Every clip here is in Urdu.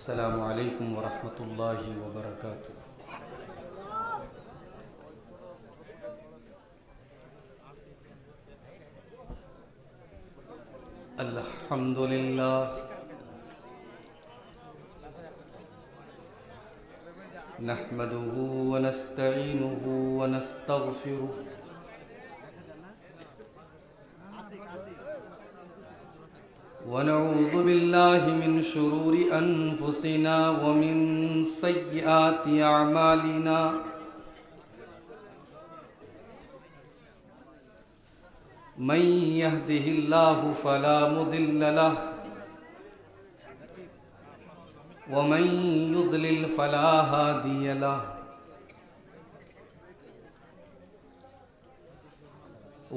السلام علیکم ورحمۃ اللہ وبرکاتہ۔ الحمد للہ نحمده ونستعینه ونستغفره ونعوذ باللہ من شرور انفسنا ومن سیئات اعمالنا من يهده الله فلا مضل له ومن يضلل فلا هادي له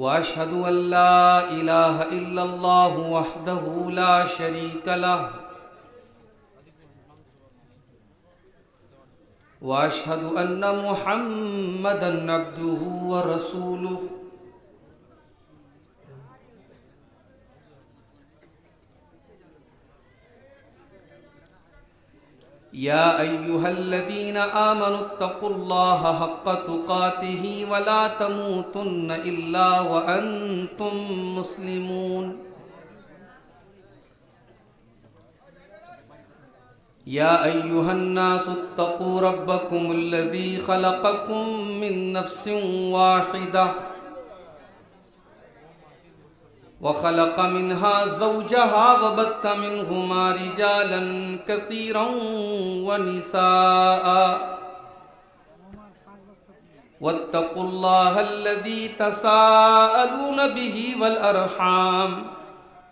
وأشهد أن لا إله إلا الله وحده لا شريك له وأشهد أن محمدا عبده ورسوله يا أيها الذين آمنوا اتقوا الله حق تقاته ولا تموتن إلا وأنتم مسلمون يا أيها الناس اتقوا ربكم الذي خلقكم من نفس واحدة وخلق منها زوجها وبث منهما رجالا كثيرا ونساء واتقوا الله الذي تساءلون به والأرحام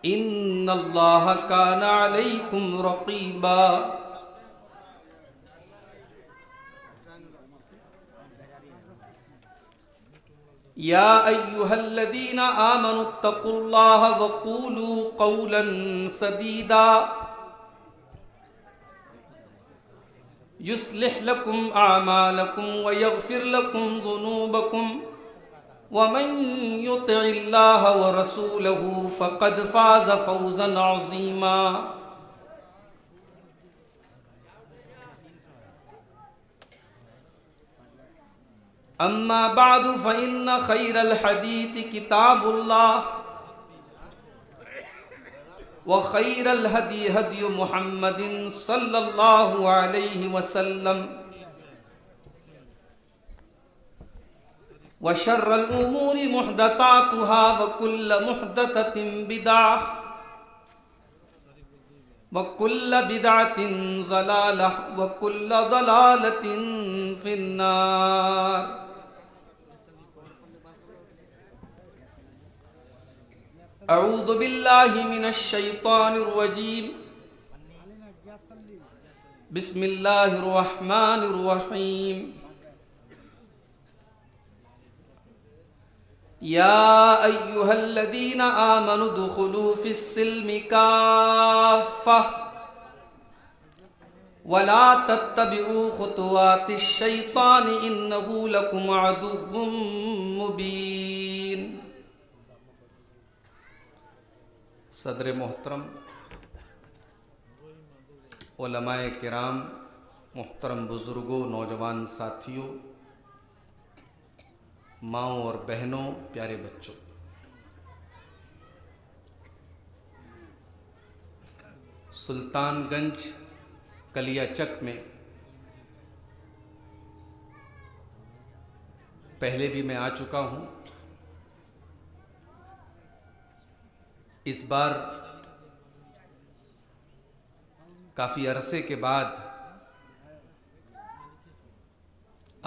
إن الله كان عليكم رقيبا يا أيها الذين آمنوا اتقوا الله وقولوا قولا سديدا يصلح لكم أعمالكم ويغفر لكم ذنوبكم ومن يطع الله ورسوله فقد فاز فوزا عظيما أما بعد فإن خير الحديث كتاب الله وخير الهدي هدي محمد صلى الله عليه وسلم وشر الأمور محدثاتها وكل محدثة بدعة وكل بدعة ضلالة وكل ضلالة في النار۔ اعوذ باللہ من الشیطان الرجیم بسم اللہ الرحمن الرحیم یا ایہا الذین آمنوا ادخلوا فی السلم کافہ ولا تتبعوا خطوات الشیطان انہ لکم عدو مبین۔ صدر محترم، علماء کرام، محترم بزرگوں، نوجوان ساتھیوں، ماؤں اور بہنوں، پیارے بچوں، سلطان گنج کلیا چک میں پہلے بھی میں آ چکا ہوں۔ اس بار کافی عرصے کے بعد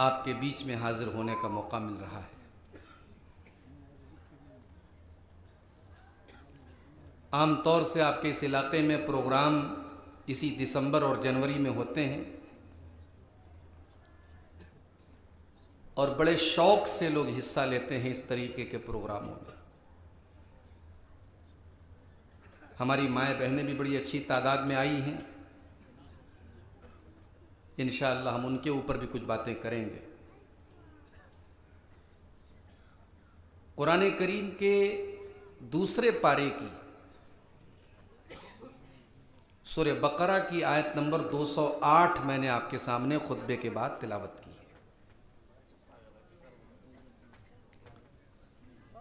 آپ کے بیچ میں حاضر ہونے کا موقع مل رہا ہے۔ عام طور سے آپ کے اس علاقے میں پروگرام اسی دسمبر اور جنوری میں ہوتے ہیں اور بڑے شوق سے لوگ حصہ لیتے ہیں اس طریقے کے پروگراموں میں۔ ہماری مائیں بہنیں بھی بڑی اچھی تعداد میں آئی ہیں، انشاءاللہ ہم ان کے اوپر بھی کچھ باتیں کریں گے۔ قرآن کریم کے دوسرے پارے کی سورہ بقرہ کی آیت نمبر 208 میں نے آپ کے سامنے خطبے کے بعد تلاوت کی ہے۔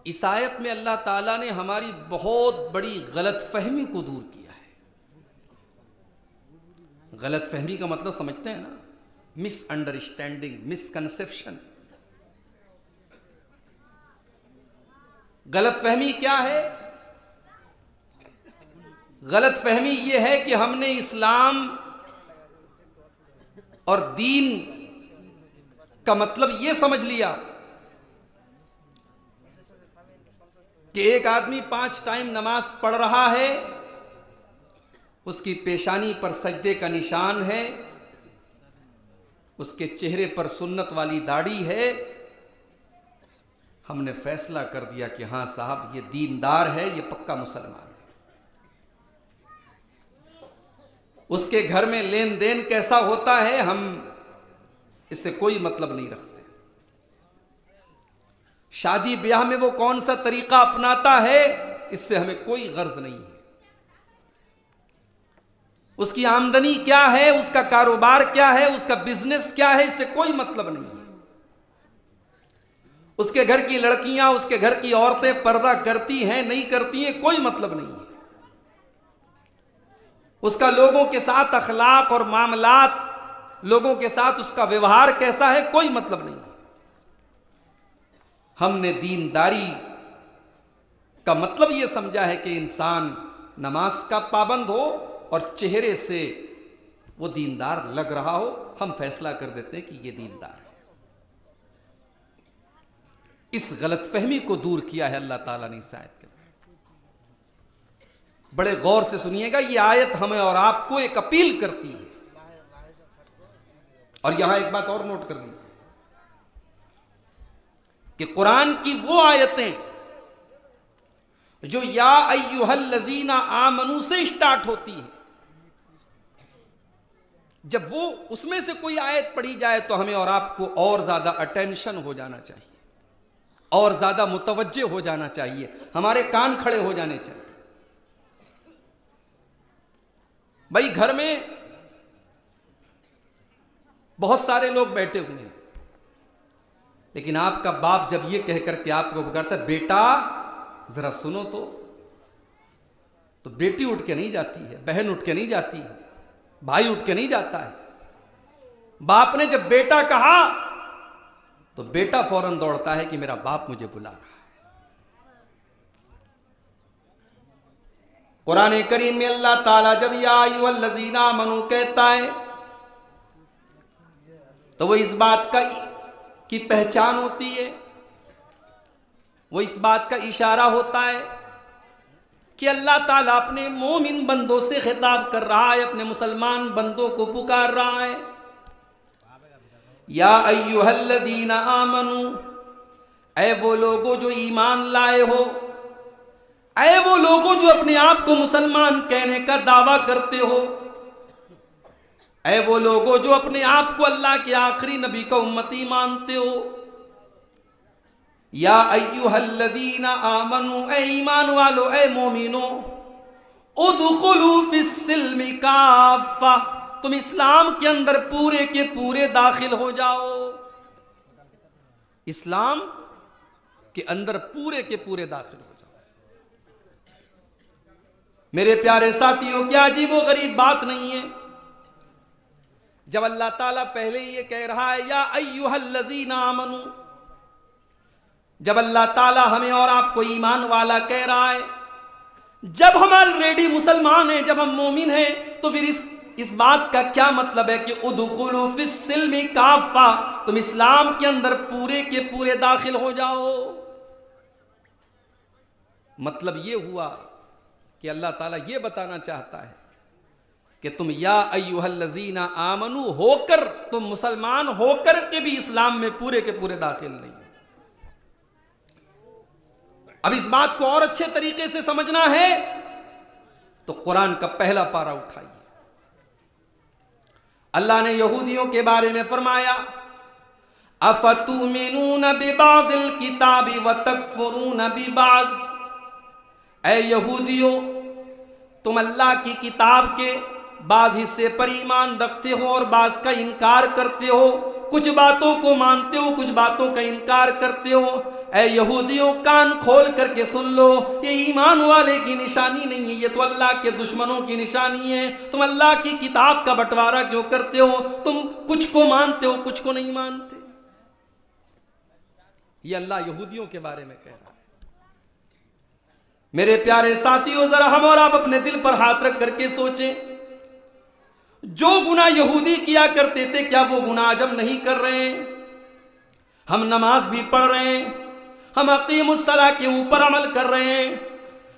اس آیت میں اللہ تعالیٰ نے ہماری بہت بڑی غلط فہمی کو دور کیا ہے۔ غلط فہمی کا مطلب سمجھتے ہیں نا؟ مس انڈرسٹینڈنگ، مس کنسیپشن۔ غلط فہمی کیا ہے؟ غلط فہمی یہ ہے کہ ہم نے اسلام اور دین کا مطلب یہ سمجھ لیا کہ ایک آدمی 5 ٹائم نماز پڑھ رہا ہے، اس کی پیشانی پر سجدے کا نشان ہے، اس کے چہرے پر سنت والی داڑھی ہے، ہم نے فیصلہ کر دیا کہ ہاں صاحب یہ دیندار ہے، یہ پکا مسلمان ہے۔ اس کے گھر میں لین دین کیسا ہوتا ہے ہم اس سے کوئی مطلب نہیں رکھتے، شادی بیاہ میں وہ کون سا طریقہ اپناتا ہے اس سے ہمیں کوئی غرض نہیں ہے، اس کی آمدنی کیا ہے، اس کا کاروبار کیا ہے، اس کا بزنس کیا ہے، اس سے کوئی مطلب نہیں ہے۔ اس کے گھر کی لڑکیاں، اس کے گھر کی عورتیں پردہ کرتی ہیں نہیں کرتی ہیں، کوئی مطلب نہیں ہے۔ اس کا لوگوں کے ساتھ اخلاق اور معاملات، لوگوں کے ساتھ اس کا ویوہار کیسا ہے، کوئی مطلب نہیں ہے۔ ہم نے دینداری کا مطلب یہ سمجھا ہے کہ انسان نماز کا پابند ہو اور چہرے سے وہ دیندار لگ رہا ہو، ہم فیصلہ کر دیتے ہیں کہ یہ دیندار ہے۔ اس غلط فہمی کو دور کیا ہے اللہ تعالیٰ نے اس آیت کے اندر۔ بڑے غور سے سنیے گا، یہ آیت ہمیں اور آپ کو ایک اپیل کرتی ہے۔ اور یہاں ایک بات اور نوٹ کر لیجیے کہ قرآن کی وہ آیتیں جو یا ایھا الذین آمنوا سے اسٹارٹ ہوتی ہیں، جب وہ اس میں سے کوئی آیت پڑھی جائے تو ہمیں اور آپ کو اور زیادہ اٹینشن ہو جانا چاہیے، اور زیادہ متوجہ ہو جانا چاہیے، ہمارے کان کھڑے ہو جانے چاہیے۔ بھائی گھر میں بہت سارے لوگ بیٹھے ہوئے ہیں، لیکن آپ کا باپ جب یہ کہہ کر کے آپ کو پکارتا ہے بیٹا ذرا سنو تو بیٹی اٹھ کے نہیں جاتی ہے، بہن اٹھ کے نہیں جاتی ہے، بھائی اٹھ کے نہیں جاتا ہے۔ باپ نے جب بیٹا کہا تو بیٹا فوراً دوڑتا ہے کہ میرا باپ مجھے بلا رہا ہے۔ قرآن کریم میں اللہ تعالیٰ جب یا ایھا الذین آمنوا کہتا ہے تو وہ اس بات کی پہچان ہوتی ہے، وہ اس بات کا اشارہ ہوتا ہے کہ اللہ تعالیٰ اپنے مومن بندوں سے خطاب کر رہا ہے، اپنے مسلمان بندوں کو پکار رہا ہے۔ یا ایھا الذین آمنوا، اے وہ لوگوں جو ایمان لائے ہو، اے وہ لوگوں جو اپنے آپ کو مسلمان کہنے کا دعویٰ کرتے ہو، اے وہ لوگوں جو اپنے آپ کو اللہ کے آخری نبی کا امتی مانتے ہو، یا ایھا الذین آمنوا، اے ایمان والو، اے مومنو، ادخلوا فی السلم کافہ، تم اسلام کے اندر پورے کے پورے داخل ہو جاؤ، اسلام کے اندر پورے کے پورے داخل ہو جاؤ۔ میرے پیارے ساتھیوں، کیا عجیب و غریب بات نہیں ہے جب اللہ تعالیٰ پہلے یہ کہہ رہا ہے یا ایھا الذین آمنوا، جب اللہ تعالیٰ ہمیں اور آپ کو ایمان والا کہہ رہا ہے، جب ہم آلریڈی مسلمان ہیں، جب ہم مومن ہیں، تو پھر اس بات کا کیا مطلب ہے کہ ادخلوا فی السلم کافہ، تم اسلام کے اندر پورے کے پورے داخل ہو جاؤ۔ مطلب یہ ہوا کہ اللہ تعالیٰ یہ بتانا چاہتا ہے کہ تم یا ایھا الذین آمنوا ہو کر، تم مسلمان ہو کر کے بھی اسلام میں پورے کے پورے داخل نہیں۔ اب اس بات کو اور اچھے طریقے سے سمجھنا ہے تو قرآن کا پہلا پارہ اٹھائیے۔ اللہ نے یہودیوں کے بارے میں فرمایا افتؤمنون ببعض الکتاب وتکفرون ببعض، اے یہودیوں تم اللہ کی کتاب کے بعض حصے پر ایمان رکھتے ہو اور بعض کا انکار کرتے ہو، کچھ باتوں کو مانتے ہو کچھ باتوں کا انکار کرتے ہو، اے یہودیوں کان کھول کر کے سن لو، یہ ایمان والے کی نشانی نہیں ہے، یہ تو اللہ کے دشمنوں کی نشانی ہے۔ تم اللہ کی کتاب کا بٹوارا کیوں کرتے ہو؟ تم کچھ کو مانتے ہو کچھ کو نہیں مانتے۔ یہ اللہ یہودیوں کے بارے میں کہہ رہا ہے۔ میرے پیارے ساتھیوں، ذرا ہم اور آپ اپنے دل پر ہاتھ رکھ کر کے سوچیں، جو گناہ یہودی کیا کرتے تھے کیا وہ گناہ آج ہم نہیں کر رہے ہیں؟ ہم نماز بھی پڑھ رہے ہیں، ہم اقیم الصلاۃ کے اوپر عمل کر رہے ہیں،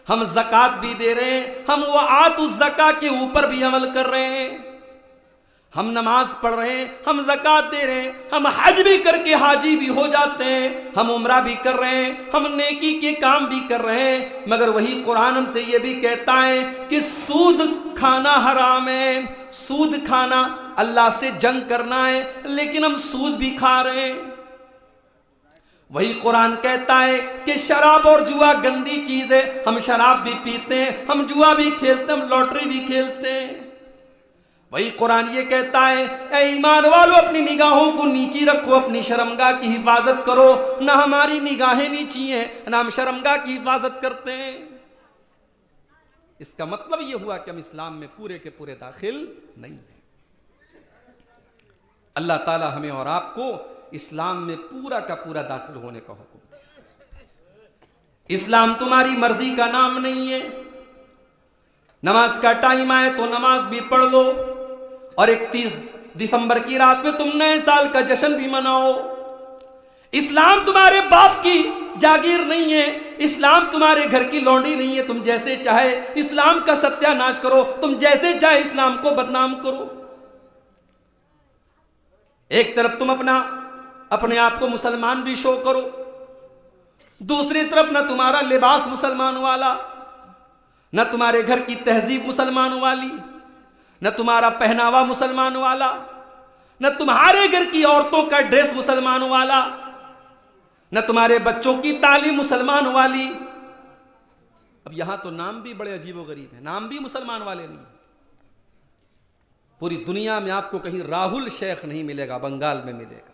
ہم زکوٰۃ بھی دے رہے ہیں، ہم وآتوا الزکاۃ کے اوپر بھی عمل کر رہے ہیں، ہم نماز پڑھ رہے ہیں، ہم زکوٰۃ دے رہے ہیں، ہم حج بھی کر کے حاجی بھی ہو جاتے ہیں، ہم عمرہ بھی کر رہے ہیں، ہم نیکی کے کام بھی کر رہے ہیں، مگر وہی قرآن ہم سے یہ بھی کہتا ہے کہ سود کھانا حرام ہے، سود کھانا اللہ سے جنگ کرنا ہے، لیکن ہم سود بھی کھا رہے ہیں۔ وہی قرآن کہتا ہے کہ شراب اور جوا گندی چیز ہے، ہم شراب بھی پیتے ہیں، ہم جوا بھی کھیلتے ہیں، ہم لاٹری بھی کھیلتے ہیں۔ وہی قرآن یہ کہتا ہے اے ایمان والو اپنی نگاہوں کو نیچی رکھو، اپنی شرمگاہ کی حفاظت کرو، نہ ہماری نگاہیں نیچی ہیں نہ ہم شرمگاہ کی حفاظت کرتے ہیں۔ اس کا مطلب یہ ہوا کہ ہم اسلام میں پورے کے پورے داخل نہیں ہیں۔ اللہ تعالی ہمیں اور آپ کو اسلام میں پورا کا پورا داخل ہونے کا حکم دے۔ اسلام تمہاری مرضی کا نام نہیں ہے۔ نماز کا ٹائم آئے تو نماز بھی پڑھ لو، اور 31 دسمبر کی رات میں تم نئے سال کا جشن بھی مناؤ۔ اسلام تمہارے باپ کی جاگیر نہیں ہے، اسلام تمہارے گھر کی لونڈی نہیں ہے، تم جیسے چاہے اسلام کا ستیہ ناش کرو، تم جیسے چاہے اسلام کو بدنام کرو۔ ایک طرف تم اپنے آپ کو مسلمان بھی شو کرو، دوسری طرف نہ تمہارا لباس مسلمان والا، نہ تمہارے گھر کی تہذیب مسلمان والی، نہ تمہارا پہناوا مسلمان والا، نہ تمہارے گھر کی عورتوں کا ڈریس مسلمان والا، نہ تمہارے بچوں کی تعلیم مسلمان والی۔ اب یہاں تو نام بھی بڑے عجیب و غریب ہیں، نام بھی مسلمان والے نہیں۔ پوری دنیا میں آپ کو کہیں راہل شیخ نہیں ملے گا، بنگال میں ملے گا،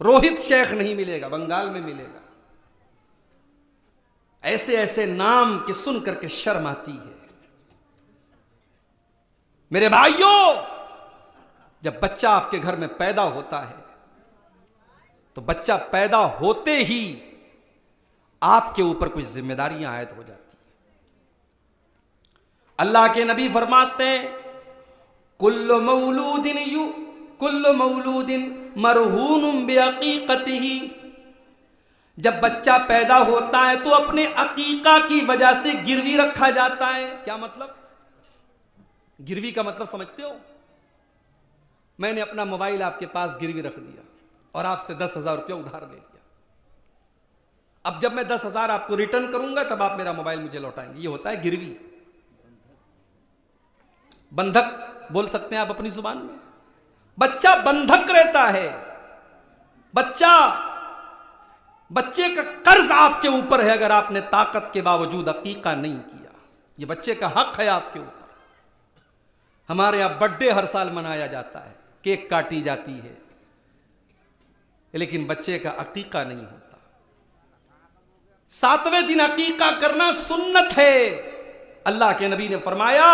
روہت شیخ نہیں ملے گا، بنگال میں ملے گا۔ ایسے ایسے نام کہ سن کر کے شرم آتی ہے۔ میرے بھائیوں، جب بچہ آپ کے گھر میں پیدا ہوتا ہے تو بچہ پیدا ہوتے ہی آپ کے اوپر کچھ ذمہ داریاں عائد ہو جاتی ہیں۔ اللہ کے نبی فرماتے ہیں کل مولود مرہون بعقیقتہ، جب بچہ پیدا ہوتا ہے تو اپنے عقیقہ کی وجہ سے گروی رکھا جاتا ہے۔ کیا مطلب؟ گروی کا مطلب سمجھتے ہو؟ میں نے اپنا موبائل آپ کے پاس گروی رکھ دیا اور آپ سے 10,000 روپیہ ادھار لے لیا۔ اب جب میں 10,000 آپ کو ریٹرن کروں گا تب آپ میرا موبائل مجھے لوٹائیں گے، یہ ہوتا ہے گروی۔ بندھک بول سکتے ہیں آپ اپنی زبان میں، بچہ بندھک رہتا ہے، بچے کا قرض آپ کے اوپر ہے اگر آپ نے طاقت کے باوجود عقیقہ نہیں کیا، یہ بچے کا حق ہے آپ کے اوپر۔ ہمارے یہاں برتھ ڈے ہر سال منایا جاتا ہے، کیک کاٹی جاتی ہے، لیکن بچے کا عقیقہ نہیں ہوتا۔ 7ویں دن عقیقہ کرنا سنت ہے۔ اللہ کے نبی نے فرمایا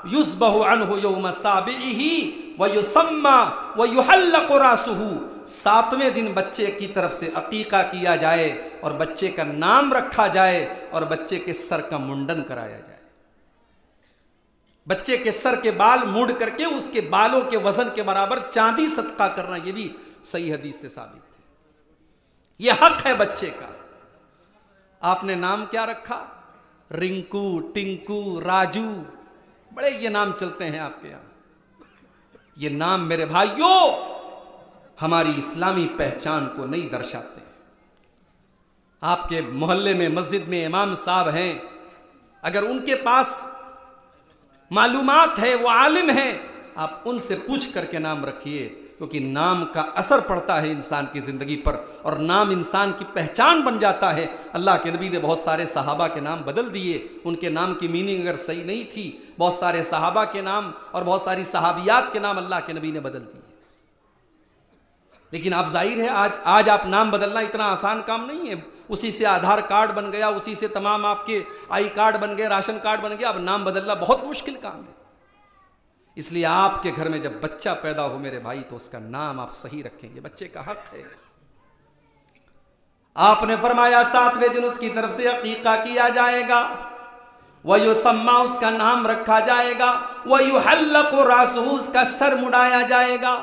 یذبح عنہ یوم سابعہ ویسمى ویحلق راسہ، 7ویں دن بچے کی طرف سے عقیقہ کیا جائے اور بچے کا نام رکھا جائے اور بچے کے سر کا منڈن کرایا جائے۔ بچے کے سر کے بال موڑ کر کے اس کے بالوں کے وزن کے برابر چاندی صدقہ کرنا، یہ بھی صحیح حدیث سے ثابت ہے۔ یہ حق ہے بچے کا۔ آپ نے نام کیا رکھا؟ رنکو، ٹنکو، راجو، بڑے یہ نام چلتے ہیں آپ کے یہاں۔ یہ نام میرے بھائیوں ہماری اسلامی پہچان کو نہیں درشاتے۔ آپ کے محلے میں مسجد میں امام صاحب ہیں، اگر ان کے پاس معلومات ہے، وہ عالم ہیں، آپ ان سے پوچھ کر کے نام رکھیے، کیونکہ نام کا اثر پڑتا ہے انسان کی زندگی پر، اور نام انسان کی پہچان بن جاتا ہے۔ اللہ کے نبی نے بہت سارے صحابہ کے نام بدل دیے، ان کے نام کی میننگ اگر صحیح نہیں تھی، بہت سارے صحابہ کے نام اور بہت ساری صحابیات کے نام اللہ کے نبی نے بدل دیے۔ لیکن اب ظاہر ہے آج آپ نام بدلنا اتنا آسان کام نہیں ہے، اسی سے آدھار کارڈ بن گیا، اسی سے تمام آپ کے آئی کارڈ بن گئے، راشن کارڈ بن گیا، اب نام بدلنا بہت مشکل کام ہے۔ اس لیے آپ کے گھر میں جب بچہ پیدا ہو میرے بھائی تو اس کا نام آپ صحیح رکھیں گے، بچے کا حق ہے۔ آپ نے فرمایا 7ویں دن اس کی طرف سے عقیقہ کیا جائے گا، وَيُسَمَّى اس کا نام رکھا جائے گا، وَيُحَلَّقُ رَأْسُهُ اس کا سر مڈایا جائے گا۔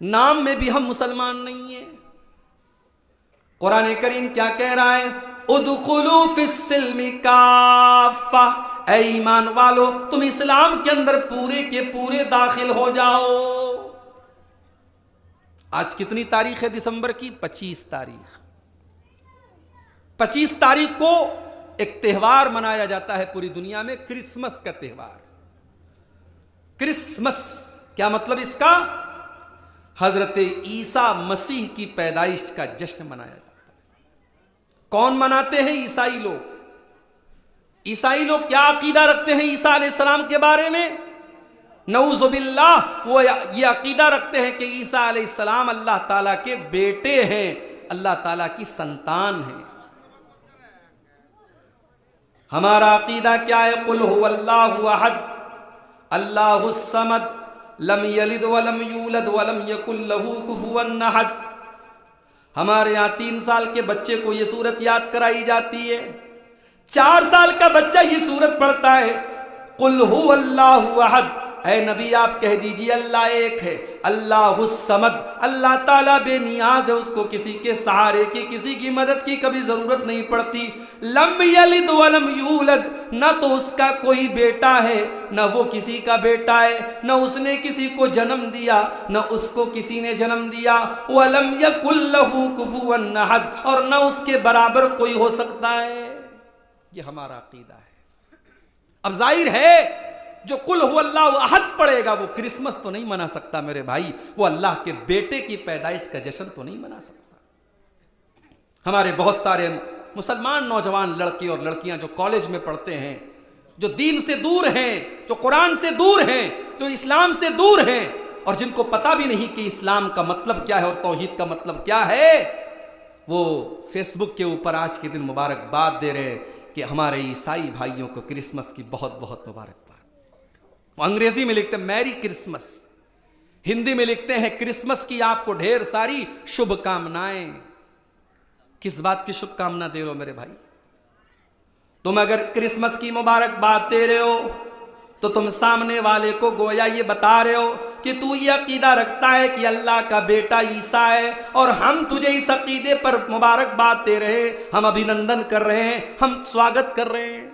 نام میں بھی ہم مسلمان نہیں ہیں۔ قرآن کریم کیا کہہ رہا ہے؟ ادخلوا فی السلم کافہ، اے ایمان والو تم اسلام کے اندر پورے کے پورے داخل ہو جاؤ۔ آج کتنی تاریخ ہے دسمبر کی؟ 25 تاریخ۔ 25 تاریخ کو ایک تہوار منایا جاتا ہے پوری دنیا میں، کرسمس کا تہوار۔ کرسمس کیا مطلب اس کا؟ حضرت عیسیٰ مسیح کی پیدائش کا جشن منایا جاتا ہے۔ کون مناتے ہیں؟ عیسائی لوگ۔ عیسائی لوگ کیا عقیدہ رکھتے ہیں عیسیٰ علیہ السلام کے بارے میں؟ نعوذ باللہ، وہ یہ عقیدہ رکھتے ہیں کہ عیسیٰ علیہ السلام اللہ تعالیٰ کے بیٹے ہیں، اللہ تعالیٰ کی سنتان ہیں۔ ہمارا عقیدہ کیا ہے؟ قل هو اللہ احد اللہ الصمد لم یلد ولم یولد ولم یکن لہ کفوا احد۔ ہمارے یہاں 3 سال کے بچے کو یہ سورت یاد کرائی جاتی ہے، 4 سال کا بچہ یہ سورت پڑھتا ہے، قل هو اللہ احد۔ اے نبی آپ کہہ دیجئے اللہ ایک ہے، اللہ الصمد، اللہ تعالیٰ بے نیاز ہے، اس کو کسی کے سہارے کی، کسی کی مدد کی کبھی ضرورت نہیں پڑتی۔ لم یلد ولم یولد، نہ تو اس کا کوئی بیٹا ہے نہ وہ کسی کا بیٹا ہے، نہ اس نے کسی کو جنم دیا نہ اس کو کسی نے جنم دیا۔ ولم یکن لہ کفوا احد، اور نہ اس کے برابر کوئی ہو سکتا ہے۔ یہ ہمارا عقیدہ ہے۔ اب ظاہر ہے جو قل هو اللہ احد پڑھے گا وہ کرسمس تو نہیں منا سکتا میرے بھائی، وہ اللہ کے بیٹے کی پیدائش کا جشن تو نہیں منا سکتا۔ ہمارے بہت سارے مسلمان نوجوان لڑکے اور لڑکیاں جو کالج میں پڑھتے ہیں، جو دین سے دور ہیں، جو قرآن سے دور ہیں، جو اسلام سے دور ہیں، اور جن کو پتہ بھی نہیں کہ اسلام کا مطلب کیا ہے اور توحید کا مطلب کیا ہے، وہ فیس بک کے اوپر آج کے دن مبارکباد دے رہے کہ ہمارے عیسائی بھائیوں کو کرسمس کی بہت بہت مبارکباد۔ وہ انگریزی میں لکھتے ہیں میری کرسمس، ہندی میں لکھتے ہیں کرسمس کی آپ کو ڈھیر ساری شبھ کامنائیں۔ کس بات کی شبھ کامنا دے رہے ہو میرے بھائی؟ تم اگر کرسمس کی مبارکباد دے رہے ہو تو تم سامنے والے کو گویا یہ بتا رہے ہو کہ تو یہ عقیدہ رکھتا ہے کہ اللہ کا بیٹا عیسیٰ ہے، اور ہم تجھے اس عقیدے پر مبارکباد دے رہے ہیں، ہم ابھینندن کر رہے ہیں، ہم سواگت کر رہے ہیں۔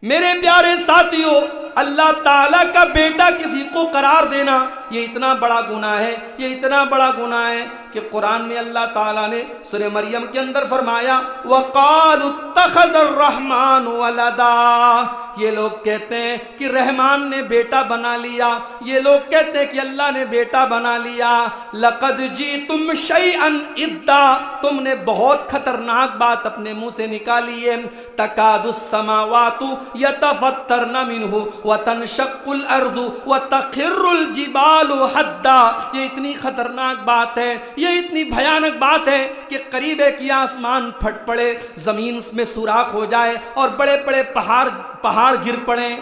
میرے پیارے ساتھیوں، اللہ تعالیٰ کا بیٹا کسی کو قرار دینا یہ اتنا بڑا گناہ ہے، یہ اتنا بڑا گناہ ہے کہ قرآن میں اللہ تعالیٰ نے سورہ مریم کے اندر فرمایا وَقَالُوا اتَّخَذَ الرَّحْمَنُ وَلَدًا۔ یہ لوگ کہتے ہیں کہ رحمان نے بیٹا بنا لیا، یہ لوگ کہتے ہیں کہ اللہ نے بیٹا بنا لیا۔ لَقَدْ جِئْتُمْ شَيْئًا إِدًّا، تم نے بہت خطرناک بات اپنے منہ سے نکالی ہے۔ تَكَادُ السَّمَاوَاتُ يَتَفَطَّرْنَ مِنْهُ وَتَنشَقُّ الْأَرْضُ وَتَخِرُّ الْجِبَالُ حَدًّا۔ یہ اتنی خطرناک بات ہے، یہ اتنی بھیانک بات ہے کہ قریب ہے کہ آسمان پھٹ پڑے، زمین میں سوراخ ہو جائے اور بڑے بڑے پہاڑ گر پڑیں۔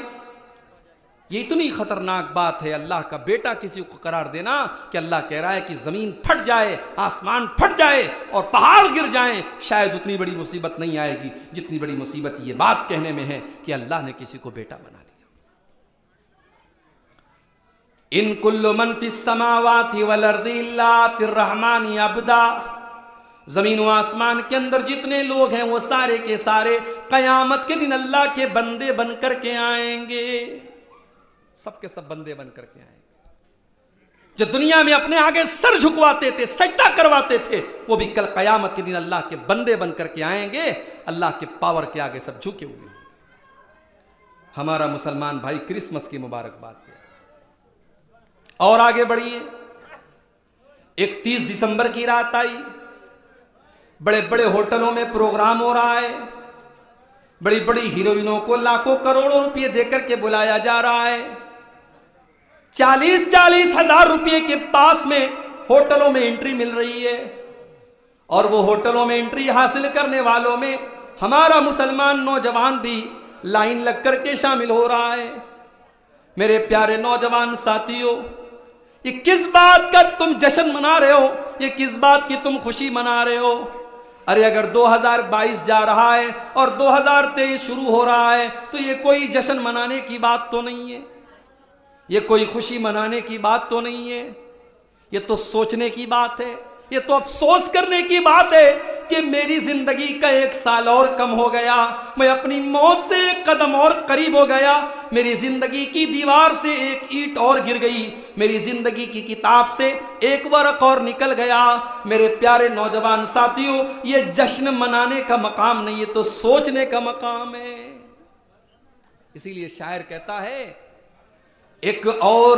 یہ اتنی خطرناک بات ہے اللہ کا بیٹا کسی کو قرار دینا کہ اللہ کہہ رہا ہے کہ زمین پھٹ جائے، آسمان پھٹ جائے اور پہاڑ گر جائیں، شاید اتنی بڑی مصیبت نہیں آئے گی جتنی بڑی مصیبت یہ بات کہنے میں ہے کہ اللہ نے کسی کو بیٹا بنا لیا۔ ان کل من فی السماوات والارض الا آتی الرحمن عبدا، زمین و آسمان کے اندر جتنے لوگ ہیں وہ سارے کے سارے قیامت کے دن اللہ کے بندے بن کر کے آئیں گے، سب کے سب بندے بن کر کے آئیں گے۔ جو دنیا میں اپنے آگے سر جھکواتے تھے، سجدہ کرواتے تھے، وہ بھی کل قیامت کے دن اللہ کے بندے بن کر کے آئیں گے، اللہ کے پاور کے آگے سب جھکے ہوئے ہیں۔ ہمارا مسلمان بھائی کرسمس کی مبارکباد دے، اور آگے بڑھیے. 31 دسمبر کی رات آئی, بڑے بڑے ہوٹلوں میں پروگرام ہو رہا ہے, بڑی بڑی ہیروئنوں کو لاکھوں کروڑوں روپے دے کر کے بلایا جا رہا ہے. 40 ہزار روپے کے پاس میں ہوٹلوں میں انٹری مل رہی ہے, اور وہ ہوٹلوں میں انٹری حاصل کرنے والوں میں ہمارا مسلمان نوجوان بھی لائن لگ کر کے شامل ہو رہا ہے. میرے پیارے نوجوان ساتھیوں, یہ کس بات کا تم جشن منا رہے ہو, یہ کس بات کی تم خوشی منا رہے ہو؟ ارے اگر 2022 جا رہا ہے اور 2023 شروع ہو رہا ہے تو یہ کوئی جشن منانے کی بات تو نہیں ہے, یہ کوئی خوشی منانے کی بات تو نہیں ہے. یہ تو سوچنے کی بات ہے, یہ تو افسوس کرنے کی بات ہے کہ میری زندگی کا 1 سال اور کم ہو گیا, میں اپنی موت سے 1 قدم اور قریب ہو گیا, میری زندگی کی دیوار سے 1 اینٹ اور گر گئی, میری زندگی کی کتاب سے 1 ورق اور نکل گیا. میرے پیارے نوجوان ساتھیوں, یہ جشن منانے کا مقام نہیں, یہ تو سوچنے کا مقام ہے. اسی لیے شاعر کہتا ہے, ایک اور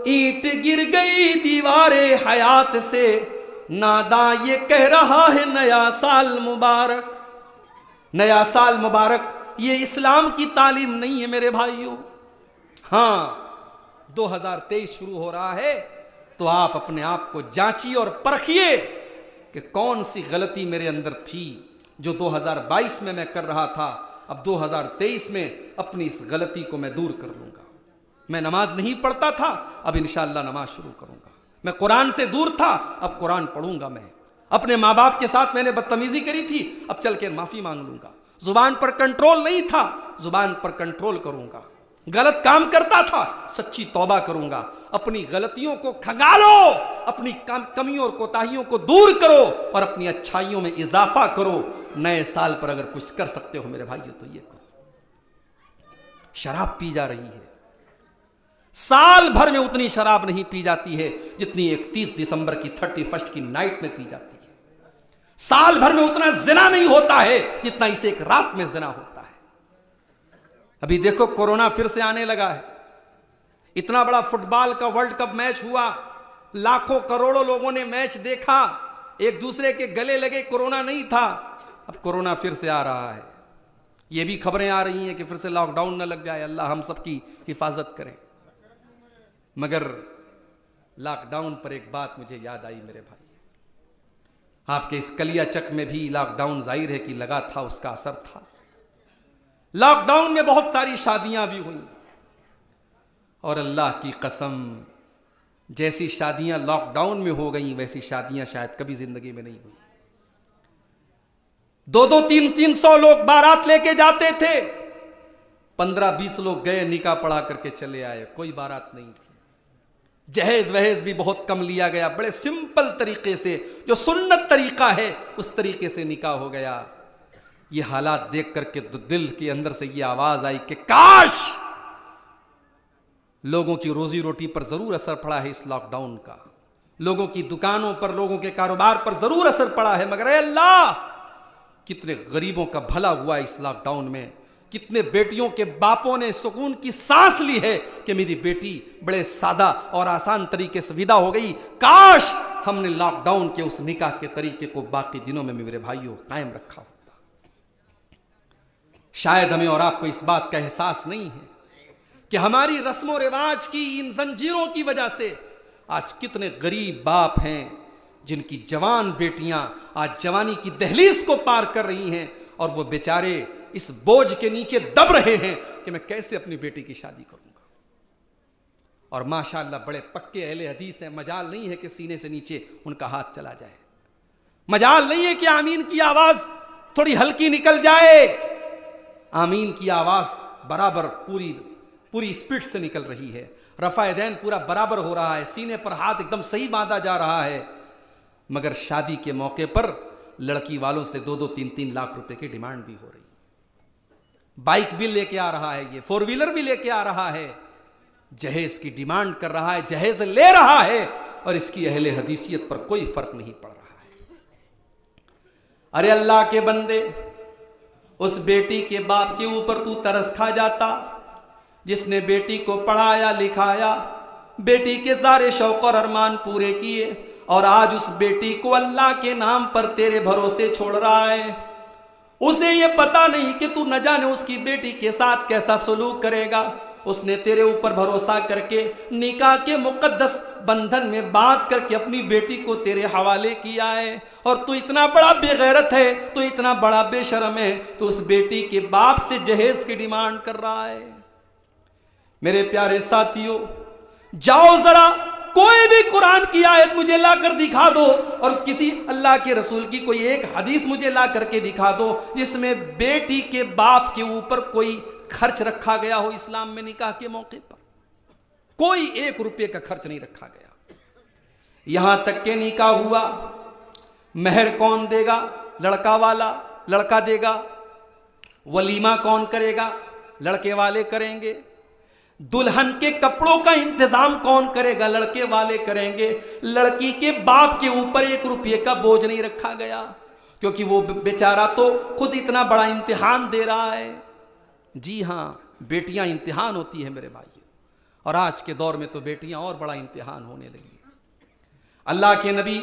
اینٹ گر گئی دیوار حیات سے, ناداں یہ کہہ رہا ہے نیا سال مبارک. نیا سال مبارک یہ اسلام کی تعلیم نہیں ہے میرے بھائیوں. ہاں 2023 شروع ہو رہا ہے تو آپ اپنے آپ کو جانچیے اور پرکھیے کہ کون سی غلطی میرے اندر تھی جو 2022 میں کر رہا تھا. اب 2023 میں اپنی اس غلطی کو میں دور کر لوں گا. میں نماز نہیں پڑھتا تھا, اب انشاءاللہ نماز شروع کروں گا. میں قرآن سے دور تھا, اب قرآن پڑھوں گا. میں اپنے ماں باپ کے ساتھ میں نے بدتمیزی کری تھی, اب چل کے معافی مانگ لوں گا. زبان پر کنٹرول نہیں تھا, زبان پر کنٹرول کروں گا. غلط کام کرتا تھا, سچی توبہ کروں گا. اپنی غلطیوں کو کھنگالو, اپنی کمیوں اور کوتاہیوں کو دور کرو اور اپنی اچھائیوں میں اضافہ کرو. نئے سال پر اگر کچھ کر سکتے ہو میرے بھائیو تو یہ کرو. شراب پی جا رہی ہے, سال بھر میں اتنی شراب نہیں پی جاتی ہے جتنی 31 دسمبر کی 31 کی نائٹ میں پی جاتی ہے. سال بھر میں اتنا زنا نہیں ہوتا ہے جتنا اسے 1 رات میں زنا ہوتا ہے. ابھی دیکھو کورونا پھر سے آنے لگا ہے. اتنا بڑا فٹ بال کا ورلڈ کپ میچ ہوا, لاکھوں کروڑوں لوگوں نے میچ دیکھا, ایک دوسرے کے گلے لگے, کورونا نہیں تھا. اب کورونا پھر سے آ رہا ہے. یہ بھی خبریں آ رہی ہیں کہ پھر سے لاک ڈاؤن نہ لگ جائے, اللہ ہم سب کی حفاظت کرے. مگر لاک ڈاؤن پر ایک بات مجھے یاد آئی میرے بھائی, آپ کے اس کلیا چک میں بھی لاک ڈاؤن ظاہر ہے کہ لگا تھا, اس کا اثر تھا. لاک ڈاؤن میں بہت ساری شادیاں بھی ہوئیں, اور اللہ کی قسم جیسی شادیاں لاک ڈاؤن میں ہو گئیں ویسی شادیاں شاید کبھی زندگی میں نہیں ہوئی. 200-300 لوگ بارات لے کے جاتے تھے, 15-20 لوگ گئے, نکاح پڑھا کر کے چلے آئے, کوئی بارات نہیں تھی. جہیز وہیز بھی بہت کم لیا گیا, بڑے سمپل طریقے سے جو سنت طریقہ ہے اس طریقے سے نکاح ہو گیا. یہ حالات دیکھ کر کے دل کے اندر سے یہ آواز آئی کہ کاش لوگوں کی روزی روٹی پر ضرور اثر پڑا ہے اس لاک ڈاؤن کا, لوگوں کی دکانوں پر, لوگوں کے کاروبار پر ضرور اثر پڑا ہے, مگر اے اللہ کتنے غریبوں کا بھلا ہوا اس لاک ڈاؤن میں, کتنے بیٹیوں کے باپوں نے سکون کی سانس لی ہے کہ میری بیٹی بڑے سادہ اور آسان طریقے سے ودا ہو گئی. کاش ہم نے لاک ڈاؤن کے اس نکاح کے طریقے کو باقی دنوں میں میرے بھائیوں قائم رکھا ہوتا. شاید ہمیں اور آپ کو اس بات کا احساس نہیں ہے کہ ہماری رسم و رواج کی ان زنجیروں کی وجہ سے آج کتنے غریب باپ ہیں جن کی جوان بیٹیاں آج جوانی کی دہلیز کو پار کر رہی ہیں, اور وہ بیچارے اس بوجھ کے نیچے دب رہے ہیں کہ میں کیسے اپنی بیٹی کی شادی کروں گا. اور ماشاءاللہ بڑے پکے اہل حدیث ہیں, مجال نہیں ہے کہ سینے سے نیچے ان کا ہاتھ چلا جائے, مجال نہیں ہے کہ آمین کی آواز تھوڑی ہلکی نکل جائے. آمین کی آواز برابر پوری سپیڈ سے نکل رہی ہے, رفع دین پورا برابر ہو رہا ہے, سینے پر ہاتھ ایک دم صحیح باندھا جا رہا ہے. مگر شادی کے موقع پر لڑکی والوں سے 2-3 لاکھ روپے کی ڈیمانڈ بھی ہو رہی ہے. بائک بھی لے کے آ رہا ہے, یہ 4 ویلر بھی لے کے آ رہا ہے, جہیز کی ڈیمانڈ کر رہا ہے, جہیز لے رہا ہے, اور اس کی اہل حدیثیت پر کوئی فرق نہیں پڑ رہا ہے. ارے اللہ کے بندے, اس بیٹی کے باپ کے اوپر تو ترس کھا جاتا جس نے بیٹی کو پڑھایا لکھایا, بیٹی کے سارے شوق اور ارمان پورے کیے، اور آج اس بیٹی کو اللہ کے نام پر تیرے بھروسے چھوڑ رہا ہے۔ اسے یہ پتا نہیں کہ تو نہ جانے اس کی بیٹی کے ساتھ کیسا سلوک کرے گا۔ اس نے تیرے اوپر بھروسہ کر کے نکاح کے مقدس بندھن میں باندھ کر کے اپنی بیٹی کو تیرے حوالے کیا ہے، اور تو اتنا بڑا بے غیرت ہے، تو اتنا بڑا بے شرم ہے، تو اس بیٹی کے باپ سے جہیز کی ڈیمانڈ کر رہا ہے۔ میرے پیارے ساتھیوں، جاؤ ذرا کوئی بھی قرآن کی آیت مجھے لا کر دکھا دو، اور کسی اللہ کے رسول کی کوئی ایک حدیث مجھے لا کر کے دکھا دو جس میں بیٹی کے باپ کے اوپر کوئی خرچ رکھا گیا ہو اسلام میں نکاح کے موقع پر۔ کوئی 1 روپے کا خرچ نہیں رکھا گیا۔ یہاں تک کہ نکاح ہوا، مہر کون دے گا؟ لڑکا والا، لڑکا دے گا۔ ولیمہ کون کرے گا؟ لڑکے والے کریں گے۔ دلہن کے کپڑوں کا انتظام کون کرے گا؟ لڑکے والے کریں گے۔ لڑکی کے باپ کے اوپر 1 روپے کا بوجھ نہیں رکھا گیا، کیونکہ وہ بیچارہ تو خود اتنا بڑا امتحان دے رہا ہے۔ جی ہاں، بیٹیاں امتحان ہوتی ہیں میرے بھائیو، اور آج کے دور میں تو بیٹیاں اور بڑا امتحان ہونے لگی۔ اللہ کے نبی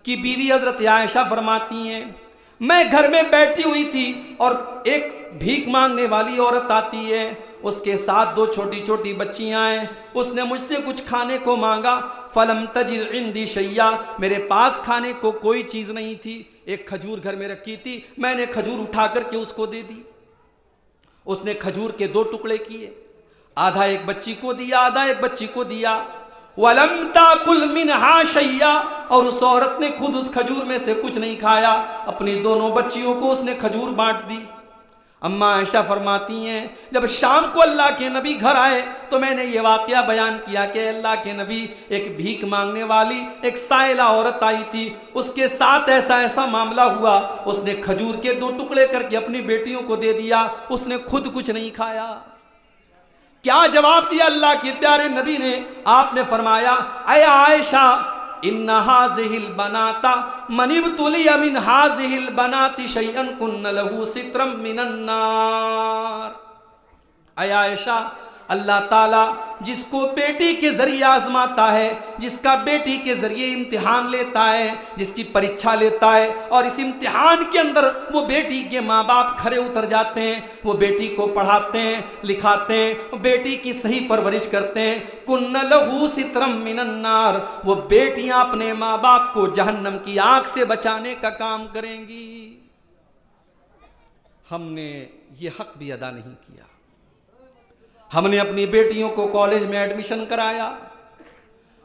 کی بیوی حضرت عائشہ فرماتی ہیں، میں گھر میں بیٹھی ہوئی تھی اور ایک بھیک مانگنے والی عورت آتی ہے، اس کے ساتھ 2 چھوٹی چھوٹی بچیاں ہیں۔ اس نے مجھ سے کچھ کھانے کو مانگا، فلم تجد عندی شیئا، میرے پاس کھانے کو کوئی چیز نہیں تھی۔ ایک کھجور گھر میں رکھی تھی، میں نے کھجور اٹھا کر کے اس کو دے دی۔ اس نے کھجور کے 2 ٹکڑے کیے، آدھا ایک بچی کو دیا، آدھا ایک بچی کو دیا۔ وَلَمْ تَأْكُلْ مِنْهَا شَيْئًا، اور اس عورت نے خود اس کھجور میں سے کچھ نہیں کھایا، اپنی دونوں بچیوں کو اس نے کھجور بانٹ دی۔ اماں عائشہ فرماتی ہیں، جب شام کو اللہ کے نبی گھر آئے تو میں نے یہ واقعہ بیان کیا کہ اللہ کے نبی، ایک بھیک مانگنے والی ایک سائلہ عورت آئی تھی، اس کے ساتھ ایسا معاملہ ہوا، اس نے کھجور کے 2 ٹکڑے کر کے اپنی بیٹیوں کو دے دیا، اس نے خود کچھ نہیں کھایا۔ کیا جواب دیا اللہ کے پیارے نبی نے؟ آپ نے فرمایا، اے عائشہ، ان هذه البنات من ابتلي من هذه البنات شيئا كن له سترا من النار۔ اے عائشہ، اللہ تعالیٰ جس کو بیٹی کے ذریعے آزماتا ہے، جس کا بیٹی کے ذریعے امتحان لیتا ہے، جس کی پریچھا لیتا ہے، اور اس امتحان کے اندر وہ بیٹی کے ماں باپ کھڑے اتر جاتے ہیں، وہ بیٹی کو پڑھاتے ہیں، لکھاتے ہیں، بیٹی کی صحیح پرورش کرتے ہیں، کن لہو سترم من النار، وہ بیٹیاں اپنے ماں باپ کو جہنم کی آگ سے بچانے کا کام کریں گی۔ ہم نے یہ حق بھی ادا نہیں کیا۔ ہم نے اپنی بیٹیوں کو کالج میں ایڈمیشن کرایا،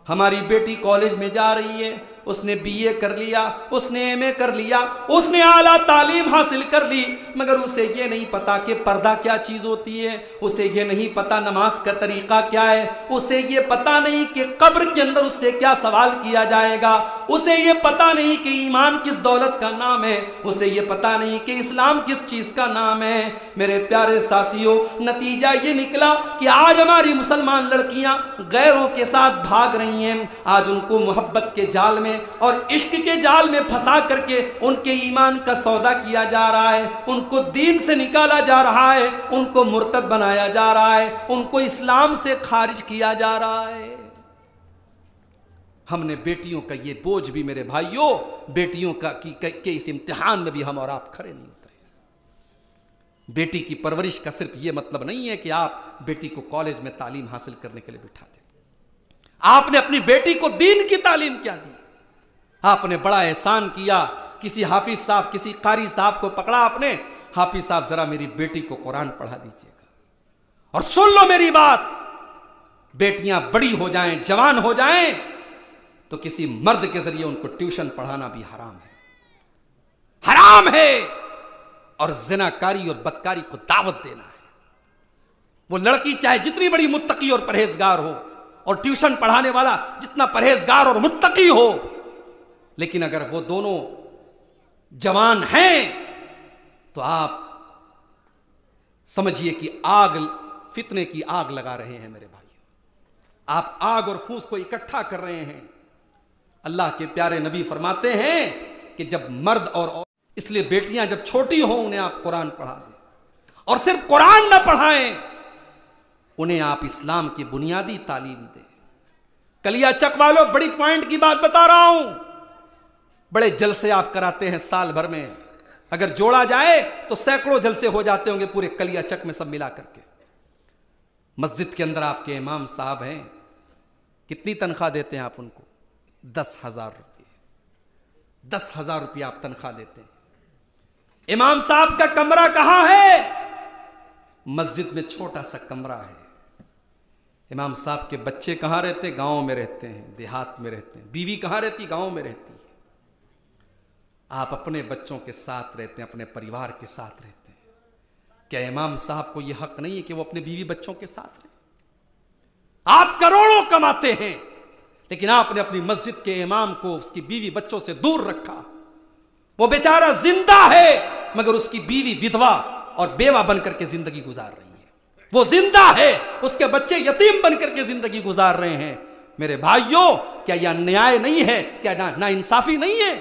ہماری بیٹی کالج میں جا رہی ہے، اس نے BA کر لیا، اس نے MA کر لیا، اس نے اعلیٰ تعلیم حاصل کر لی، مگر اسے یہ نہیں پتا کہ پردہ کیا چیز ہوتی ہے، اسے یہ نہیں پتا نماز کا طریقہ کیا ہے، اسے یہ پتا نہیں کہ قبر کے اندر اس سے کیا سوال کیا جائے گا، اسے یہ پتا نہیں کہ ایمان کس دولت کا نام ہے، اسے یہ پتا نہیں کہ اسلام کس چیز کا نام ہے۔ میرے پیارے ساتھیوں، نتیجہ یہ نکلا کہ آج ہماری مسلمان لڑکیاں غیروں کے ساتھ بھاگ رہی ہیں، آج ان کو محبت کے جال میں اور عشق کے جال میں پھنسا کر کے ان کے ایمان کا سودا کیا جا رہا ہے، ان کو دین سے نکالا جا رہا ہے، ان کو مرتد بنایا جا رہا ہے، ان کو اسلام سے خارج کیا جا رہا ہے۔ ہم نے بیٹیوں کا یہ بوجھ بھی میرے بھائیوں، بیٹیوں کا کہ اس امتحان میں بھی ہم اور آپ کھڑے نہیں اترے۔ بیٹی کی پرورش کا صرف یہ مطلب نہیں ہے کہ آپ بیٹی کو کالج میں تعلیم حاصل کرنے کے لیے بٹھا دیں، آپ نے اپنی بیٹی کو دین کی تعلیم کیا دی؟ آپ نے بڑا احسان کیا، کسی حافظ صاحب، کسی قاری صاحب کو پکڑا آپ نے، حافظ صاحب ذرا میری بیٹی کو قرآن پڑھا دیجیے گا، اور سن لو میری بات، بیٹیاں بڑی ہو جائیں، جوان ہو جائیں تو کسی مرد کے ذریعے ان کو ٹیوشن پڑھانا بھی حرام ہے، حرام ہے، اور زناکاری اور بدکاری کو دعوت دینا ہے۔ وہ لڑکی چاہے جتنی بڑی متقی اور پرہیزگار ہو، اور ٹیوشن پڑھانے والا جتنا پرہیزگار اور متقی ہو، لیکن اگر وہ دونوں جوان ہیں تو آپ سمجھیے کہ آگ، فتنے کی آگ لگا رہے ہیں میرے بھائیو، آپ آگ اور پھوس کو اکٹھا کر رہے ہیں۔ اللہ کے پیارے نبی فرماتے ہیں کہ جب مرد اور اس لیے بیٹیاں جب چھوٹی ہوں انہیں آپ قرآن پڑھا دیں، اور صرف قرآن نہ پڑھائیں، انہیں آپ اسلام کی بنیادی تعلیم دیں۔ کلیا چک والوں بڑی پوائنٹ کی بات بتا رہا ہوں، بڑے جلسے آپ کراتے ہیں سال بھر میں، اگر جوڑا جائے تو سینکڑوں جلسے ہو جاتے ہوں گے پورے کلیا چک میں سب ملا کر کے۔ مسجد کے اندر آپ کے امام صاحب ہیں، کتنی تنخواہ دیتے ہیں آپ ان کو؟ 10,000 روپے، 10,000 روپے آپ تنخواہ دیتے ہیں۔ امام صاحب کا کمرہ کہاں ہے؟ مسجد میں چھوٹا سا کمرہ ہے۔ امام صاحب کے بچے کہاں رہتے؟ گاؤں میں رہتے ہیں، دیہات میں رہتے ہیں۔ بیوی کہاں رہتی؟ گاؤں میں رہتی ہے۔ آپ اپنے بچوں کے ساتھ رہتے ہیں، اپنے پریوار کے ساتھ رہتے ہیں۔ کیا امام صاحب کو یہ حق نہیں ہے کہ وہ اپنے بیوی بچوں کے ساتھ رہیں؟ آپ کروڑوں کماتے ہیں، لیکن آپ نے اپنی مسجد کے امام کو اس کی بیوی بچوں سے دور رکھا۔ وہ بیچارہ زندہ ہے مگر اس کی بیوی ودھوا اور بیوہ بن کر کے زندگی گزار رہی ہے۔ وہ زندہ ہے، اس کے بچے یتیم بن کر کے زندگی گزار رہے ہیں۔ میرے بھائیوں، کیا یہ انیائے نہیں ہے؟ کیا ناانصافی نہیں ہے؟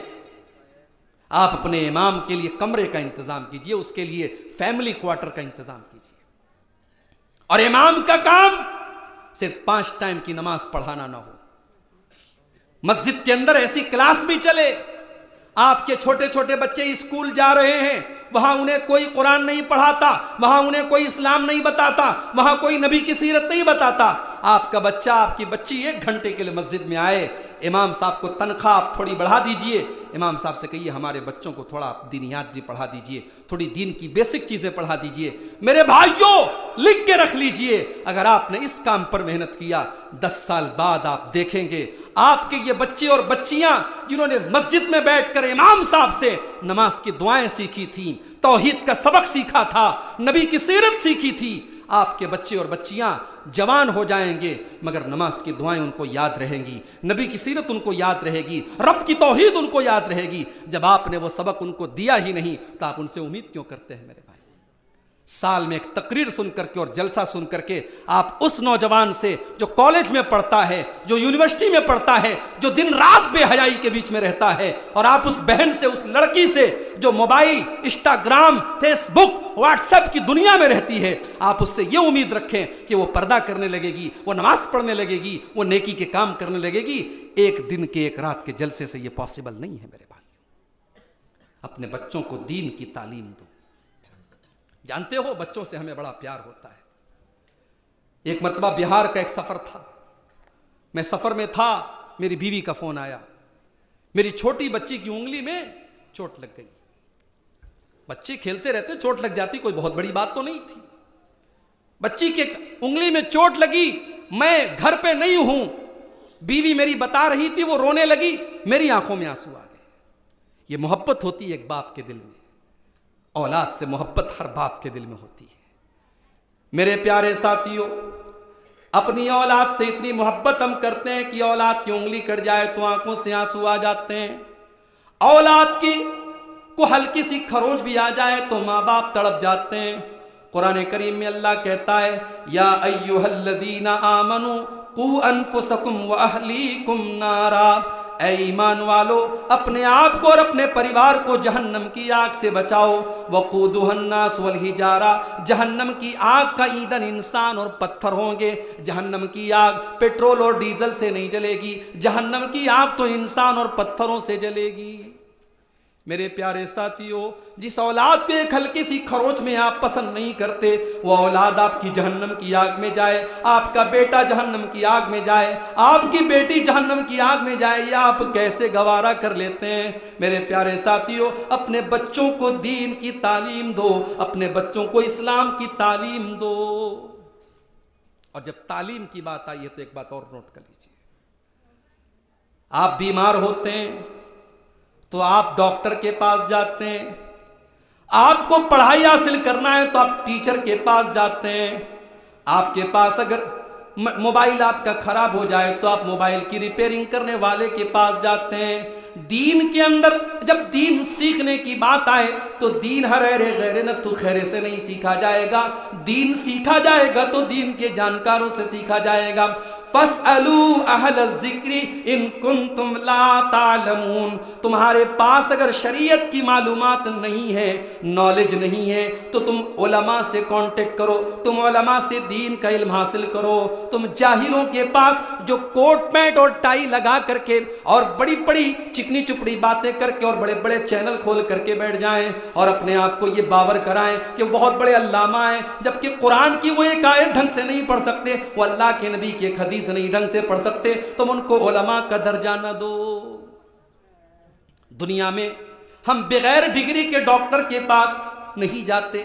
آپ اپنے امام کے لیے کمرے کا انتظام کیجئے، اس کے لیے فیملی کوارٹر کا انتظام کیجئے۔ اور امام کا کام صرف 5 ٹائم کی نماز پڑھانا نہ ہو، مسجد کے اندر ایسی کلاس بھی چلے۔ آپ کے چھوٹے چھوٹے بچے اسکول جا رہے ہیں، وہاں انہیں کوئی قرآن نہیں پڑھاتا، وہاں انہیں کوئی اسلام نہیں بتاتا، وہاں کوئی نبی کی سیرت نہیں بتاتا۔ آپ کا بچہ، آپ کی بچی 1 گھنٹے کے لیے مسجد میں آئے، امام صاحب کو تنخواہ آپ تھوڑی بڑھا دیجئے، امام صاحب سے کہیے ہمارے بچوں کو تھوڑا دینیات بھی پڑھا دیجئے، تھوڑی دین کی بیسک چیزیں پڑھا دیجئے۔ میرے بھائیوں، لکھ کے رکھ لیجئے، اگر آپ نے اس کام پر محنت کیا، 10 سال بعد آپ دیکھیں گے آپ کے یہ بچے اور بچیاں جنہوں نے مسجد میں بیٹھ کر امام صاحب سے نماز کی دعائیں سیکھی تھیں، توحید کا سبق سیکھا تھا، نبی کی سیرت سیکھی تھی، آپ کے بچے اور بچیاں جوان ہو جائیں گے مگر نماز کی دعائیں ان کو یاد رہیں گی، نبی کی سیرت ان کو یاد رہے گی، رب کی توحید ان کو یاد رہے گی۔ جب آپ نے وہ سبق ان کو دیا ہی نہیں تو آپ ان سے امید کیوں کرتے ہیں؟ میرے بھائی، سال میں ایک تقریر سن کر کے اور جلسہ سن کر کے آپ اس نوجوان سے جو کالج میں پڑھتا ہے، جو یونیورسٹی میں پڑھتا ہے، جو دن رات بے حیائی کے بیچ میں رہتا ہے، اور آپ اس بہن سے، اس لڑکی سے جو موبائل، انسٹاگرام، فیس بک، واٹس ایپ کی دنیا میں رہتی ہے، آپ اس سے یہ امید رکھیں کہ وہ پردہ کرنے لگے گی، وہ نماز پڑھنے لگے گی، وہ نیکی کے کام کرنے لگے گی۔ 1 دن کے 1 رات کے جلسے سے یہ پاسبل نہیں ہے میرے بھائی۔ اپنے بچوں کو دین کی تعلیم دو۔ جانتے ہو بچوں سے ہمیں بڑا پیار ہوتا ہے۔ ایک مرتبہ بہار کا ایک سفر تھا، میں سفر میں تھا، میری بیوی کا فون آیا، میری چھوٹی بچی کی انگلی میں چوٹ لگ گئی۔ بچے کھیلتے رہتے، چوٹ لگ جاتی کوئی بہت بڑی بات تو نہیں تھی۔ بچی کے انگلی میں چوٹ لگی، میں گھر پہ نہیں ہوں، بیوی میری بتا رہی تھی، وہ رونے لگی، میری آنکھوں میں آنسو آ گئے۔ یہ محبت ہوتی ہے ایک باپ کے دل میں، اولاد سے محبت ہر باپ کے دل میں ہوتی ہے۔ میرے پیارے ساتھیوں، اپنی اولاد سے اتنی محبت ہم کرتے ہیں کہ اولاد کی انگلی کٹ جائے تو آنکھوں سے آنسو آ جاتے ہیں، اولاد کی کو ہلکی سی کھروچ بھی آ جائے تو ماں باپ تڑپ جاتے ہیں۔ قرآن کریم میں اللہ کہتا ہے، یا ایھا الذین آمنوا قوا انفسکم واہلیکم نارا، اے ایمان والو اپنے آپ کو اور اپنے پریوار کو جہنم کی آگ سے بچاؤ۔ وقودھا الناس والحجارہ، جہنم کی آگ کا ایندھن انسان اور پتھر ہوں گے۔ جہنم کی آگ پیٹرول اور ڈیزل سے نہیں جلے گی، جہنم کی آگ تو انسان اور پتھروں سے جلے گی۔ میرے پیارے ساتھیوں، جس اولاد کو ایک ہلکی سی کھروچ میں آپ پسند نہیں کرتے، وہ اولاد آپ کی جہنم کی آگ میں جائے، آپ کا بیٹا جہنم کی آگ میں جائے، آپ کی بیٹی جہنم کی آگ میں جائے، یہ آپ کیسے گوارا کر لیتے ہیں؟ میرے پیارے ساتھیوں، اپنے بچوں کو دین کی تعلیم دو، اپنے بچوں کو اسلام کی تعلیم دو۔ اور جب تعلیم کی بات آئی ہے تو ایک بات اور نوٹ کر لیجیے، آپ بیمار ہوتے ہیں تو آپ ڈاکٹر کے پاس جاتے ہیں، آپ کو پڑھائی حاصل کرنا ہے تو آپ ٹیچر کے پاس جاتے ہیں، آپ کے پاس اگر موبائل آپ کا خراب ہو جائے تو آپ موبائل کی ریپیئرنگ کرنے والے کے پاس جاتے ہیں۔ دین کے اندر جب دین سیکھنے کی بات آئے تو دین ہر غیر نہ تو خیرے سے نہیں سیکھا جائے گا، دین سیکھا جائے گا تو دین کے جانکاروں سے سیکھا جائے گا۔ فَاسْأَلُوا أَهْلَ الذِّكْرِ إِن كُنتُمْ لَا تَعْلَمُونَ، تمہارے پاس اگر شریعت کی معلومات نہیں ہے، نالج نہیں ہے، تو تم علماء سے کانٹیکٹ کرو، تم علماء سے دین کا علم حاصل کرو۔ تم جاہلوں کے پاس جو کوٹ پینٹ اور ٹائی لگا کر کے اور بڑی بڑی چکنی چپڑی باتیں کر کے اور بڑے بڑے چینل کھول کر کے بیٹھ جائیں اور اپنے آپ کو یہ باور کرائیں کہ وہ بہت بڑے علامہ ہیں، جبکہ قرآن کی وہ ایک آیت ڈھنگ سے نہیں پڑھ سکتے، وہ اللہ کے نبی کی ایک حدیث نہیں ڈھنگ سے پڑھ سکتے، تم ان کو علماء کا درجہ نہ دو۔ دنیا میں ہم بغیر ڈگری کے ڈاکٹر کے پاس نہیں جاتے،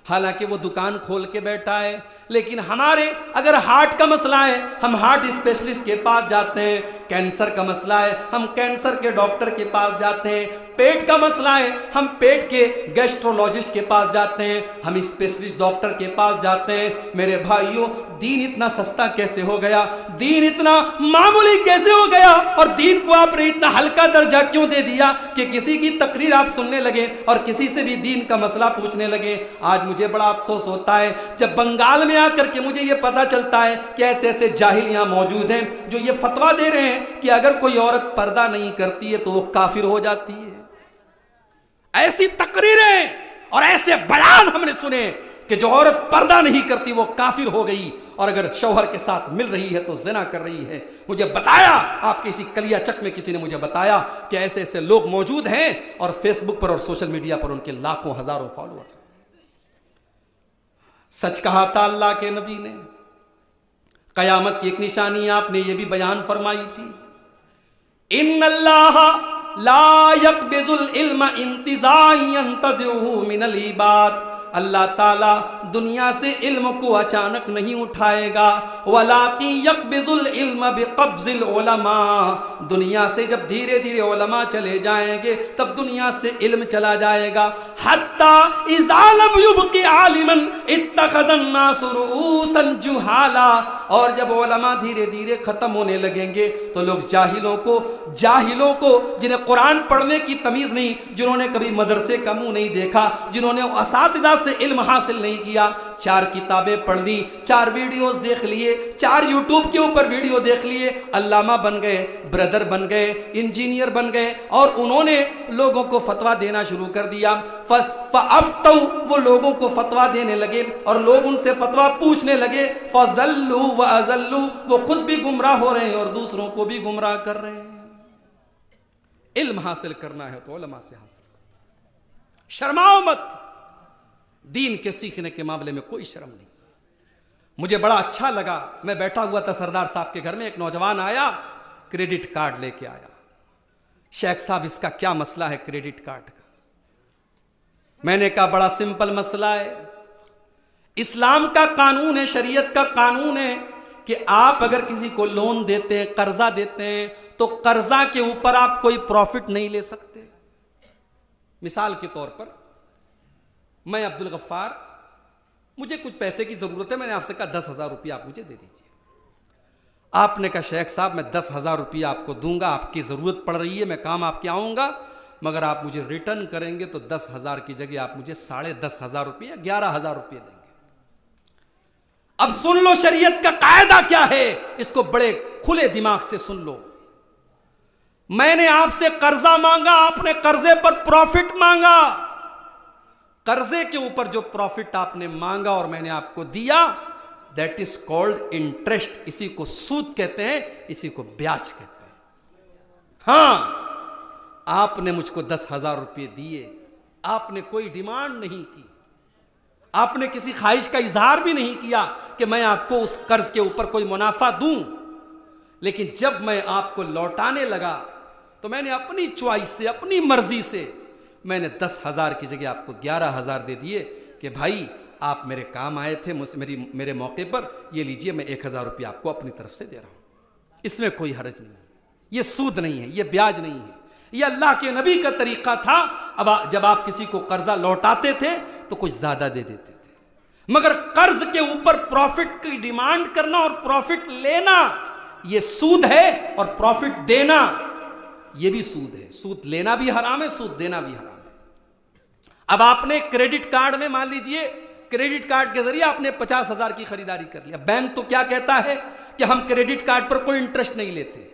حالانکہ وہ دکان کھول کے بیٹھا ہے، لیکن ہمارے اگر ہارٹ کا مسئلہ ہے ہم ہارٹ اسپیشلسٹ کے پاس جاتے ہیں، کینسر کا مسئلہ ہے ہم کینسر کے ڈاکٹر کے پاس جاتے ہیں، پیٹ کا مسئلہ ہے ہم پیٹ کے گیسٹرولوجسٹ کے پاس جاتے ہیں، ہم اسپیشلسٹ ڈاکٹر کے پاس جاتے ہیں۔ میرے بھائیوں، دین اتنا سستا کیسے ہو گیا؟ دین اتنا معمولی کیسے ہو گیا؟ اور دین کو آپ نے اتنا ہلکا درجہ کیوں دے دیا کہ کسی کی تقریر آپ سننے لگے اور کسی سے بھی دین کا مسئلہ پوچھنے لگے؟ آج مجھے بڑا افسوس ہوتا ہے جب بنگال میں آ کر کے مجھے یہ پتا چلتا ہے کہ ایسے ایسے جاہل یہاں موجود ہیں جو یہ فتویٰ دے رہے ہیں کہ اگر کوئی عورت پردہ نہیں کرتی ہے تو وہ کافر ہو جاتی ہے۔ ایسی تقریریں اور ایسے بیان ہم نے سنے کہ جو عورت پردہ نہیں کرتی وہ کافر ہو گئی، اور اگر شوہر کے ساتھ مل رہی ہے تو زنا کر رہی ہے۔ مجھے بتایا، آپ کسی کلیا چک میں کسی نے مجھے بتایا کہ ایسے ایسے لوگ موجود ہیں اور فیس بک پر اور سوشل میڈیا پر ان کے لاکھوں ہزاروں فالوور۔ سچ کہا تھا اللہ کے نبی نے، قیامت کی ایک نشانی آپ نے یہ بھی بیان فرمائی تھی، ان اللہ لا يقبض العلم انتزاعا ينتزعه من العباد، اللہ تعالیٰ دنیا سے علم کو اچانک نہیں اٹھائے گا، وَلَٰكِن يَقْبِضُ الْعِلْمَ بِقَبْضِ الْعُلَمَاءِ، دنیا سے جب دھیرے دھیرے علماء چلے جائیں گے تب دنیا سے علم چلا جائے گا، حَتَّى إِذَا لَمْ يُبْقِ عَالِمًا اتَّخَذَ النَّاسُ رُؤُوسًا جُهَالًا، اور جب علماء دھیرے دھیرے ختم ہونے لگیں گے تو لوگ جاہلوں کو جنہیں قرآن پڑھنے کی تمیز نہیں، جنہوں نے کبھی مدرسے کا منہ نہیں دیکھا، جنہوں نے اساتذہ سے علم حاصل نہیں کیا، 4 کتابیں پڑھ لی، 4 ویڈیوز دیکھ لیے، 4 یوٹیوب کے اوپر ویڈیو دیکھ لیے، علامہ بن گئے، بردر بن گئے، انجینئر بن گئے، اور انہوں نے لوگوں کو فتویٰ دینا شروع کر دیا۔ فَأَفْتَوْا، وہ لوگوں کو فتویٰ دینے لگے اور لوگ ان سے فتویٰ پوچھنے لگے، فَضَلُّوا وَأَضَلُّوا، وہ خود بھی گمراہ ہو رہے ہیں اور دوسروں کو بھی گمراہ کر رہے ہیں۔ علم حاصل کرنا ہے تو علماء سے حاصل کرنا، شرماؤ مت، دین کے سیکھنے کے معاملے میں کوئی شرم نہیں۔ مجھے بڑا اچھا لگا، میں بیٹھا ہوا تھا سردار صاحب کے گھر میں، ایک نوجوان آیا، کریڈٹ کارڈ لے کے آیا۔ شیخ صاحب اس کا کیا مسئلہ ہے کریڈٹ کارڈ کا؟ میں نے کہا بڑا سمپل مسئلہ ہے، اسلام کا قانون ہے، شریعت کا قانون ہے کہ آپ اگر کسی کو لون دیتے ہیں، قرضہ دیتے ہیں، تو قرضہ کے اوپر آپ کوئی پروفٹ نہیں لے سکتے۔ مثال کے طور پر میں عبدالغفار، مجھے کچھ پیسے کی ضرورت ہے، میں نے آپ سے کہا 10,000 روپیہ آپ مجھے دے دیجئے۔ آپ نے کہا شیخ صاحب میں 10,000 روپیہ آپ کو دوں گا، آپ کی ضرورت پڑ رہی ہے، میں کام آپ کے آؤں گا، مگر آپ مجھے ریٹرن کریں گے تو 10,000 کی جگہ آپ مجھے 10,500 روپیہ 11,000 روپیہ دیں گے۔ اب سن لو شریعت کا قاعدہ کیا ہے، اس کو بڑے کھلے دماغ سے سن لو۔ میں نے آپ سے قرضہ مانگا، آپ نے قرضے پر پروفٹ مانگا، قرضے کے اوپر جو پروفٹ آپ نے مانگا اور میں نے آپ کو دیا، دیٹ از کالڈ انٹرسٹ، اسی کو سود کہتے ہیں، اسی کو بیاج کہتے ہیں۔ ہاں، آپ نے مجھ کو 10,000 روپے دیے، آپ نے کوئی ڈیمانڈ نہیں کی، آپ نے کسی خواہش کا اظہار بھی نہیں کیا کہ میں آپ کو اس قرض کے اوپر کوئی منافع دوں، لیکن جب میں آپ کو لوٹانے لگا تو میں نے اپنی چوائس سے، اپنی مرضی سے میں نے 10,000 کی جگہ آپ کو 11,000 دے دیے کہ بھائی آپ میرے کام آئے تھے، میرے موقع پر، یہ لیجئے میں 1,000 روپیہ آپ کو اپنی طرف سے دے رہا ہوں۔ اس میں کوئی حرج نہیں ہے، یہ سود نہیں ہے، یہ بیاج نہیں ہے، یہ اللہ کے نبی کا طریقہ تھا۔ اب جب آپ کسی کو قرضہ لوٹاتے تھے تو کچھ زیادہ دے دیتے تھے، مگر قرض کے اوپر پروفٹ کی ڈیمانڈ کرنا اور پروفٹ لینا یہ سود ہے، اور پروفٹ دینا یہ بھی سود ہے۔ سود لینا بھی حرام ہے، سود دینا بھی حرام ہے۔ اب آپ نے کریڈٹ کارڈ میں مان لیجئے، کریڈٹ کارڈ کے ذریعے آپ نے 50,000 کی خریداری کر لیا، بینک تو کیا کہتا ہے کہ ہم کریڈٹ کارڈ پر کوئی انٹرسٹ نہیں لیتے،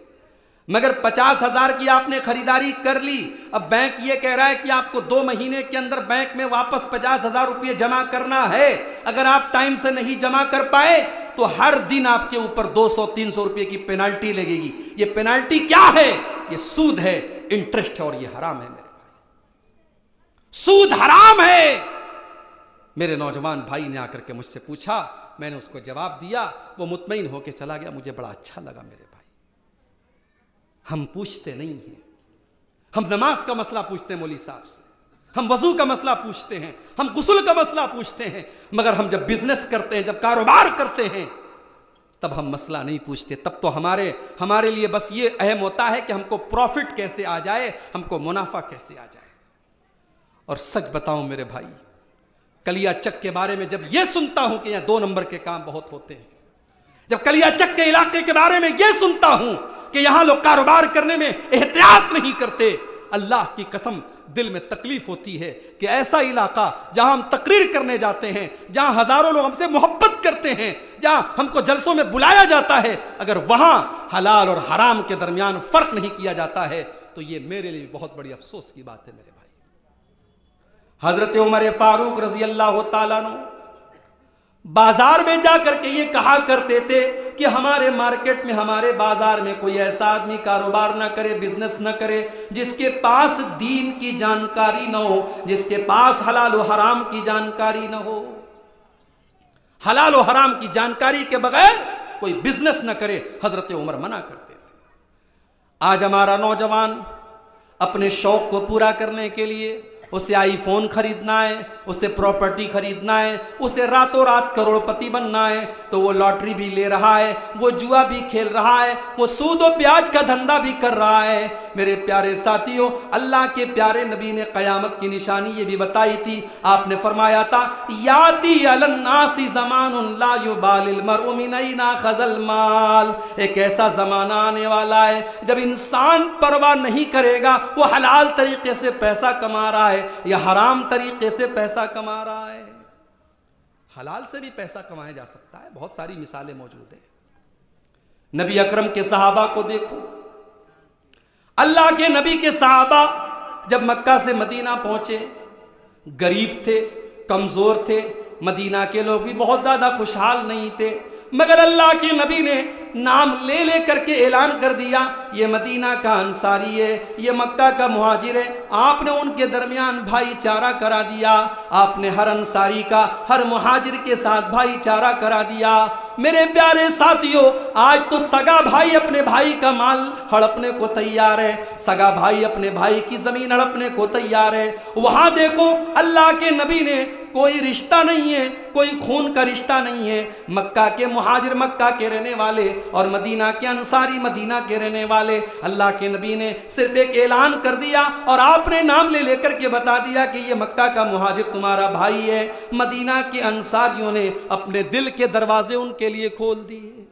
مگر 50,000 کی آپ نے خریداری کر لی، اب بینک یہ کہہ رہا ہے کہ آپ کو 2 مہینے کے اندر بینک میں واپس 50,000 روپے جمع کرنا ہے، اگر آپ ٹائم سے نہیں جمع کر پائے تو ہر دن آپ کے اوپر 200-300 روپے کی پینالٹی لگے گی. یہ پینالٹی کیا ہے؟ یہ سود ہے، انٹرسٹ ہے، اور یہ حرام ہے میرے بھائی. سود حرام ہے. میرے نوجوان بھائی نے آ کر کے مجھ سے پوچھا، میں نے اس کو جواب دیا، وہ مطمئن ہو کے چلا گیا. مجھے بڑا اچھا لگا میرے بھائی. ہم پوچھتے نہیں ہیں. ہم نماز کا مسئلہ پوچھتے ہیں مولوی صاحب سے، ہم وضو کا مسئلہ پوچھتے ہیں، ہم غسل کا مسئلہ پوچھتے ہیں، مگر ہم جب بزنس کرتے ہیں، جب کاروبار کرتے ہیں، تب ہم مسئلہ نہیں پوچھتے. تب تو ہمارے لیے بس یہ اہم ہوتا ہے کہ ہم کو پروفٹ کیسے آ جائے، ہم کو منافع کیسے آ جائے. اور سچ بتاؤں میرے بھائی، کلیا چک کے بارے میں جب یہ سنتا ہوں کہ یہاں 2 نمبر کے کام بہت ہوتے ہیں، جب کلیا چک کے علاقے کے بارے میں یہ سنتا ہوں کہ یہاں لوگ کاروبار کرنے میں احتیاط نہیں کرتے، اللہ کی قسم دل میں تکلیف ہوتی ہے کہ ایسا علاقہ جہاں ہم تقریر کرنے جاتے ہیں، جہاں ہزاروں لوگ ہم سے محبت کرتے ہیں، جہاں ہم کو جلسوں میں بلایا جاتا ہے، اگر وہاں حلال اور حرام کے درمیان فرق نہیں کیا جاتا ہے تو یہ میرے لیے بہت بڑی افسوس کی بات ہے میرے بھائی. حضرت عمر فاروق رضی اللہ تعالیٰ عنہ بازار میں جا کر کے یہ کہا کرتے تھے کہ ہمارے مارکیٹ میں، ہمارے بازار میں کوئی ایسا آدمی کاروبار نہ کرے، بزنس نہ کرے جس کے پاس دین کی جانکاری نہ ہو، جس کے پاس حلال و حرام کی جانکاری نہ ہو. حلال و حرام کی جانکاری کے بغیر کوئی بزنس نہ کرے. حضرت عمر منع کرتے تھے. آج ہمارا نوجوان اپنے شوق کو پورا کرنے کے لیے اسے آئی فون خریدنا ہے، اسے پراپرٹی خریدنا ہے، اسے راتوں رات کروڑ پتی بننا ہے، تو وہ لاٹری بھی لے رہا ہے، وہ جوا بھی کھیل رہا ہے، وہ سود و بیاج کا دھندا بھی کر رہا ہے. میرے پیارے ساتھیوں، اللہ کے پیارے نبی نے قیامت کی نشانی یہ بھی بتائی تھی. آپ نے فرمایا تھا، یاتی علی الناس زمان لا یبال المرء من این اخذ المال. ایک ایسا زمانہ آنے والا ہے جب انسان پرواہ نہیں کرے گا وہ حلال طریقے سے پیسہ کما رہا ہے یا حرام طریقے سے پیسہ کما رہا ہے. حلال سے بھی پیسہ کمایا جا سکتا ہے، بہت ساری مثالیں موجود ہیں. نبی اکرم کے صحابہ کو دیکھو. اللہ کے نبی کے صحابہ جب مکہ سے مدینہ پہنچے، غریب تھے، کمزور تھے. مدینہ کے لوگ بھی بہت زیادہ خوشحال نہیں تھے، مگر اللہ کے نبی نے نام لے لے کر کے اعلان کر دیا، یہ مدینہ کا انصاری ہے، یہ مکہ کا مہاجر ہے. آپ نے ان کے درمیان بھائی چارہ کرا دیا. آپ نے ہر انصاری کا ہر مہاجر کے ساتھ بھائی چارہ کرا دیا. میرے پیارے ساتھیوں، آج تو سگا بھائی اپنے بھائی کا مال ہڑپنے کو تیار ہے، سگا بھائی اپنے بھائی کی زمین ہڑپنے کو تیار ہے. وہاں دیکھو اللہ کے نبی نے کوئی رشتہ نہیں ہے، کوئی خون کا رشتہ نہیں ہے. مکہ کے مہاجر مکہ کے رہنے والے اور مدینہ کے انصاری مدینہ کے رہنے والے. اللہ کے نبی نے صرف ایک اعلان کر دیا اور آپ نے نام لے کر کے بتا دیا کہ یہ مکہ کا مہاجر تمہارا بھائی ہے. مدینہ کے انصاریوں نے اپنے دل کے دروازے ان کے لیے کھول دیے.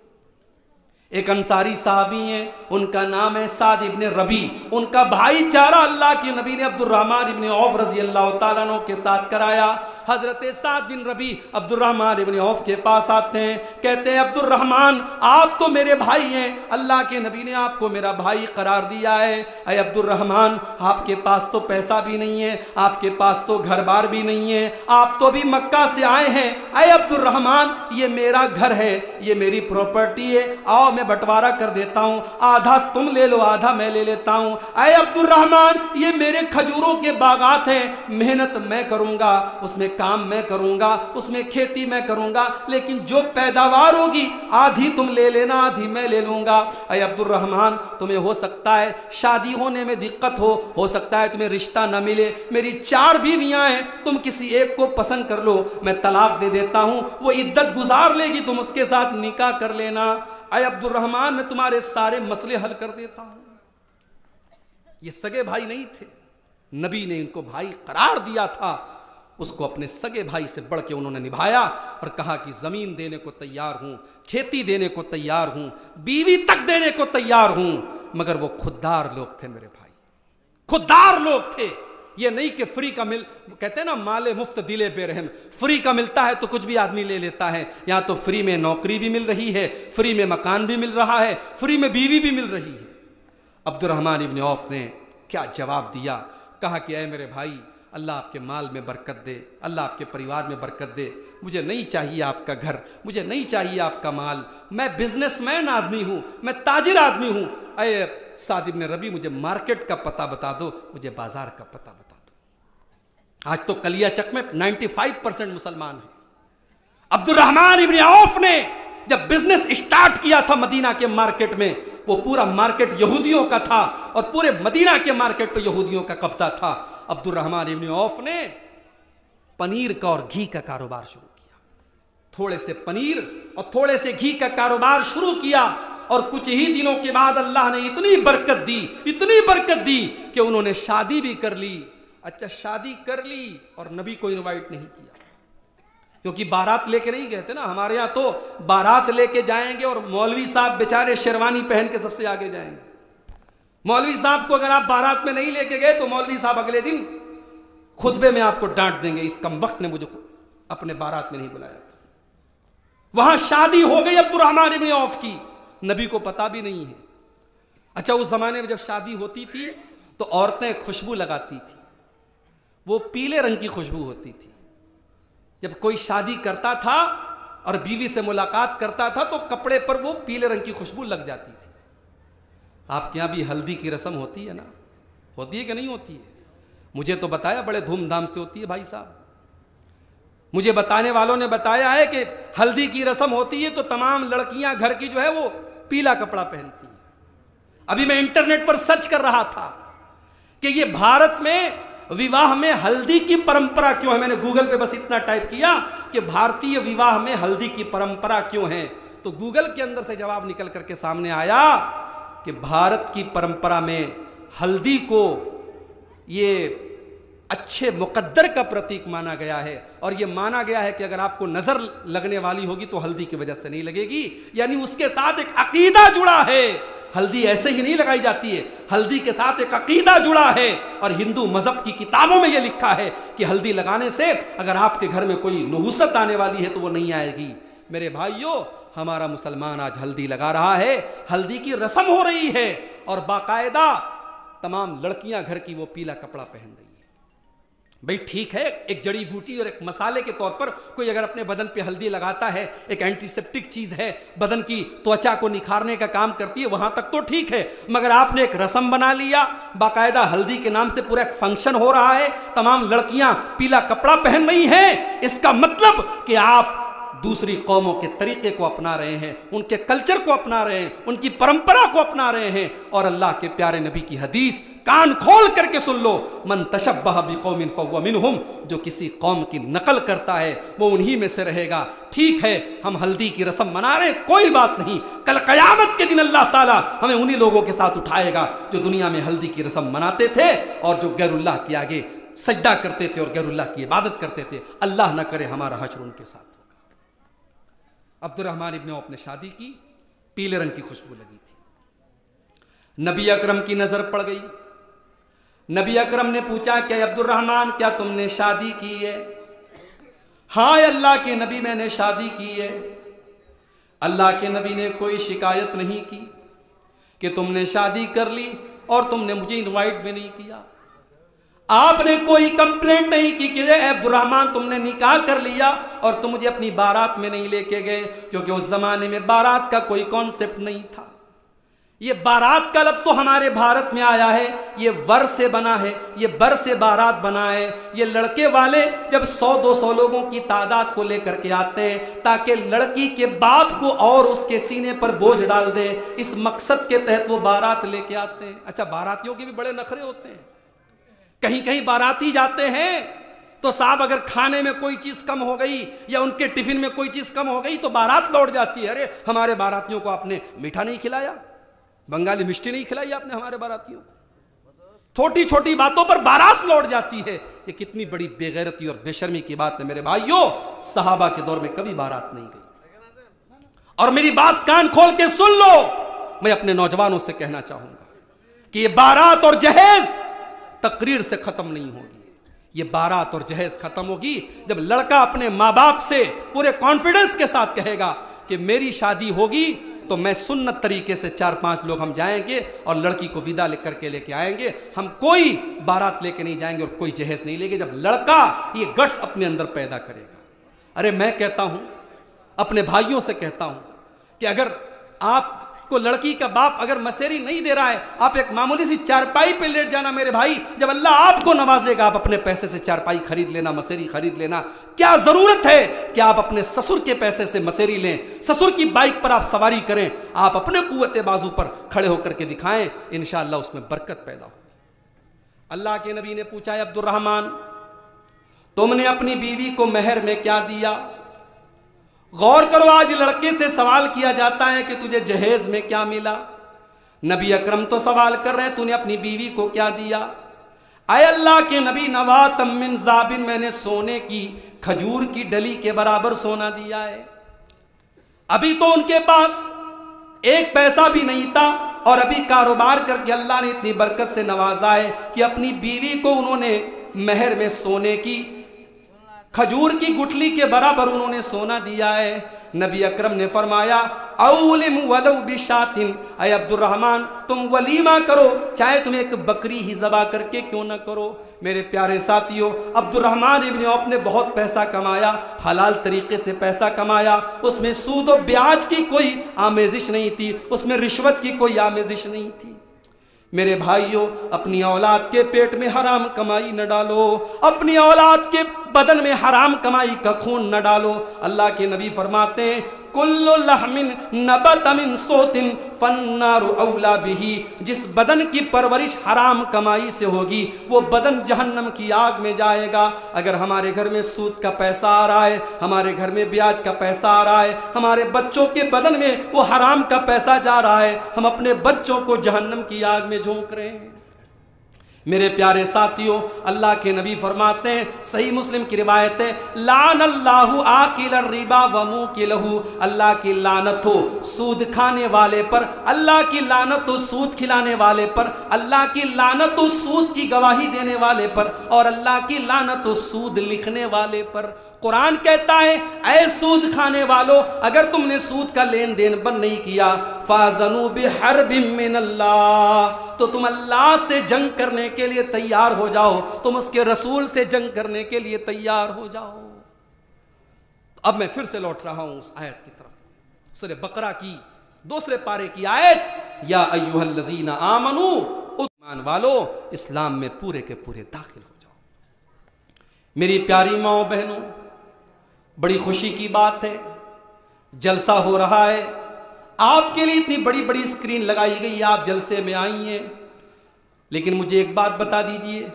ایک انصاری صحابی ہیں، ان کا نام ہے سعد ابن ربی. ان کا بھائی چارہ اللہ کے نبی نے عبد الرحمن ابن عوف رضی اللہ تعالیٰ عنہ کے ساتھ کرایا. حضرت سعد بن ربی عبد الرحمن ابن عوف کے پاس آتے ہیں، کہتے ہیں عبد الرحمن آپ تو میرے بھائی ہیں، اللہ کے نبی نے آپ کو میرا بھائی قرار دیا ہے. اے عبد الرحمن، آپ کے پاس تو پیسہ بھی نہیں ہے، آپ کے پاس تو گھر بار بھی نہیں ہے، آپ تو بھی مکہ سے آئے ہیں. اے عبد الرحمن، یہ میرا گھر ہے، یہ میری پراپرٹی ہے، آؤ میں بٹوارہ کر دیتا ہوں، آدھا تم لے لو آدھا میں لے لیتا ہوں. اے عبد الرحمن، یہ میرے کھجوروں کے باغات ہیں، محنت میں کروں گا، اس میں کام میں کروں گا، اس میں کھیتی میں کروں گا، لیکن جو پیداوار ہوگی آدھی تم لے لینا آدھی میں لے لوں گا. اے عبد الرحمن، تمہیں ہو سکتا ہے شادی ہونے میں دقت ہو سکتا ہے تمہیں رشتہ نہ ملے، میری 4 بیویاں ہیں، تم کسی ایک کو پسند کر لو، میں طلاق دے دیتا ہوں، وہ عدت گزار لے گی، تم اس کے ساتھ نکاح کر لینا. اے عبد الرحمن، میں تمہارے سارے مسئلے حل کر دیتا ہوں. یہ سگے بھائی نہیں تھے، نبی نے ان کو بھائی قرار دیا تھا، اس کو اپنے سگے بھائی سے بڑھ کے انہوں نے نبھایا اور کہا کہ زمین دینے کو تیار ہوں، کھیتی دینے کو تیار ہوں، بیوی تک دینے کو تیار ہوں. مگر وہ خوددار لوگ تھے میرے بھائی، خوددار لوگ تھے. یہ نہیں کہ فری کا کہتے ہیں نا مال مفت دل بے رحم، فری کا ملتا ہے تو کچھ بھی آدمی لے لیتا ہے. یہاں تو فری میں نوکری بھی مل رہی ہے، فری میں مکان بھی مل رہا ہے، فری میں بیوی بھی مل رہی ہے. عبد الرحمن ابن عوف نے کیا جواب دیا؟ کہا کہ اے میرے بھائی، اللہ آپ کے مال میں برکت دے، اللہ آپ کے پریوار میں برکت دے، مجھے نہیں چاہیے آپ کا گھر، مجھے نہیں چاہیے آپ کا مال، میں بزنس مین آدمی ہوں، میں تاجر آدمی ہوں، اے سعد بن ربیع مجھے مارکیٹ کا پتہ بتا دو، مجھے بازار کا پتہ بتا دو۔ آج تو کلیا چک میں 95% مسلمان ہیں۔ عبد الرحمن ابن عوف نے جب بزنس اسٹارٹ کیا تھا مدینہ کے مارکیٹ میں، وہ پورا مارکیٹ یہودیوں کا تھا اور پورے مدینہ کے مارکیٹ پہ یہودیوں کا قبضہ تھا۔ عبد الرحمن ابن عوف نے پنیر کا اور گھی کا کاروبار شروع کیا، تھوڑے سے پنیر اور تھوڑے سے گھی کا کاروبار شروع کیا، اور کچھ ہی دنوں کے بعد اللہ نے اتنی برکت دی، اتنی برکت دی کہ انہوں نے شادی بھی کر لی۔ اچھا شادی کر لی اور نبی کو انوائٹ نہیں کیا، کیونکہ بارات لے کے نہیں گئے تھے نا۔ ہمارے ہاں تو بارات لے کے جائیں گے اور مولوی صاحب بیچارے شیروانی پہن کے سب سے آگے جائیں گے۔ مولوی صاحب کو اگر آپ بارات میں نہیں لے کے گئے تو مولوی صاحب اگلے دن خطبے میں آپ کو ڈانٹ دیں گے، اس کمبخت نے مجھے اپنے بارات میں نہیں بلایا تھا۔ وہاں شادی ہو گئی عبد الرحمن ابن عوف کی، نبی کو پتا بھی نہیں ہے۔ اچھا اس زمانے میں جب شادی ہوتی تھی تو عورتیں خوشبو لگاتی تھی، وہ پیلے رنگ کی خوشبو ہوتی تھی۔ جب کوئی شادی کرتا تھا اور بیوی سے ملاقات کرتا تھا تو کپڑے پر وہ پیلے رنگ کی خوشبو لگ جاتی تھی۔ آپ کے یہاں بھی ہلدی کی رسم ہوتی ہے نا؟ ہوتی ہے کہ نہیں ہوتی ہے؟ مجھے تو بتایا بڑے دھوم دھام سے ہوتی ہے بھائی صاحب، مجھے بتانے والوں نے بتایا ہے کہ ہلدی کی رسم ہوتی ہے تو تمام لڑکیاں گھر کی جو ہے وہ پیلا کپڑا پہنتی ہیں۔ ابھی میں انٹرنیٹ پر سرچ کر رہا تھا کہ یہ بھارت میں وواہ میں ہلدی کی پرمپرا کیوں ہے۔ میں نے گوگل پہ بس اتنا ٹائپ کیا کہ بھارتی وواہ میں ہلدی کی پرمپرا کیوں ہے، تو گوگل کے اندر سے جواب نکل کر کے سامنے آیا کہ بھارت کی پرمپرا میں ہلدی کو یہ اچھے مقدر کا پرتیک مانا گیا ہے، اور یہ مانا گیا ہے کہ اگر آپ کو نظر لگنے والی ہوگی تو ہلدی کی وجہ سے نہیں لگے گی، یعنی اس کے ساتھ ایک عقیدہ جڑا ہے۔ ہلدی ایسے ہی نہیں لگائی جاتی ہے، ہلدی کے ساتھ ایک عقیدہ جڑا ہے، اور ہندو مذہب کی کتابوں میں یہ لکھا ہے کہ ہلدی لگانے سے اگر آپ کے گھر میں کوئی نحوست آنے والی ہے تو وہ نہیں آئے گی۔ میرے بھائیوں، ہمارا مسلمان آج ہلدی لگا رہا ہے، ہلدی کی رسم ہو رہی ہے، اور باقاعدہ تمام لڑکیاں گھر کی وہ پیلا کپڑا پہن رہی ہیں۔ بھئی ٹھیک ہے، ایک جڑی بوٹی اور ایک مسالے کے طور پر کوئی اگر اپنے بدن پہ ہلدی لگاتا ہے، ایک اینٹی سیپٹک چیز ہے، بدن کی توچا کو نکھارنے کا کام کرتی ہے، وہاں تک تو ٹھیک ہے، مگر آپ نے ایک رسم بنا لیا، باقاعدہ ہلدی کے نام سے پورا ایک فنکشن ہو رہا ہے، تمام لڑکیاں پیلا کپڑا پہن رہی ہیں، اس کا مطلب کہ آپ دوسری قوموں کے طریقے کو اپنا رہے ہیں، ان کے کلچر کو اپنا رہے ہیں، ان کی پرمپرا کو اپنا رہے ہیں۔ اور اللہ کے پیارے نبی کی حدیث کان کھول کر کے سن لو، من تشبہ بقوم فہو منہم، جو کسی قوم کی نقل کرتا ہے وہ انہی میں سے رہے گا۔ ٹھیک ہے، ہم ہلدی کی رسم منا رہے ہیں، کوئی بات نہیں، کل قیامت کے دن اللہ تعالیٰ ہمیں انہی لوگوں کے ساتھ اٹھائے گا جو دنیا میں ہلدی کی رسم مناتے تھے اور جو غیر اللہ کے آگے سجدہ کرتے تھے اور غیر اللہ کی عبادت کرتے تھے۔ اللہ نہ کرے ہمارا حشر ان کے ساتھ۔ عبد الرحمن ابن عوف نے شادی کی، پیلے رنگ کی خوشبو لگی تھی، نبی اکرم کی نظر پڑ گئی۔ نبی اکرم نے پوچھا کہ عبد الرحمن کیا تم نے شادی کی ہے؟ ہاں اللہ کے نبی میں نے شادی کی ہے۔ اللہ کے نبی نے کوئی شکایت نہیں کی کہ تم نے شادی کر لی اور تم نے مجھے انوائٹ بھی نہیں کیا۔ آپ نے کوئی کمپلینٹ نہیں کی کہ اے عبد الرحمن تم نے نکاح کر لیا اور تم مجھے اپنی بارات میں نہیں لے کے گئے، کیونکہ اس زمانے میں بارات کا کوئی کانسیپٹ نہیں تھا۔ یہ بارات کا لفظ تو ہمارے بھارت میں آیا ہے، یہ ور سے بنا ہے، یہ بر سے بارات بنا ہے۔ یہ لڑکے والے جب 100-200 لوگوں کی تعداد کو لے کر کے آتے ہیں تاکہ لڑکی کے باپ کو اور اس کے سینے پر بوجھ ڈال دیں، اس مقصد کے تحت وہ بارات لے کے آتے ہیں۔ اچھا باراتیوں کے بھی بڑے نخرے ہوتے ہیں، کہیں کہیں باراتی جاتے ہیں تو صاحب اگر کھانے میں کوئی چیز کم ہو گئی یا ان کے ٹفن میں کوئی چیز کم ہو گئی تو بارات لوٹ جاتی ہے، ارے ہمارے باراتیوں کو آپ نے میٹھا نہیں کھلایا، بنگالی مشٹی نہیں کھلائی آپ نے ہمارے باراتیوں کو۔ چھوٹی چھوٹی باتوں پر بارات لوٹ جاتی ہے۔ یہ کتنی بڑی بے غیرتی اور بے شرمی کی بات ہے میرے بھائیوں۔ صحابہ کے دور میں کبھی بارات نہیں گئی۔ اور میری بات کان کھول کے سن لو، میں اپنے نوجوانوں سے کہنا چاہوں گا کہ یہ بارات اور جہیز تقریر سے ختم نہیں ہوگی، یہ بارات اور جہیز ختم ہوگی جب لڑکا اپنے ماں باپ سے پورے کانفیڈنس کے ساتھ کہے گا کہ میری شادی ہوگی تو میں سنت طریقے سے 4-5 لوگ ہم جائیں گے اور لڑکی کو ودا کر کے لے کے آئیں گے. ہم کوئی بارات لے کے نہیں جائیں گے اور کوئی جہیز نہیں لے گے جب لڑکا یہ گٹس اپنے اندر پیدا کرے گا. ارے میں کہتا ہوں, اپنے بھائیوں سے کہتا ہوں کہ اگر آپ کو لڑکی کا باپ اگر مسیری نہیں دے رہا ہے, آپ ایک معمولی سی چارپائی پہ لیٹ جانا میرے بھائی. جب اللہ آپ کو نوازے گا آپ اپنے پیسے سے چارپائی خرید لینا, مسیری خرید لینا. کیا ضرورت ہے کہ آپ اپنے سسر کے پیسے سے مسیری لیں, سسر کی بائک پر آپ سواری کریں, آپ اپنے قوت بازو پر کھڑے ہو کر کے دکھائیں, انشاءاللہ اس میں برکت پیدا ہو. اللہ کے نبی نے پوچھا, ہے عبد الرحمن تم نے اپنی بیوی کو مہر میں کیا دیا؟ غور کرو, آج لڑکے سے سوال کیا جاتا ہے کہ تجھے جہیز میں کیا ملا. نبی اکرم تو سوال کر رہے ہیں تو نے اپنی بیوی کو کیا دیا؟ اے اللہ کے نبی, نواتم من ذابن, میں نے سونے کی کھجور کی ڈلی کے برابر سونا دیا ہے. ابھی تو ان کے پاس ایک پیسہ بھی نہیں تھا اور ابھی کاروبار کر کے اللہ نے اتنی برکت سے نوازا ہے کہ اپنی بیوی کو انہوں نے مہر میں سونے کی کھجور کی گٹھلی کے برابر انہوں نے سونا دیا ہے. نبی اکرم نے فرمایا اولم ولو بشاتن, اے عبد الرحمن تم ولیمہ کرو, چاہے تم ایک بکری ہی ذبح کر کے کیوں نہ کرو. میرے پیارے ساتھیوں, عبد الرحمن ابن عوف نے بہت پیسہ کمایا, حلال طریقے سے پیسہ کمایا, اس میں سود و بیاج کی کوئی آمیزش نہیں تھی, اس میں رشوت کی کوئی آمیزش نہیں تھی. میرے بھائیوں, اپنی اولاد کے پیٹ میں حرام کمائی نہ ڈالو, اپنی اولاد کے بدن میں حرام کمائی کا خون نہ ڈالو. اللہ کے نبی فرماتے ہیں کل لحم نبت من صوت فالنار اولا بہ, جس بدن کی پرورش حرام کمائی سے ہوگی وہ بدن جہنم کی آگ میں جائے گا. اگر ہمارے گھر میں سود کا پیسہ آ رہا ہے, ہمارے گھر میں بیاج کا پیسہ آ رہا ہے, ہمارے بچوں کے بدن میں وہ حرام کا پیسہ جا رہا ہے, ہم اپنے بچوں کو جہنم کی آگ میں جھونک رہے ہیں. میرے پیارے ساتھیوں, اللہ کے نبی فرماتے ہیں, صحیح مسلم کی روایت ہے, لعن اللہ آکل الربا وموکلہ, اللہ کی لعنت ہو سود کھانے والے پر, اللہ کی لعنت ہو سود کھلانے والے پر, اللہ کی لعنت ہو سود کی گواہی دینے والے پر, اور اللہ کی لعنت ہو سود لکھنے والے پر. قرآن کہتا ہے اے سود کھانے والو, اگر تم نے سود کا لین دین بند نہیں کیا, فَاذَنُوا بِحَرْبٍ مِّنَ اللَّهِ, تو تم اللہ سے جنگ کرنے کے لیے تیار ہو جاؤ, تم اس کے رسول سے جنگ کرنے کے لیے تیار ہو جاؤ. اب میں پھر سے لوٹ رہا ہوں اس آیت کی طرف, سورہ بقرہ کی 2 پارے کی آیت, یا ایھا الذین آمنوا, ایمان والو اسلام میں پورے کے پورے داخل ہو جاؤ. میری پیاری ماؤں بہنوں, بڑی خوشی کی بات ہے, جلسہ ہو رہا ہے, آپ کے لیے اتنی بڑی بڑی اسکرین لگائی گئی, آپ جلسے میں آئی ہیں, لیکن مجھے ایک بات بتا دیجئے,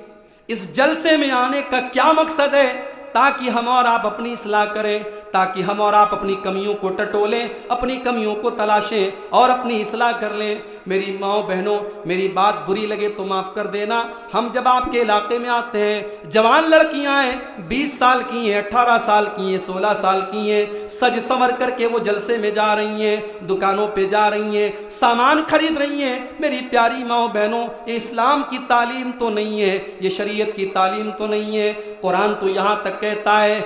اس جلسے میں آنے کا کیا مقصد ہے؟ تاکہ ہم اور آپ اپنی اصلاح کریں, تاکہ ہم اور آپ اپنی کمیوں کو ٹٹولیں, اپنی کمیوں کو تلاشیں اور اپنی اصلاح کر لیں. میری ماؤں بہنوں, میری بات بری لگے تو معاف کر دینا. ہم جب آپ کے علاقے میں آتے ہیں, جوان لڑکیاں ہیں, 20 سال کی ہیں, 18 سال کی ہیں, 16 سال کی ہیں, سج سنور کر کے وہ جلسے میں جا رہی ہیں, دکانوں پہ جا رہی ہیں, سامان خرید رہی ہیں. میری پیاری ماؤں بہنوں, یہ اسلام کی تعلیم تو نہیں ہے, یہ شریعت کی تعلیم تو نہیں ہے. قرآن تو یہاں تک کہتا ہے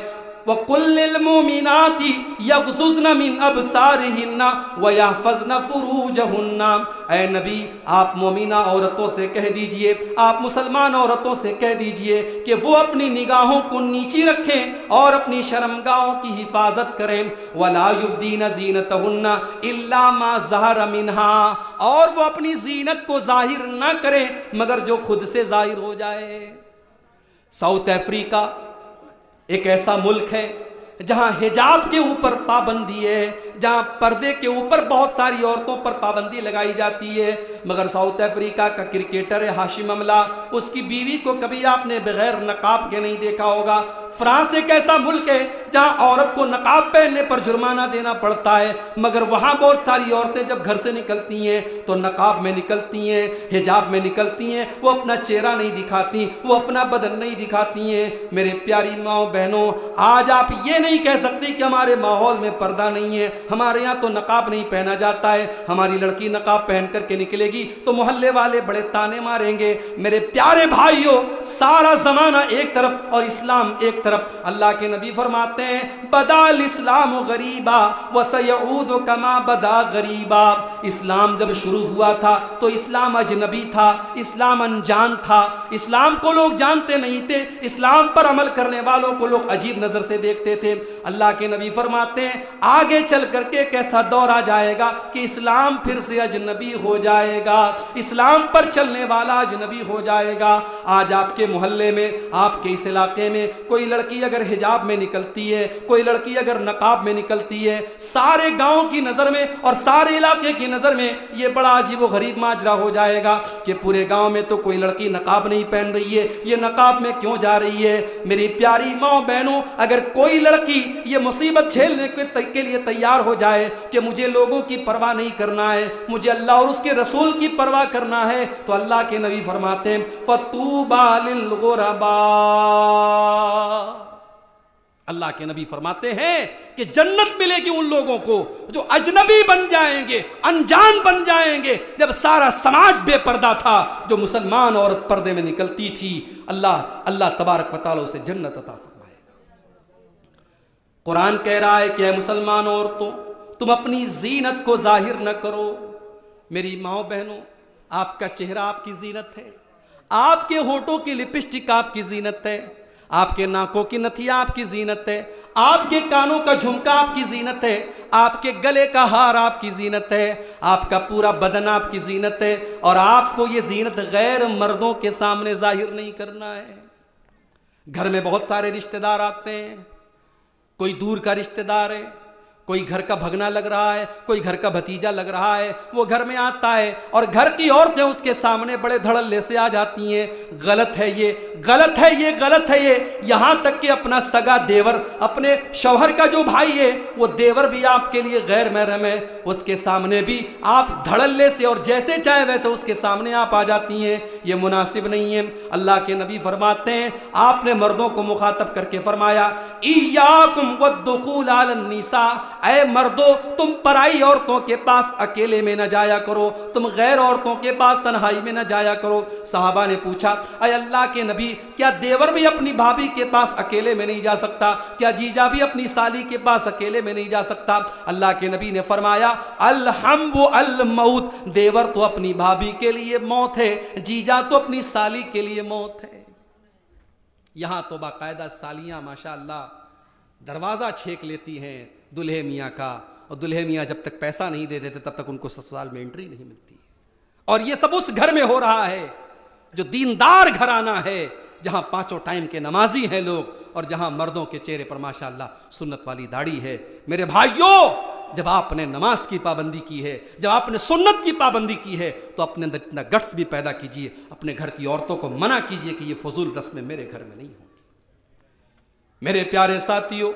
وَقُلْ لِلْمُؤْمِنَاتِ يَغْضُضْنَ مِنْ أَبْصَارِهِنَّ وَيَحْفَظْنَ فُرُوجَهُنَّ. اے نبی, آپ مومنہ عورتوں سے کہہ دیجئے, آپ مسلمان عورتوں سے کہہ دیجئے کہ وہ اپنی نگاہوں کو نیچی رکھیں اور اپنی شرمگاہوں کی حفاظت کریں. وَلَا يُبْدِينَ زِينَتَهُنَّ إِلَّا مَا ظَهَرَ مِنْهَا, اور وہ اپنی زینت کو ظاہر نہ کریں مگر جو خود سے ظاہر ہو جائے. ساؤتھ افریقہ ایک ایسا ملک ہے جہاں حجاب کے اوپر پابندی ہے, جہاں پردے کے اوپر بہت ساری عورتوں پر پابندی لگائی جاتی ہے, مگر ساؤتھ افریقہ کا کرکٹر ہے ہاشم املہ, اس کی بیوی کو کبھی آپ نے بغیر نقاب کے نہیں دیکھا ہوگا. فرانس ایک ایسا ملک ہے جہاں عورت کو نقاب پہننے پر جرمانہ دینا پڑتا ہے, مگر وہاں بہت ساری عورتیں جب گھر سے نکلتی ہیں تو نقاب میں نکلتی ہیں, حجاب میں نکلتی ہیں, وہ اپنا چہرہ نہیں دکھاتی, وہ اپنا بدن نہیں دکھاتی ہیں. میرے پیاری ماؤں بہنوں, آج آپ یہ نہیں کہہ سکتی کہ ہمارے ماحول میں پردہ نہیں ہے, ہمارے یہاں تو نقاب نہیں پہنا جاتا ہے، ہماری لڑکی نقاب پہن کر کے نکلے گی تو محلے والے بڑے تانے ماریں گے۔ میرے پیارے بھائیوں، سارا زمانہ ایک طرف اور اسلام ایک طرف۔ اللہ کے نبی فرماتے ہیں بدا الاسلام غریبا وسیعود کما بدا غریبا۔ اسلام جب شروع ہوا تھا تو اسلام اجنبی تھا، اسلام انجان تھا، اسلام کو لوگ جانتے نہیں تھے، اسلام پر عمل کرنے والوں کو لوگ عجیب نظر سے دیکھتے تھے۔ اللہ کے نبی فرماتے ہیں آگے چل کر کے کیسا دور آ جائے گا کہ اسلام پھر سے اجنبی ہو جائے گا، اسلام پر چلنے والا اجنبی ہو جائے گا۔ آج آپ کے محلے میں، آپ کے اس علاقے میں کوئی لڑکی اگر حجاب میں نکلتی ہے، کوئی لڑکی اگر نقاب میں نکلتی ہے، سارے گاؤں کی نظر میں اور سارے علاقے کی نظر میں یہ بڑا عجیب و غریب ماجرا ہو جائے گا کہ پورے گاؤں میں تو کوئی لڑکی نقاب نہیں پہن رہی ہے، یہ نقاب میں کیوں جا رہی ہے؟ میری پیاری ماں بہنوں، اگر کوئی لڑکی یہ مصیبت جھیلنے کے لیے تیار ہو جائے کہ مجھے لوگوں کی پرواہ نہیں کرنا ہے، مجھے اللہ اور اس کے رسول کی پرواہ کرنا ہے، تو اللہ کے نبی فرماتے ہیں فَطُوبَى لِلْغُرَبَاءِ۔ اللہ کے نبی فرماتے ہیں کہ جنت ملے گی ان لوگوں کو جو اجنبی بن جائیں گے، انجان بن جائیں گے۔ جب سارا سماج بے پردہ تھا، جو مسلمان عورت پردے میں نکلتی تھی، اللہ تبارک و تعالیٰ اسے جنت عطا فرمائے گا۔ قرآن کہہ رہا ہے کہ اے مسلمان عورتوں، تم اپنی زینت کو ظاہر نہ کرو۔ میری ماں بہنوں، آپ کا چہرہ آپ کی زینت ہے، آپ کے ہونٹوں کی لپسٹک آپ کی زینت ہے، آپ کے ناکوں کی نتھیا آپ کی زینت ہے، آپ کے کانوں کا جھمکا آپ کی زینت ہے، آپ کے گلے کا ہار آپ کی زینت ہے، آپ کا پورا بدن آپ کی زینت ہے، اور آپ کو یہ زینت غیر مردوں کے سامنے ظاہر نہیں کرنا ہے۔ گھر میں بہت سارے رشتہ دار آتے ہیں، کوئی دور کا رشتہ دار ہے، کوئی گھر کا بھگنا لگ رہا ہے، کوئی گھر کا بھتیجا لگ رہا ہے، وہ گھر میں آتا ہے اور گھر کی عورتیں اس کے سامنے بڑے دھڑلے سے آ جاتی ہیں۔ غلط ہے یہ، غلط ہے یہ، غلط ہے یہ۔ یہاں تک کہ اپنا سگا دیور، اپنے شوہر کا جو بھائی ہے، وہ دیور بھی آپ کے لیے غیر محرم ہے، اس کے سامنے بھی آپ دھڑلے سے اور جیسے چاہے ویسے اس کے سامنے آپ آ جاتی ہیں، یہ مناسب نہیں ہے۔ اللہ کے نبی فرماتے ہیں، آپ نے مردوں کو مخاطب کر کے فرمایا ایاکم والدخول علی النساء، اے مردو تم پرائی عورتوں کے پاس اکیلے میں نہ جایا کرو، تم غیر عورتوں کے پاس تنہائی میں نہ جایا کرو۔ صحابہ نے پوچھا اے اللہ کے نبی، کیا دیور بھی اپنی بھابھی کے پاس اکیلے میں نہیں جا سکتا؟ کیا جیجا بھی اپنی سالی کے پاس اکیلے میں نہیں جا سکتا؟ اللہ کے نبی نے فرمایا الحم الموت، دیور تو اپنی بھابھی کے لیے موت ہے، جیجا تو اپنی سالی کے لیے موت ہے۔ یہاں تو باقاعدہ سالیاں ماشاءاللہ دروازہ چھینک لیتی ہیں دلہے میاں کا، اور دلہے میاں جب تک پیسہ نہیں دے دیتے تب تک ان کو سسرال میں انٹری نہیں ملتی۔ اور یہ سب اس گھر میں ہو رہا ہے جو دیندار گھرانہ ہے، جہاں پانچوں ٹائم کے نمازی ہیں لوگ، اور جہاں مردوں کے چہرے پر ماشاءاللہ سنت والی داڑھی ہے۔ میرے بھائیوں، جب آپ نے نماز کی پابندی کی ہے، جب آپ نے سنت کی پابندی کی ہے، تو اپنے اندر اتنا گٹس بھی پیدا کیجئے، اپنے گھر کی عورتوں کو منع کیجئے کہ یہ فضول رسمیں میرے گھر میں نہیں ہوں گی۔ میرے پیارے ساتھیوں،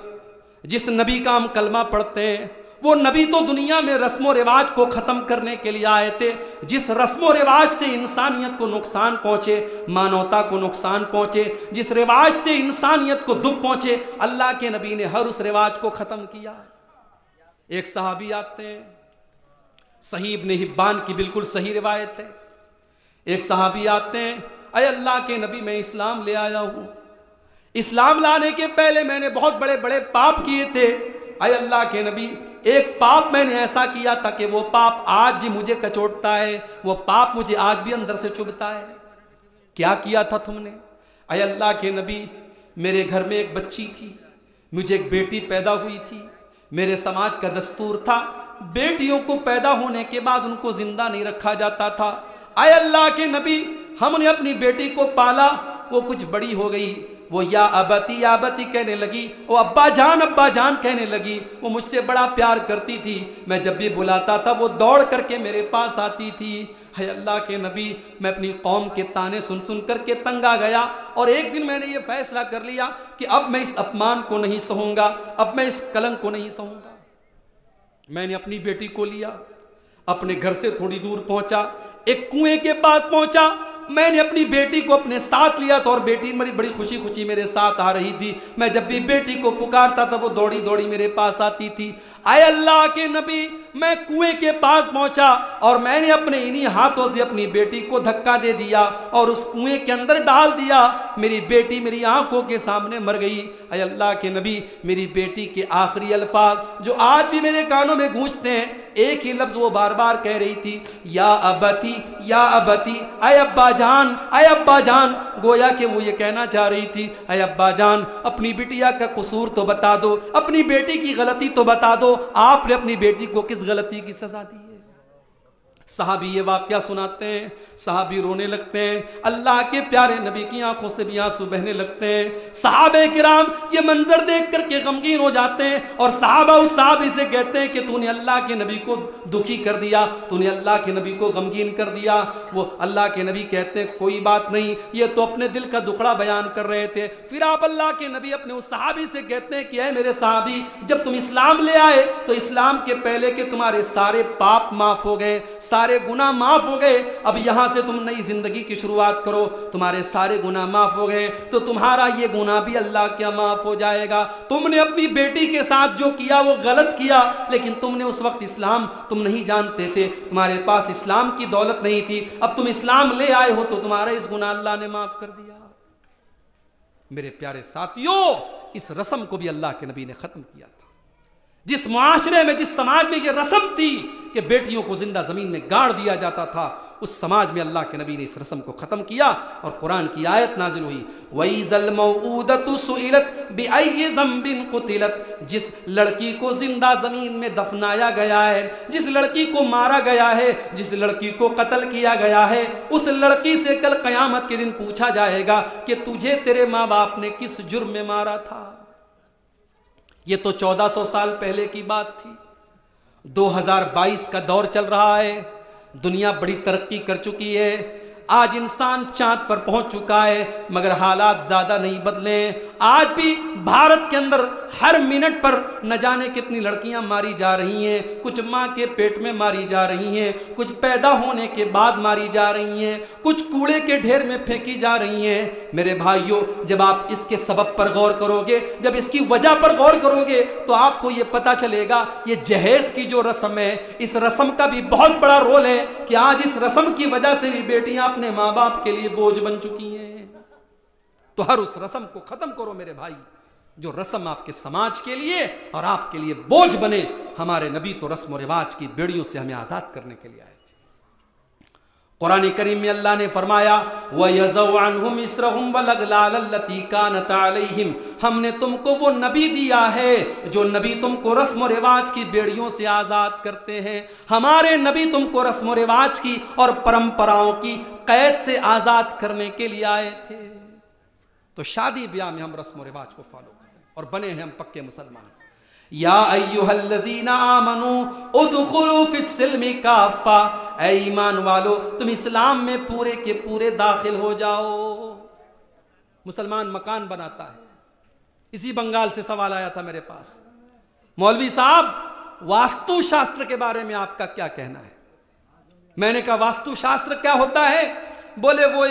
جس نبی کا ہم کلمہ پڑھتے ہیں، وہ نبی تو دنیا میں رسم و رواج کو ختم کرنے کے لیے آئے تھے۔ جس رسم و رواج سے انسانیت کو نقصان پہنچے، مانوتا کو نقصان پہنچے، جس رواج سے انسانیت کو دکھ پہنچے، اللہ کے نبی نے ہر اس رواج کو ختم کیا۔ ایک صحابی آتے ہیں، صحیح ابن حبان کی بالکل صحیح روایت ہے، ایک صحابی آتے ہیں، اے اللہ کے نبی میں اسلام لے آیا ہوں، اسلام لانے کے پہلے میں نے بہت بڑے بڑے پاپ کیے تھے، اے اللہ کے نبی ایک پاپ میں نے ایسا کیا تھا کہ وہ پاپ آج بھی مجھے کچوٹتا ہے، وہ پاپ مجھے آج بھی اندر سے چبھتا ہے۔ کیا کیا تھا تم نے؟ اے اللہ کے نبی میرے گھر میں ایک بچی تھی، مجھے ایک بیٹی پیدا ہوئی تھی، میرے سماج کا دستور تھا بیٹیوں کو پیدا ہونے کے بعد ان کو زندہ نہیں رکھا جاتا تھا۔ اے اللہ کے نبی ہم نے اپنی بیٹی کو پالا، وہ کچھ بڑی ہو گئی، وہ یا ابتی کہنے لگی، وہ ابا جان کہنے لگی، وہ مجھ سے بڑا پیار کرتی تھی، میں جب بھی بلاتا تھا وہ دوڑ کر کے میرے پاس آتی تھی۔ اے اللہ کے نبی میں اپنی قوم کے تانے سن سن کر کے تنگ آ گیا، اور ایک دن میں نے یہ فیصلہ کر لیا کہ اب میں اس اپمان کو نہیں سہوں گا، اب میں اس کلنک کو نہیں سہوں گا۔ میں نے اپنی بیٹی کو لیا، اپنے گھر سے تھوڑی دور پہنچا، ایک کنویں کے پاس پہنچا، میں نے اپنی بیٹی کو اپنے ساتھ لیا تھا اور بیٹی بڑی خوشی خوشی میرے ساتھ آ رہی تھی. میں جب بھی بیٹی کو پکارتا تھا وہ دوڑی دوڑی میرے پاس آتی تھی. اے اللہ کے نبی, میں کنویں کے پاس پہنچا اور میں نے اپنے انہی ہاتھوں سے اپنی بیٹی کو دھکا دے دیا اور اس کنویں کے اندر ڈال دیا. میری بیٹی میری آنکھوں کے سامنے مر گئی. اے اللہ کے نبی, میری بیٹی کے آخری الفاظ جو آج بھی میرے کانوں میں گونجتے ہیں, ایک ہی لفظ وہ بار بار کہہ رہی تھی, یا ابتی یا ابتی, اے ابا جان اے ابا جان. گویا کہ وہ یہ کہنا چاہ رہی تھی, اے ابا جان اپنی بیٹیا کا قصور تو بتا دو, اپنی بیٹی کی غلطی تو بتا دو, آپ نے اپنی بیٹی کو کس غلطی کی سزا دی ہے. صحابی یہ واقعہ سناتے ہیں, صحابی رونے لگتے ہیں, اللہ کے پیارے نبی کی آنکھوں سے بھی آنسو بہنے لگتے ہیں. صحابہ کرام یہ منظر دیکھ کر کے غمگین ہو جاتے ہیں اور صحابہ اس صحابی سے کہتے ہیں کہ تو نے اللہ کے نبی کو دکھی کر دیا, تو نے اللہ کے نبی کو غمگین کر دیا. وہ اللہ کے نبی کہتے ہیں کوئی بات نہیں, یہ تو اپنے دل کا دکھڑا بیان کر رہے تھے. پھر آپ اللہ کے نبی اپنے اس صحابی سے کہتے ہیں کہ اے میرے صحابی, جب تم اسلام لے آئے تو اسلام کے پہلے کہ تمہارے سارے پاپ معاف ہو گئے, سارے گناہ معاف ہو گئے, اب یہاں سے تم نئی زندگی کی شروعات کرو, تمہارے سارے گناہ معاف ہو گئے تو تمہارا یہ گناہ بھی اللہ کیا معاف ہو جائے گا. تم نے اپنی بیٹی کے ساتھ جو کیا وہ غلط کیا, لیکن تم نے اس وقت اسلام تم نہیں جانتے تھے, تمہارے پاس اسلام کی دولت نہیں تھی, اب تم اسلام لے آئے ہو تو تمہارا اس گناہ اللہ نے معاف کر دیا. میرے پیارے ساتھیوں, اس رسم کو بھی اللہ کے نبی نے ختم کیا تھا. جس معاشرے میں, جس سماج میں یہ رسم تھی کہ بیٹیوں کو زندہ زمین میں گاڑ دیا جاتا تھا, اس سماج میں اللہ کے نبی نے اس رسم کو ختم کیا اور قرآن کی آیت نازل ہوئی, وَإِذَا الْمَوْءُودَةُ سُئِلَتْ بِأَيِّ ذَنبٍ قُتِلَتْ. جس لڑکی کو زندہ زمین میں دفنایا گیا ہے, جس لڑکی کو مارا گیا ہے, جس لڑکی کو قتل کیا گیا ہے, اس لڑکی سے کل قیامت کے دن پوچھا جائے گا کہ تجھے تیرے ماں باپ نے کس جرم میں مارا تھا. یہ تو 1400 سال پہلے کی بات تھی. 2022 کا دور چل رہا ہے, دنیا بڑی ترقی کر چکی ہے, آج انسان چاند پر پہنچ چکا ہے, مگر حالات زیادہ نہیں بدلے. آج بھی بھارت کے اندر ہر منٹ پر نہ جانے کتنی لڑکیاں ماری جا رہی ہیں, کچھ ماں کے پیٹ میں ماری جا رہی ہیں, کچھ پیدا ہونے کے بعد ماری جا رہی ہیں, کچھ کوڑے کے ڈھیر میں پھینکی جا رہی ہیں. میرے بھائیوں, جب آپ اس کے سبب پر غور کرو گے, جب اس کی وجہ پر غور کرو گے تو آپ کو یہ پتا چلے گا یہ جہیز کی جو رسم ہے, اس رسم کا بھی بہت بڑا رول ہے کہ آج اس رسم کی وجہ سے بھی بیٹیاں اپنے ماں باپ کے لیے بوجھ بن چکی ہیں. تو ہر اس رسم کو ختم کرو میرے بھائی جو رسم آپ کے سماج کے لیے اور آپ کے لیے بوجھ بنے. ہمارے نبی تو رسم و رواج کی بیڑیوں سے ہمیں آزاد کرنے کے لیے آئے تھے. قرآن کریم میں اللہ نے فرمایا, وَيَزَوْ عَنْهُمْ إِسْرَهُمْ وَالْأَغْلَالَ الَّتِي كَانَتْ عَلَيْهِمْ. ہم نے تم کو وہ نبی دیا ہے جو نبی تم کو رسم و رواج کی بیڑیوں سے آزاد کرتے ہیں. ہمارے نبی تم کو رسم و رواج کی اور پرمپراؤں کی قید سے آزاد کرنے کے لیے آئے تھے. تو شادی بیاہ میں ہم رسم و رواج کو فالو کریں اور بنے ہیں ہم پکے مسلمان. یا ایھا الذین آمنوا ادخلوا فی السلم کافہ. اے ایمان والو, تم اسلام میں پورے کے پورے داخل ہو جاؤ. مسلمان مکان بناتا ہے. اسی بنگال سے سوال آیا تھا میرے پاس, مولوی صاحب واستو شاستر کے بارے میں آپ کا کیا کہنا ہے؟ میں نے کہا واستو شاستر کیا ہوتا ہے؟ بولے وہ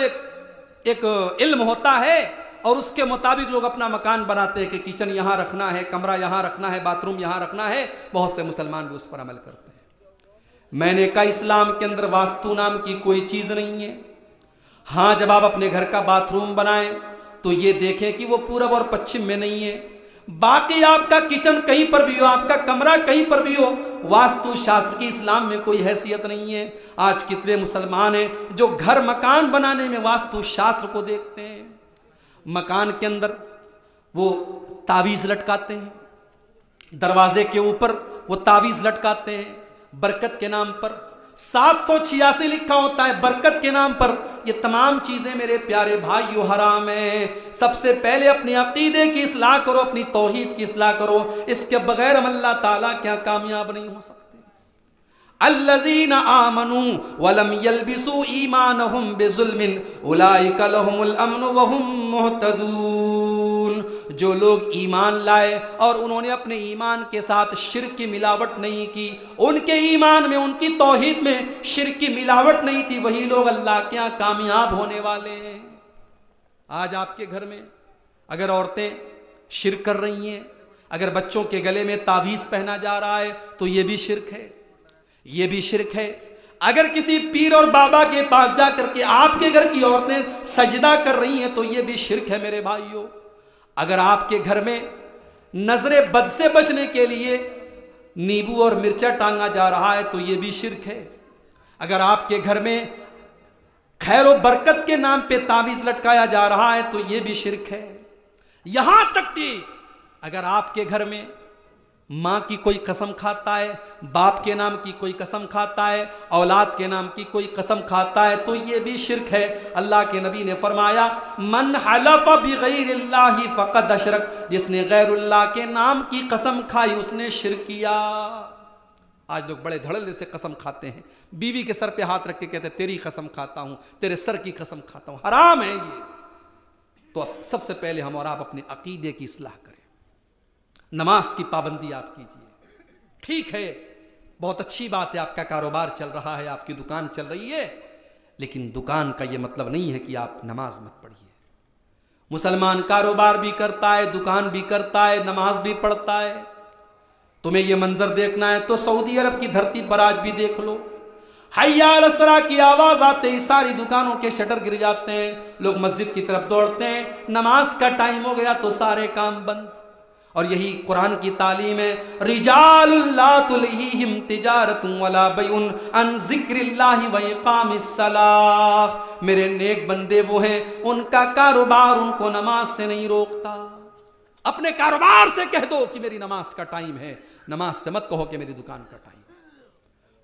ایک علم ہوتا ہے اور اس کے مطابق لوگ اپنا مکان بناتے ہیں کہ کچن یہاں رکھنا ہے, کمرہ یہاں رکھنا ہے, باتھ روم یہاں رکھنا ہے. بہت سے مسلمان بھی اس پر عمل کرتے ہیں. میں نے کہا اسلام کے اندر واسطو نام کی کوئی چیز نہیں ہے. ہاں, جب آپ اپنے گھر کا باتھ روم بنائیں تو یہ دیکھیں کہ وہ پورب اور پچھم میں نہیں ہے. باقی آپ کا کچن کہیں پر بھی ہو, آپ کا کمرہ کہیں پر بھی ہو, واستو شاستر کی اسلام میں کوئی حیثیت نہیں ہے. آج کتنے مسلمان ہیں جو گھر مکان بنانے میں واستو شاستر کو دیکھتے ہیں. مکان کے اندر وہ تعویذ لٹکاتے ہیں, دروازے کے اوپر وہ تعویذ لٹکاتے ہیں برکت کے نام پر. 786 لکھا ہوتا ہے برکت کے نام پر. یہ تمام چیزیں میرے پیارے بھائیو حرام ہیں. سب سے پہلے اپنے عقیدے کی اصلاح کرو, اپنی توحید کی اصلاح کرو. اس کے بغیر ہم اللہ تعالیٰ کیا کامیاب نہیں ہو سکتے. الذین آمنوا ولم یلبسوا ایمانہم بظلم اولئک لہم الامن وہم مہتدون. جو لوگ ایمان لائے اور انہوں نے اپنے ایمان کے ساتھ شرک کی ملاوٹ نہیں کی، ان کے ایمان میں، ان کی توحید میں شرک کی ملاوٹ نہیں تھی، وہی لوگ اللہ کے یہاں کامیاب ہونے والے ہیں۔ آج آپ کے گھر میں اگر عورتیں شرک کر رہی ہیں، اگر بچوں کے گلے میں تعویذ پہنا جا رہا ہے تو یہ بھی شرک ہے، یہ بھی شرک ہے۔ اگر کسی پیر اور بابا کے پاس جا کر کے آپ کے گھر کی عورتیں سجدہ کر رہی ہیں تو یہ بھی شرک ہے میرے بھائیوں۔ اگر آپ کے گھر میں نظر بد سے بچنے کے لیے نیبو اور مرچا ٹانگا جا رہا ہے تو یہ بھی شرک ہے۔ اگر آپ کے گھر میں خیر و برکت کے نام پہ تعویذ لٹکایا جا رہا ہے تو یہ بھی شرک ہے۔ یہاں تک کہ اگر آپ کے گھر میں ماں کی کوئی قسم کھاتا ہے، باپ کے نام کی کوئی قسم کھاتا ہے، اولاد کے نام کی کوئی قسم کھاتا ہے تو یہ بھی شرک ہے۔ اللہ کے نبی نے فرمایا من حلف بغیر اللہ فقد اشرک، جس نے غیر اللہ کے نام کی قسم کھائی اس نے شرک کیا۔ آج لوگ بڑے دھڑلے سے قسم کھاتے ہیں، بیوی کے سر پہ ہاتھ رکھ کے کہتے ہیں تیری قسم کھاتا ہوں، تیرے سر کی قسم کھاتا ہوں، حرام ہے یہ۔ تو سب سے پہلے ہم اور آپ اپنے عقیدے کی اصلاح کریں، نماز کی پابندی آپ کیجئے۔ ٹھیک ہے، بہت اچھی بات ہے، آپ کا کاروبار چل رہا ہے، آپ کی دکان چل رہی ہے، لیکن دکان کا یہ مطلب نہیں ہے کہ آپ نماز مت پڑھیے۔ مسلمان کاروبار بھی کرتا ہے، دکان بھی کرتا ہے، نماز بھی پڑھتا ہے۔ تمہیں یہ منظر دیکھنا ہے تو سعودی عرب کی دھرتی پر آج بھی دیکھ لو، حی علی الصلاۃ کی آواز آتے ہی ساری دکانوں کے شٹر گر جاتے ہیں، لوگ مسجد کی طرف دوڑتے ہیں، نماز کا ٹائم ہو گیا تو سارے کام بند۔ اور یہی قرآن کی تعلیم ہے، رجال لا تلہیہم تجارت ولا بیع عن ذکر اللہ واقام الصلاۃ، میرے نیک بندے وہ ہیں ان کا کاروبار ان کو نماز سے نہیں روکتا۔ اپنے کاروبار سے کہہ دو کہ میری نماز کا ٹائم ہے، نماز سے مت کہو کہ میری دکان کا ٹائم ہے۔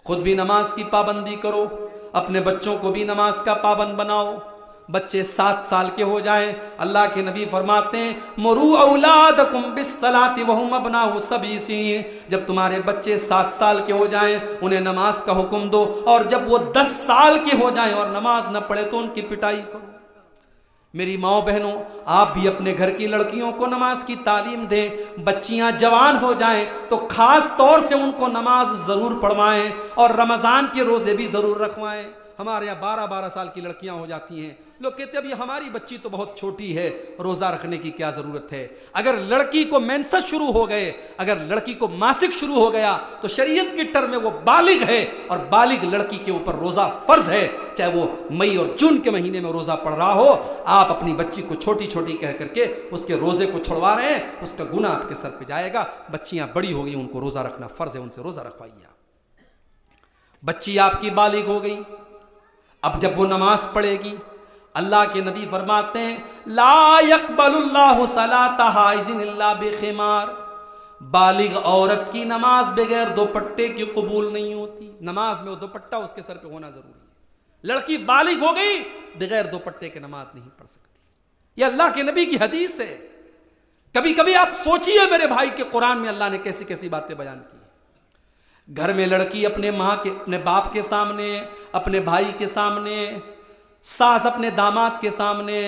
خود بھی نماز کی پابندی کرو، اپنے بچوں کو بھی نماز کا پابند بناؤ۔ بچے 7 سال کے ہو جائیں، اللہ کے نبی فرماتے ہیں مروا اولادکم بالصلاۃ وهم ابناء 7 سنین، جب تمہارے بچے 7 سال کے ہو جائیں انہیں نماز کا حکم دو، اور جب وہ 10 سال کے ہو جائیں اور نماز نہ پڑھے تو ان کی پٹائی کرو۔ میری ماؤں بہنوں، آپ بھی اپنے گھر کی لڑکیوں کو نماز کی تعلیم دیں۔ بچیاں جوان ہو جائیں تو خاص طور سے ان کو نماز ضرور پڑھوائیں اور رمضان کے روزے بھی ضرور رکھوائیں۔ ہمارے یہاں 12 سال کی لڑکیاں ہو جاتی ہیں، لوگ کہتے ہیں ابھی ہماری بچی تو بہت چھوٹی ہے، روزہ رکھنے کی کیا ضرورت ہے۔ اگر لڑکی کو مینسس شروع ہو گئے، اگر لڑکی کو ماسک شروع ہو گیا تو شریعت کی ٹرم میں وہ بالغ ہے، اور بالغ لڑکی کے اوپر روزہ فرض ہے، چاہے وہ مئی اور جون کے مہینے میں روزہ پڑ رہا ہو۔ آپ اپنی بچی کو چھوٹی چھوٹی کہہ کر کے اس کے روزے کو چھڑوا رہے ہیں، اس کا گناہ آپ کے سر پہ جائے گا۔ بچیاں بڑی ہو گئی، ان کو روزہ رکھنا فرض ہے، ان سے روزہ رکھوائیے۔ بچی آپ کی بالغ ہو گئی، اب جب وہ نماز پڑھے گی، اللہ کے نبی فرماتے ہیں لا يقبل اللہ صلاۃ حائض الا بخمار، بالغ عورت کی نماز بغیر دوپٹے کی قبول نہیں ہوتی۔ نماز میں وہ دوپٹہ اس کے سر پہ ہونا ضروری ہے۔ لڑکی بالغ ہو گئی، بغیر دوپٹے کے نماز نہیں پڑھ سکتی، یہ اللہ کے نبی کی حدیث ہے۔ کبھی کبھی آپ سوچئے میرے بھائی کہ قرآن میں اللہ نے کیسی کیسی باتیں بیان کی۔ گھر میں لڑکی اپنے ماں کے، اپنے باپ کے سامنے، اپنے بھائی کے سامنے، ساس اپنے داماد کے سامنے،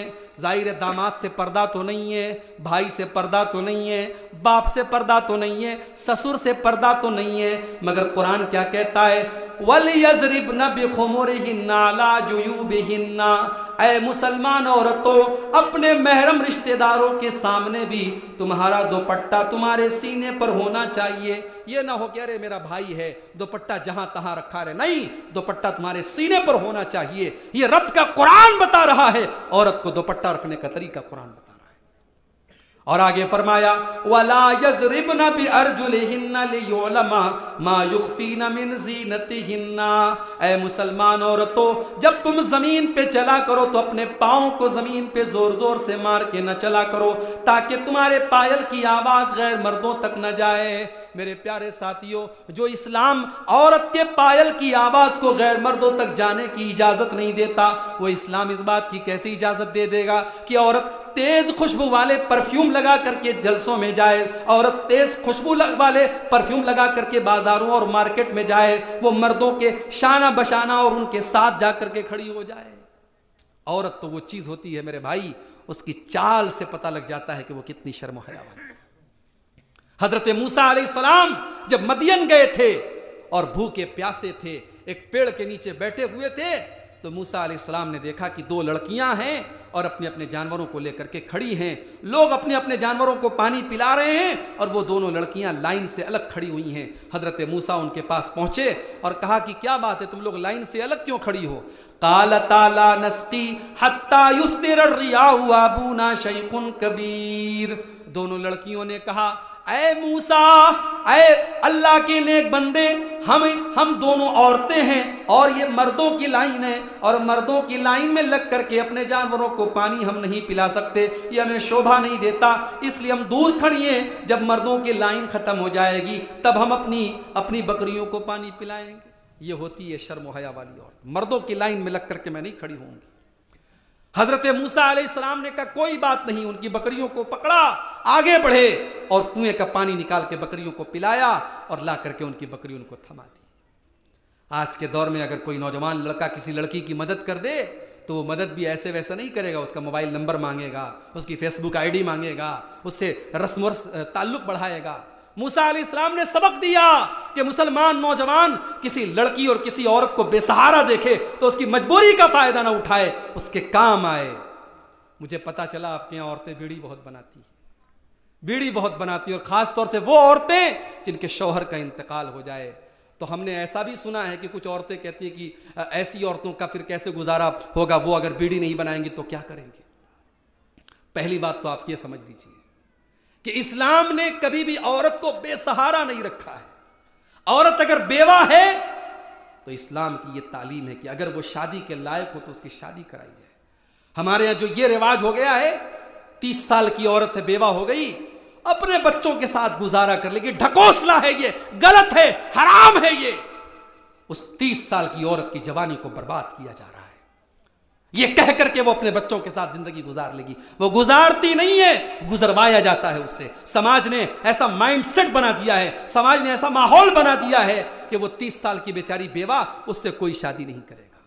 ظاہر داماد سے پردہ تو نہیں ہے، بھائی سے پردہ تو نہیں ہے، باپ سے پردہ تو نہیں ہے، سسر سے پردہ تو نہیں ہے، مگر قرآن کیا کہتا ہے وَلْيَضْرِبْنَ بِخُمُرِهِنَّ عَلَىٰ جُيُوبِهِنَّ، اے مسلمان عورتوں اپنے محرم رشتہ داروں کے سامنے بھی تمہارا دوپٹہ تمہارے سینے پر ہونا چاہیے۔ یہ نہ ہو کہ ارے میرا بھائی ہے دوپٹہ جہاں تہاں رکھا رہے، نہیں، دوپٹہ تمہارے سینے پر ہونا چاہیے۔ یہ رب کا قرآن بتا رہا ہے، عورت کو دوپٹہ رکھنے کا طریقہ قرآن بتا رہا ہے۔ اور آگے فرمایا وَلَا يَضْرِبْنَ بِأَرْجُلِهِنَّ لِيُعْلَمَ مَا يُخْفِينَ مِنْ زِينَتِهِنَّ، اے مسلمان عورتوں جب تم زمین پہ چلا کرو تو اپنے پاؤں کو زمین پہ زور زور سے مار کے نہ چلا کرو، تاکہ تمہارے پائل کی آواز غیر مردوں تک نہ جائے۔ میرے پیارے ساتھیوں، جو اسلام عورت کے پائل کی آواز کو غیر مردوں تک جانے کی اجازت نہیں دیتا، وہ اسلام اس بات کی کیسے اجازت دے دے گا کہ عورت تیز خوشبو والے پرفیوم لگا کر کے جلسوں میں جائے، عورت تیز خوشبو والے پرفیوم لگا کر کے بازاروں اور مارکیٹ میں جائے، وہ مردوں کے شانہ بشانہ اور ان کے ساتھ جا کر کے کھڑی ہو جائے۔ عورت تو وہ چیز ہوتی ہے میرے بھائی، اس کی چال سے پتہ لگ جاتا ہے کہ وہ کتنی شرم و حیا والی. حضرت موسیٰ علیہ السلام جب مدین گئے تھے اور بھوکے پیاسے تھے, ایک پیڑ کے نیچے بیٹھے ہوئے تھے, تو موسیٰ علیہ السلام نے دیکھا کہ 2 لڑکیاں ہیں اور اپنے اپنے جانوروں کو لے کر کے کھڑی ہیں. لوگ اپنے اپنے جانوروں کو پانی پلا رہے ہیں اور وہ دونوں لڑکیاں لائن سے الگ کھڑی ہوئی ہیں. حضرت موسیٰ ان کے پاس پہنچے اور کہا کہ کیا بات ہے, تم لوگ لائن سے الگ کیوں کھڑی ہو؟ قالتا لا نسقی حتی یصدر الرعاء وابونا شیخ کبیر. دونوں لڑکیوں نے کہا, اے موسیٰ, اے اللہ کے نیک بندے, ہم دونوں عورتیں ہیں اور یہ مردوں کی لائن ہے, اور مردوں کی لائن میں لگ کر کے اپنے جانوروں کو پانی ہم نہیں پلا سکتے, یہ ہمیں شوبھا نہیں دیتا, اس لیے ہم دور کھڑی ہیں. جب مردوں کی لائن ختم ہو جائے گی تب ہم اپنی بکریوں کو پانی پلائیں گے. یہ ہوتی ہے شرم و حیا والی عورت. مردوں کی لائن میں لگ کر کے میں نہیں کھڑی ہوں گی. حضرت موسیٰ علیہ السلام نے کہا کوئی بات نہیں, ان کی بکریوں کو پکڑا, آگے بڑھے اور کنویں کا پانی نکال کے بکریوں کو پلایا اور لا کر کے ان کی بکری ان کو تھما دی. آج کے دور میں اگر کوئی نوجوان لڑکا کسی لڑکی کی مدد کر دے تو وہ مدد بھی ایسے ویسا نہیں کرے گا, اس کا موبائل نمبر مانگے گا, اس کی فیس بک ID مانگے گا, اس سے رسم و تعلق بڑھائے گا. موسیٰ علیہ السلام نے سبق دیا کہ مسلمان نوجوان کسی لڑکی اور کسی عورت کو بے سہارا دیکھے تو اس کی مجبوری کا فائدہ نہ اٹھائے, اس کے کام آئے. مجھے پتا چلا آپ کے یہاں عورتیں بیڑی بہت بناتی ہیں, بیڑی بہت بناتی ہیں, اور خاص طور سے وہ عورتیں جن کے شوہر کا انتقال ہو جائے. تو ہم نے ایسا بھی سنا ہے کہ کچھ عورتیں کہتی ہیں کہ ایسی عورتوں کا پھر کیسے گزارا ہوگا, وہ اگر بیڑی نہیں بنائیں گی تو کیا کریں گے. پہلی بات تو آپ یہ سمجھ لیجیے کہ اسلام نے کبھی بھی عورت کو بے سہارا نہیں رکھا ہے. عورت اگر بیوہ ہے تو اسلام کی یہ تعلیم ہے کہ اگر وہ شادی کے لائق ہو تو اس کی شادی کرائی جائے. ہمارے یہاں جو یہ رواج ہو گیا ہے, 30 سال کی عورت ہے, بیوہ ہو گئی, اپنے بچوں کے ساتھ گزارا کر لے گی, ڈھکوسلا ہے, یہ غلط ہے, حرام ہے. یہ اس 30 سال کی عورت کی جوانی کو برباد کیا جا رہا ہے. یہ کہہ کر کے وہ اپنے بچوں کے ساتھ زندگی گزار لے گی, وہ گزارتی نہیں ہے, گزروایا جاتا ہے اس سے. سماج نے ایسا مائنڈ سیٹ بنا دیا ہے, سماج نے ایسا ماحول بنا دیا ہے کہ وہ 30 سال کی بیچاری بیوہ, اس سے کوئی شادی نہیں کرے گا,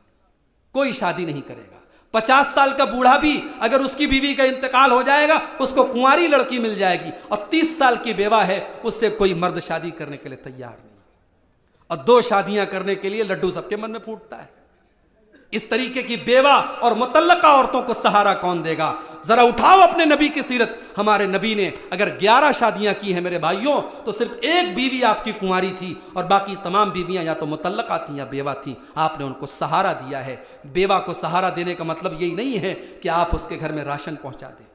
کوئی شادی نہیں کرے گا. 50 سال کا بوڑھا بھی اگر اس کی بیوی کا انتقال ہو جائے گا اس کو کنواری لڑکی مل جائے گی, اور 30 سال کی بیوہ ہے اس سے کوئی مرد شادی کرنے کے لیے تیار نہیں. اور 2 شادیاں کرنے کے لیے لڈو سب کے من میں پھوٹتا ہے. اس طریقے کی بیوہ اور مطلقہ عورتوں کو سہارا کون دے گا؟ ذرا اٹھاؤ اپنے نبی کی سیرت. ہمارے نبی نے اگر 11 شادیاں کی ہیں میرے بھائیوں, تو صرف 1 بیوی آپ کی کنواری تھی اور باقی تمام بیویاں یا تو مطلقہ تھیں یا بیوہ تھیں. آپ نے ان کو سہارا دیا ہے. بیوہ کو سہارا دینے کا مطلب یہی نہیں ہے کہ آپ اس کے گھر میں راشن پہنچا دیں.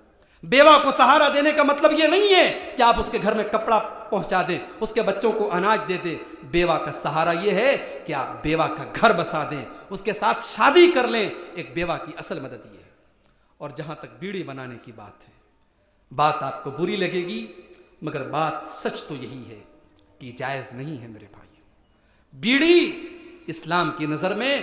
بیوہ کو سہارا دینے کا مطلب یہ نہیں ہے کہ آپ اس کے گھر میں کپڑا پہنچا دیں, اس کے بچوں کو اناج دے دیں. بیوہ کا سہارا یہ ہے کہ آپ بیوہ کا گھر بسا دیں, اس کے ساتھ شادی کر لیں. ایک بیوہ کی اصل مدد یہ ہے. اور جہاں تک بیڑی بنانے کی بات ہے, بات آپ کو بری لگے گی مگر بات سچ تو یہی ہے کہ جائز نہیں ہے میرے بھائیوں. بیڑی اسلام کی نظر میں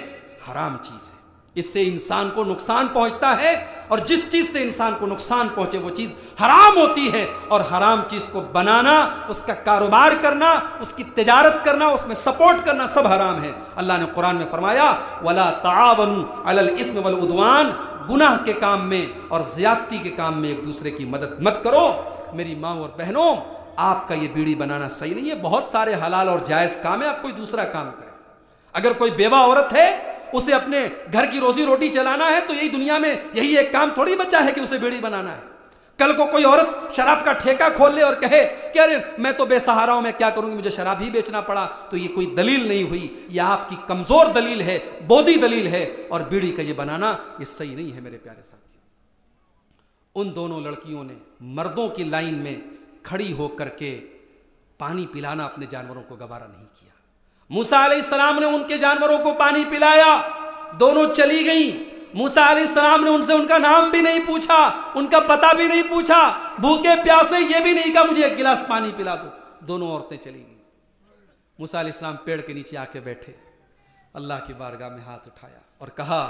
حرام چیز ہے. اس سے انسان کو نقصان پہنچتا ہے, اور جس چیز سے انسان کو نقصان پہنچے وہ چیز حرام ہوتی ہے. اور حرام چیز کو بنانا, اس کا کاروبار کرنا, اس کی تجارت کرنا, اس میں سپورٹ کرنا سب حرام ہے. اللہ نے قرآن میں فرمایا وَلَا تَعَاوَنُوا عَلَى الْإِثْمِ وَالْعُدْوَانِ, گناہ کے کام میں اور زیادتی کے کام میں ایک دوسرے کی مدد مت کرو. میری ماں اور بہنوں, آپ کا یہ بیڑی بنانا صحیح نہیں ہے. بہت سارے حلال اور جائز کام ہے, آپ کوئی دوسرا کام کریں. اگر کوئی بیوہ عورت ہے, اسے اپنے گھر کی روزی روٹی چلانا ہے, تو یہی دنیا میں یہی ایک کام تھوڑی بچا ہے کہ اسے بیڑی بنانا ہے. کل کو کوئی عورت شراب کا ٹھیکہ کھول لے اور کہے کہ ارے میں تو بے سہارا ہوں, میں کیا کروں گی, مجھے شراب ہی بیچنا پڑا, تو یہ کوئی دلیل نہیں ہوئی. یہ آپ کی کمزور دلیل ہے, بودی دلیل ہے. اور بیڑی کا یہ بنانا یہ صحیح نہیں ہے میرے پیارے ساتھی. ان دونوں لڑکیوں نے مردوں کی لائن میں کھڑی ہو کر کے پانی پلانا اپنے جانوروں کو گوارا نہیں کیا. موسیٰ علیہ السلام نے ان کے جانوروں کو پانی پلایا, دونوں چلی گئیں. موسیٰ علیہ السلام نے ان سے ان کا نام بھی نہیں پوچھا, ان کا پتہ بھی نہیں پوچھا, بھوکے پیاسے یہ بھی نہیں کہا مجھے 1 گلاس پانی پلا دو. دونوں عورتیں چلی گئیں. موسیٰ علیہ السلام پیڑ کے نیچے آ کے بیٹھے, اللہ کی بارگاہ میں ہاتھ اٹھایا اور کہا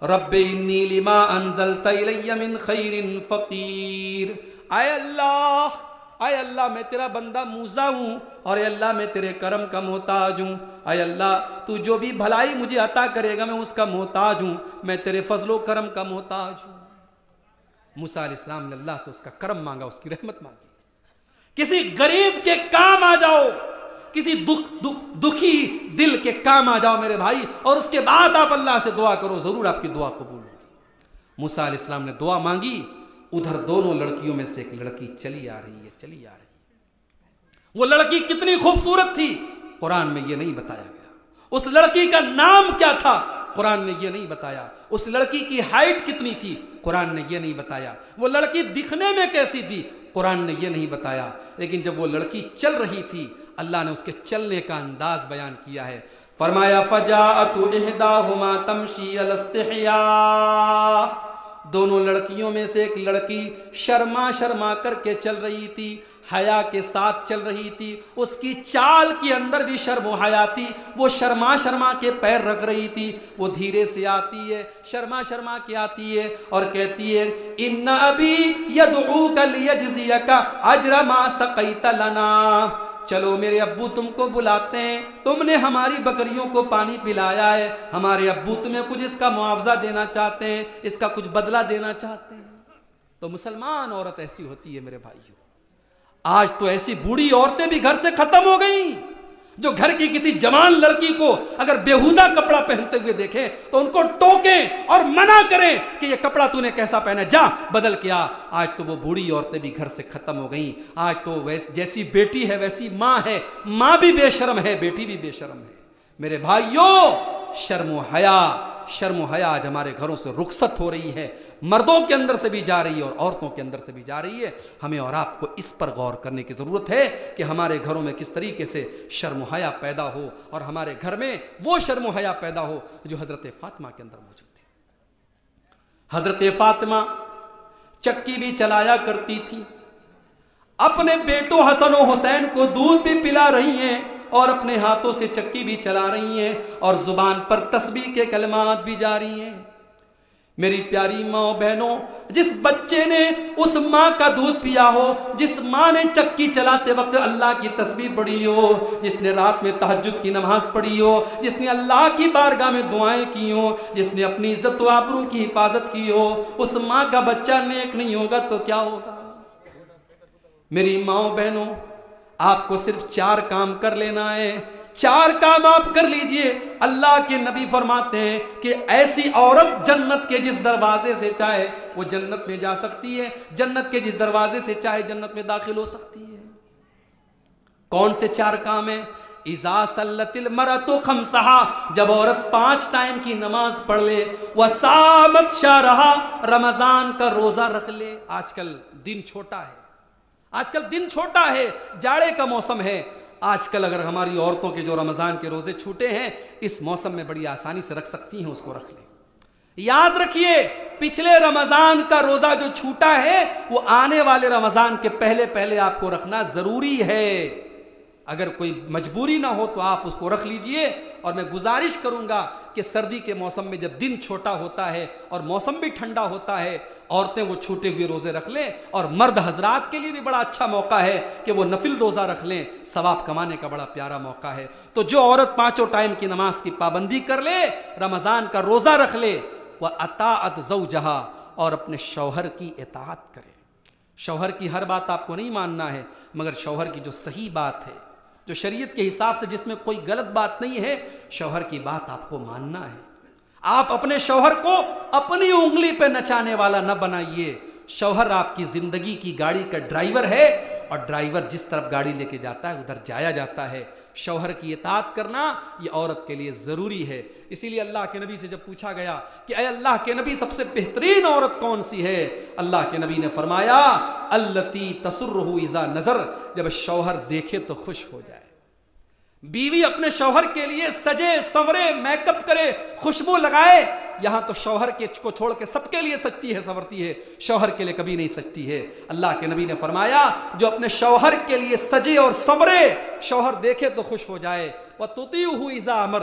رب انی لما انزلت الی من خیر فقیر. اے اللہ میں تیرا بندہ موسیٰ ہوں, اور اے اللہ میں تیرے کرم کا محتاج ہوں. اے اللہ تو جو بھی بھلائی مجھے عطا کرے گا میں اس کا محتاج ہوں, میں تیرے فضل و کرم کا محتاج ہوں. موسیٰ علیہ السلام نے اللہ سے اس کا کرم مانگا، اس کی رحمت مانگی، کسی غریب کے کام آ جاؤ، کسی دکھی دل کے کام آ جاؤ میرے بھائی، اور اس کے بعد آپ اللہ سے دعا کرو، ضرور آپ کی دعا قبول ہوگی۔ موسیٰ علیہ السلام نے دعا مانگی، ادھر دونوں لڑکیوں میں سے ایک لڑکی چلی آ رہی ہے۔ وہ لڑکی کتنی خوبصورت تھی قرآن میں یہ نہیں بتایا گیا، اس لڑکی کا نام کیا تھا قرآن نے یہ نہیں بتایا، اس لڑکی کی ہائٹ کتنی تھی قرآن نے یہ نہیں بتایا، وہ لڑکی دکھنے میں کیسی تھی قرآن نے یہ نہیں بتایا، لیکن جب وہ لڑکی چل رہی تھی اللہ نے اس کے چلنے کا انداز بیان کیا ہے، فرمایا فجاءت احداہما تمشی علی استحیاء، دونوں لڑکیوں میں سے ایک لڑکی شرما شرما کر کے چل رہی تھی، حیا کے ساتھ چل رہی تھی، اس کی چال کے اندر بھی شرم و حیا تھی، وہ شرما شرما کے پیر رکھ رہی تھی، وہ دھیرے سے آتی ہے، شرما شرما کے آتی ہے اور کہتی ہے ان ابی یدعوک لیجزیک اجر ما سقیت لنا، چلو میرے ابو تم کو بلاتے ہیں، تم نے ہماری بکریوں کو پانی پلایا ہے، ہمارے ابو تمہیں کچھ اس کا معاوضہ دینا چاہتے ہیں، اس کا کچھ بدلہ دینا چاہتے ہیں۔ تو مسلمان عورت ایسی ہوتی ہے میرے بھائیوں، آج تو ایسی بوڑھی عورتیں بھی گھر سے ختم ہو گئیں، جو گھر کی کسی جوان لڑکی کو اگر بیہودہ کپڑا پہنتے ہوئے دیکھیں تو ان کو ٹوکیں اور منع کریں کہ یہ کپڑا تو نے کیسا پہنا، جا بدل کیا۔ آج تو وہ بوڑھی عورتیں بھی گھر سے ختم ہو گئیں، آج تو جیسی بیٹی ہے ویسی ماں ہے، ماں بھی بے شرم ہے، بیٹی بھی بے شرم ہے۔ میرے بھائیوں شرم و حیا آج ہمارے گھروں سے رخصت ہو رہی ہے، مردوں کے اندر سے بھی جا رہی ہے اور عورتوں کے اندر سے بھی جا رہی ہے۔ ہمیں اور آپ کو اس پر غور کرنے کی ضرورت ہے کہ ہمارے گھروں میں کس طریقے سے شرم و حیا پیدا ہو، اور ہمارے گھر میں وہ شرم و حیا پیدا ہو جو حضرت فاطمہ کے اندر موجود تھی۔ حضرت فاطمہ چکی بھی چلایا کرتی تھی، اپنے بیٹوں حسن و حسین کو دودھ بھی پلا رہی ہیں اور اپنے ہاتھوں سے چکی بھی چلا رہی ہیں اور زبان پر تسبیح کے کلمات بھی جاری ہیں۔ میری پیاری ماں بہنوں، جس بچے نے اس ماں کا دودھ پیا ہو، جس ماں نے چکی چلاتے وقت اللہ کی تسبیح پڑھی ہو، جس نے رات میں تہجد کی نماز پڑھی ہو، جس نے اللہ کی بارگاہ میں دعائیں کی ہو، جس نے اپنی عزت و آبرو کی حفاظت کی ہو، اس ماں کا بچہ نیک نہیں ہوگا تو کیا ہوگا؟ میری ماں بہنوں، آپ کو صرف 4 کام کر لینا ہے، 4 کام آپ کر لیجئے۔ اللہ کے نبی فرماتے ہیں کہ ایسی عورت جنت کے جس دروازے سے چاہے وہ جنت میں جا سکتی ہے، جنت کے جس دروازے سے چاہے جنت میں داخل ہو سکتی ہے۔ کون سے 4 کام ہیں؟ اذا صلت المرأة خمسہا، جب عورت 5 ٹائم کی نماز پڑھ لے، وصامت شہرہا، رمضان کا روزہ رکھ لے۔ آج کل دن چھوٹا ہے، جاڑے کا موسم ہے، آج کل اگر ہماری عورتوں کے جو رمضان کے روزے چھوٹے ہیں اس موسم میں بڑی آسانی سے رکھ سکتی ہیں، اس کو رکھ لیں۔ یاد رکھیے پچھلے رمضان کا روزہ جو چھوٹا ہے وہ آنے والے رمضان کے پہلے آپ کو رکھنا ضروری ہے۔ اگر کوئی مجبوری نہ ہو تو آپ اس کو رکھ لیجئے، اور میں گزارش کروں گا کہ سردی کے موسم میں جب دن چھوٹا ہوتا ہے اور موسم بھی ٹھنڈا ہوتا ہے، عورتیں وہ چھوٹے ہوئے روزے رکھ لیں، اور مرد حضرات کے لیے بھی بڑا اچھا موقع ہے کہ وہ نفل روزہ رکھ لیں، ثواب کمانے کا بڑا پیارا موقع ہے۔ تو جو عورت 5 ٹائم کی نماز کی پابندی کر لے، رمضان کا روزہ رکھ لے، وَأَطَاعَتْ زَوْجَهَا، اور اپنے شوہر کی اطاعت کرے۔ شوہر کی ہر بات آپ کو نہیں ماننا ہے، مگر شوہر کی جو صحیح بات ہے، جو شریعت کے حساب سے جس میں کوئی غلط بات نہیں ہے، شوہر کی بات آپ کو ماننا ہے۔ آپ اپنے شوہر کو اپنی انگلی پہ نچانے والا نہ بنائیے۔ شوہر آپ کی زندگی کی گاڑی کا ڈرائیور ہے، اور ڈرائیور جس طرف گاڑی لے کے جاتا ہے ادھر جایا جاتا ہے۔ شوہر کی اطاعت کرنا یہ عورت کے لیے ضروری ہے۔ اسی لیے اللہ کے نبی سے جب پوچھا گیا کہ اے اللہ کے نبی سب سے بہترین عورت کون سی ہے، اللہ کے نبی نے فرمایا التی تسرہ اذا نظر، جب شوہر دیکھے تو خوش ہو جائے۔ بیوی اپنے شوہر کے لیے سجے سنورے، میک اپ کرے، خوشبو لگائے، یہاں تو شوہر کو چھوڑ کے سب کے لیے سجتی ہے، سنورتی ہے، شوہر کے لیے کبھی نہیں سجتی ہے۔ اللہ کے نبی نے فرمایا جو اپنے شوہر کے لیے سجے اور سنورے، شوہر دیکھے تو خوش ہو جائے، وَتُطِيعُهُ إِذَا أَمَرَ،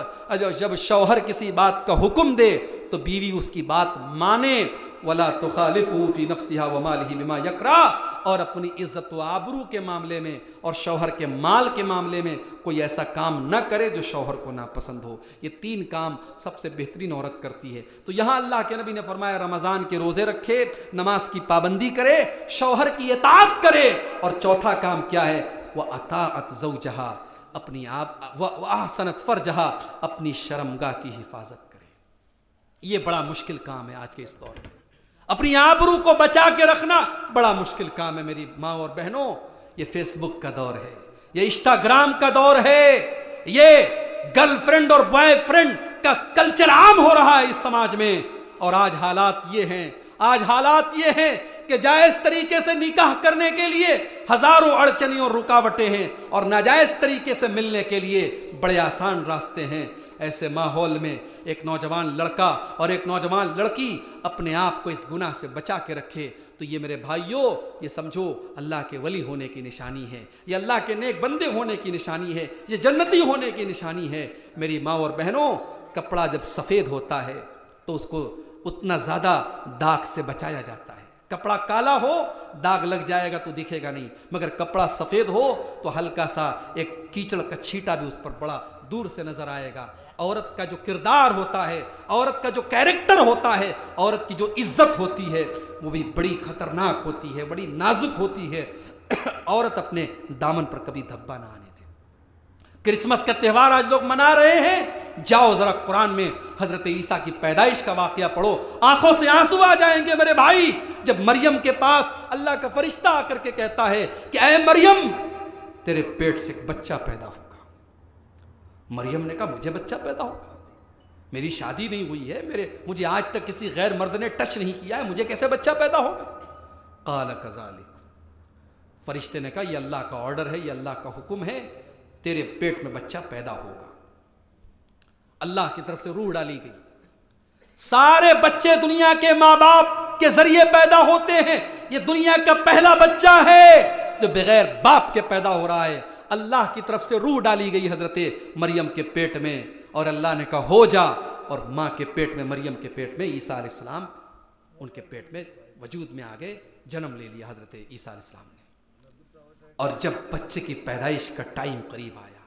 جب شوہر کسی بات کا حکم دے تو بیوی اس کی بات مانے، وَلَا تُخَالِفُهُ فِي نَفْسِهَا وَمَالِهِ بِمَا يَكْرَهُ، اور اپنی عزت و آبرو کے معاملے میں اور شوہر کے مال کے معاملے میں کوئی ایسا کام نہ کرے جو شوہر کو ناپسند ہو۔ یہ 3 کام سب سے بہترین عورت کرتی ہے۔ تو یہاں اللہ کے نبی نے فرمایا رمضان کے روزے رکھے، نماز کی پابندی کرے، شوہر کی اطاعت کرے، اور چوتھا کام کیا ہے؟ وَأَطَاعَتْ زَوْجَهَا، اپنی آپ وَأَحْسَنَتْ فَرْجَهَا، اپنی شرمگاہ کی حفاظت کرے۔ یہ بڑا مشکل کام ہے آج کے اس دور میں، اپنی آبرو کو بچا کے رکھنا بڑا مشکل کام ہے میری ماں اور بہنوں۔ یہ فیس بک کا دور ہے، یہ انسٹاگرام کا دور ہے، یہ گرل فرینڈ اور بوائے فرینڈ کا کلچر عام ہو رہا ہے اس سماج میں۔ اور آج حالات یہ ہیں کہ جائز طریقے سے نکاح کرنے کے لیے ہزاروں اڑچنیں اور رکاوٹیں ہیں، اور ناجائز طریقے سے ملنے کے لیے بڑے آسان راستے ہیں۔ ایسے ماحول میں ایک نوجوان لڑکا اور ایک نوجوان لڑکی اپنے آپ کو اس گناہ سے بچا کے رکھے تو یہ میرے بھائیوں، یہ سمجھو اللہ کے ولی ہونے کی نشانی ہے، یہ اللہ کے نیک بندے ہونے کی نشانی ہے، یہ جنتی ہونے کی نشانی ہے۔ میری ماں اور بہنوں، کپڑا جب سفید ہوتا ہے تو اس کو اتنا زیادہ داغ سے بچایا جاتا ہے۔ کپڑا کالا ہو داغ لگ جائے گا تو دکھے گا نہیں، مگر کپڑا سفید ہو تو ہلکا سا ایک کیچڑ کا چھینٹا بھی اس پر بڑا دور سے نظر آئے گا۔ عورت کا جو کردار ہوتا ہے، عورت کا جو کیریکٹر ہوتا ہے، عورت کی جو عزت ہوتی ہے، وہ بھی بڑی خطرناک ہوتی ہے، بڑی نازک ہوتی ہے۔ عورت اپنے دامن پر کبھی دھبا نہ آنے دے۔ کرسمس کا تہوار آج لوگ منا رہے ہیں، جاؤ ذرا قرآن میں حضرت عیسیٰ کی پیدائش کا واقعہ پڑھو، آنکھوں سے آنسو آ جائیں گے میرے بھائی۔ جب مریم کے پاس اللہ کا فرشتہ آ کر کے کہتا ہے کہ اے مریم، تیرے پیٹ سے ایک بچہ پیدا ہوگا۔ مریم نے کہا مجھے بچہ پیدا ہوگا؟ میری شادی نہیں ہوئی ہے، مجھے آج تک کسی غیر مرد نے ٹچ نہیں کیا ہے، مجھے کیسے بچہ پیدا ہوگا؟ قال کذالک، فرشتے نے کہا یہ اللہ کا آرڈر ہے، یہ اللہ کا حکم ہے، تیرے پیٹ میں بچہ پیدا ہوگا۔ اللہ کی طرف سے روح ڈالی گئی۔ سارے بچے دنیا کے ماں باپ کے ذریعے پیدا ہوتے ہیں، یہ دنیا کا پہلا بچہ ہے جو بغیر باپ کے پیدا ہو رہا ہے۔ اللہ کی طرف سے روح ڈالی گئی حضرت مریم کے پیٹ میں، اور اللہ نے کہا ہو جا، اور ماں کے پیٹ میں، مریم کے پیٹ میں عیسیٰ علیہ السلام ان کے پیٹ میں وجود میں آ گئے، جنم لے لیا حضرت عیسیٰ علیہ السلام نے۔ اور جب بچے کی پیدائش کا ٹائم قریب آیا،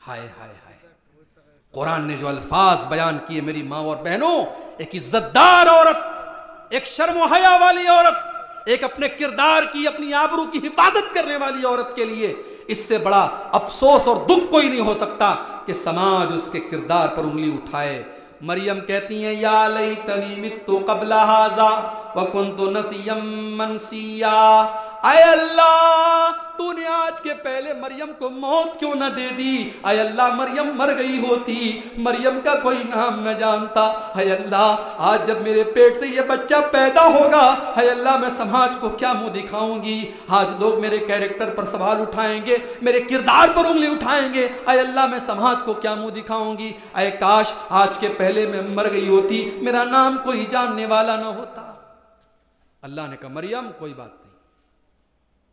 ہائے ہائے ہائے، قرآن نے جو الفاظ بیان کیے میری ماں اور بہنوں، ایک عزت دار عورت، ایک شرم و حیا والی عورت، ایک اپنے کردار کی، اپنی آبرو کی حفاظت کرنے والی عورت کے لیے اس سے بڑا افسوس اور دکھ کوئی نہیں ہو سکتا کہ سماج اس کے کردار پر انگلی اٹھائے۔ مریم کہتی ہیں یا لیتنی مت قبل ھذا وکنت نسیا منسیا، اے اللہ تو نے آج کے پہلے مریم کو موت کیوں نہ دے دی؟ اے اللہ مریم مر گئی ہوتی، مریم کا کوئی نام نہ جانتا۔ اے اللہ آج جب میرے پیٹ سے یہ بچہ پیدا ہوگا، اے اللہ میں سماج کو کیا منہ دکھاؤں گی؟ آج لوگ میرے کیریکٹر پر سوال اٹھائیں گے، میرے کردار پر انگلی اٹھائیں گے، اے اللہ میں سماج کو کیا منہ دکھاؤں گی؟ اے کاش آج کے پہلے میں مر گئی ہوتی، میرا نام کوئی جاننے والا نہ ہوتا۔ اللہ نے کہا مریم کوئی بات نہیں،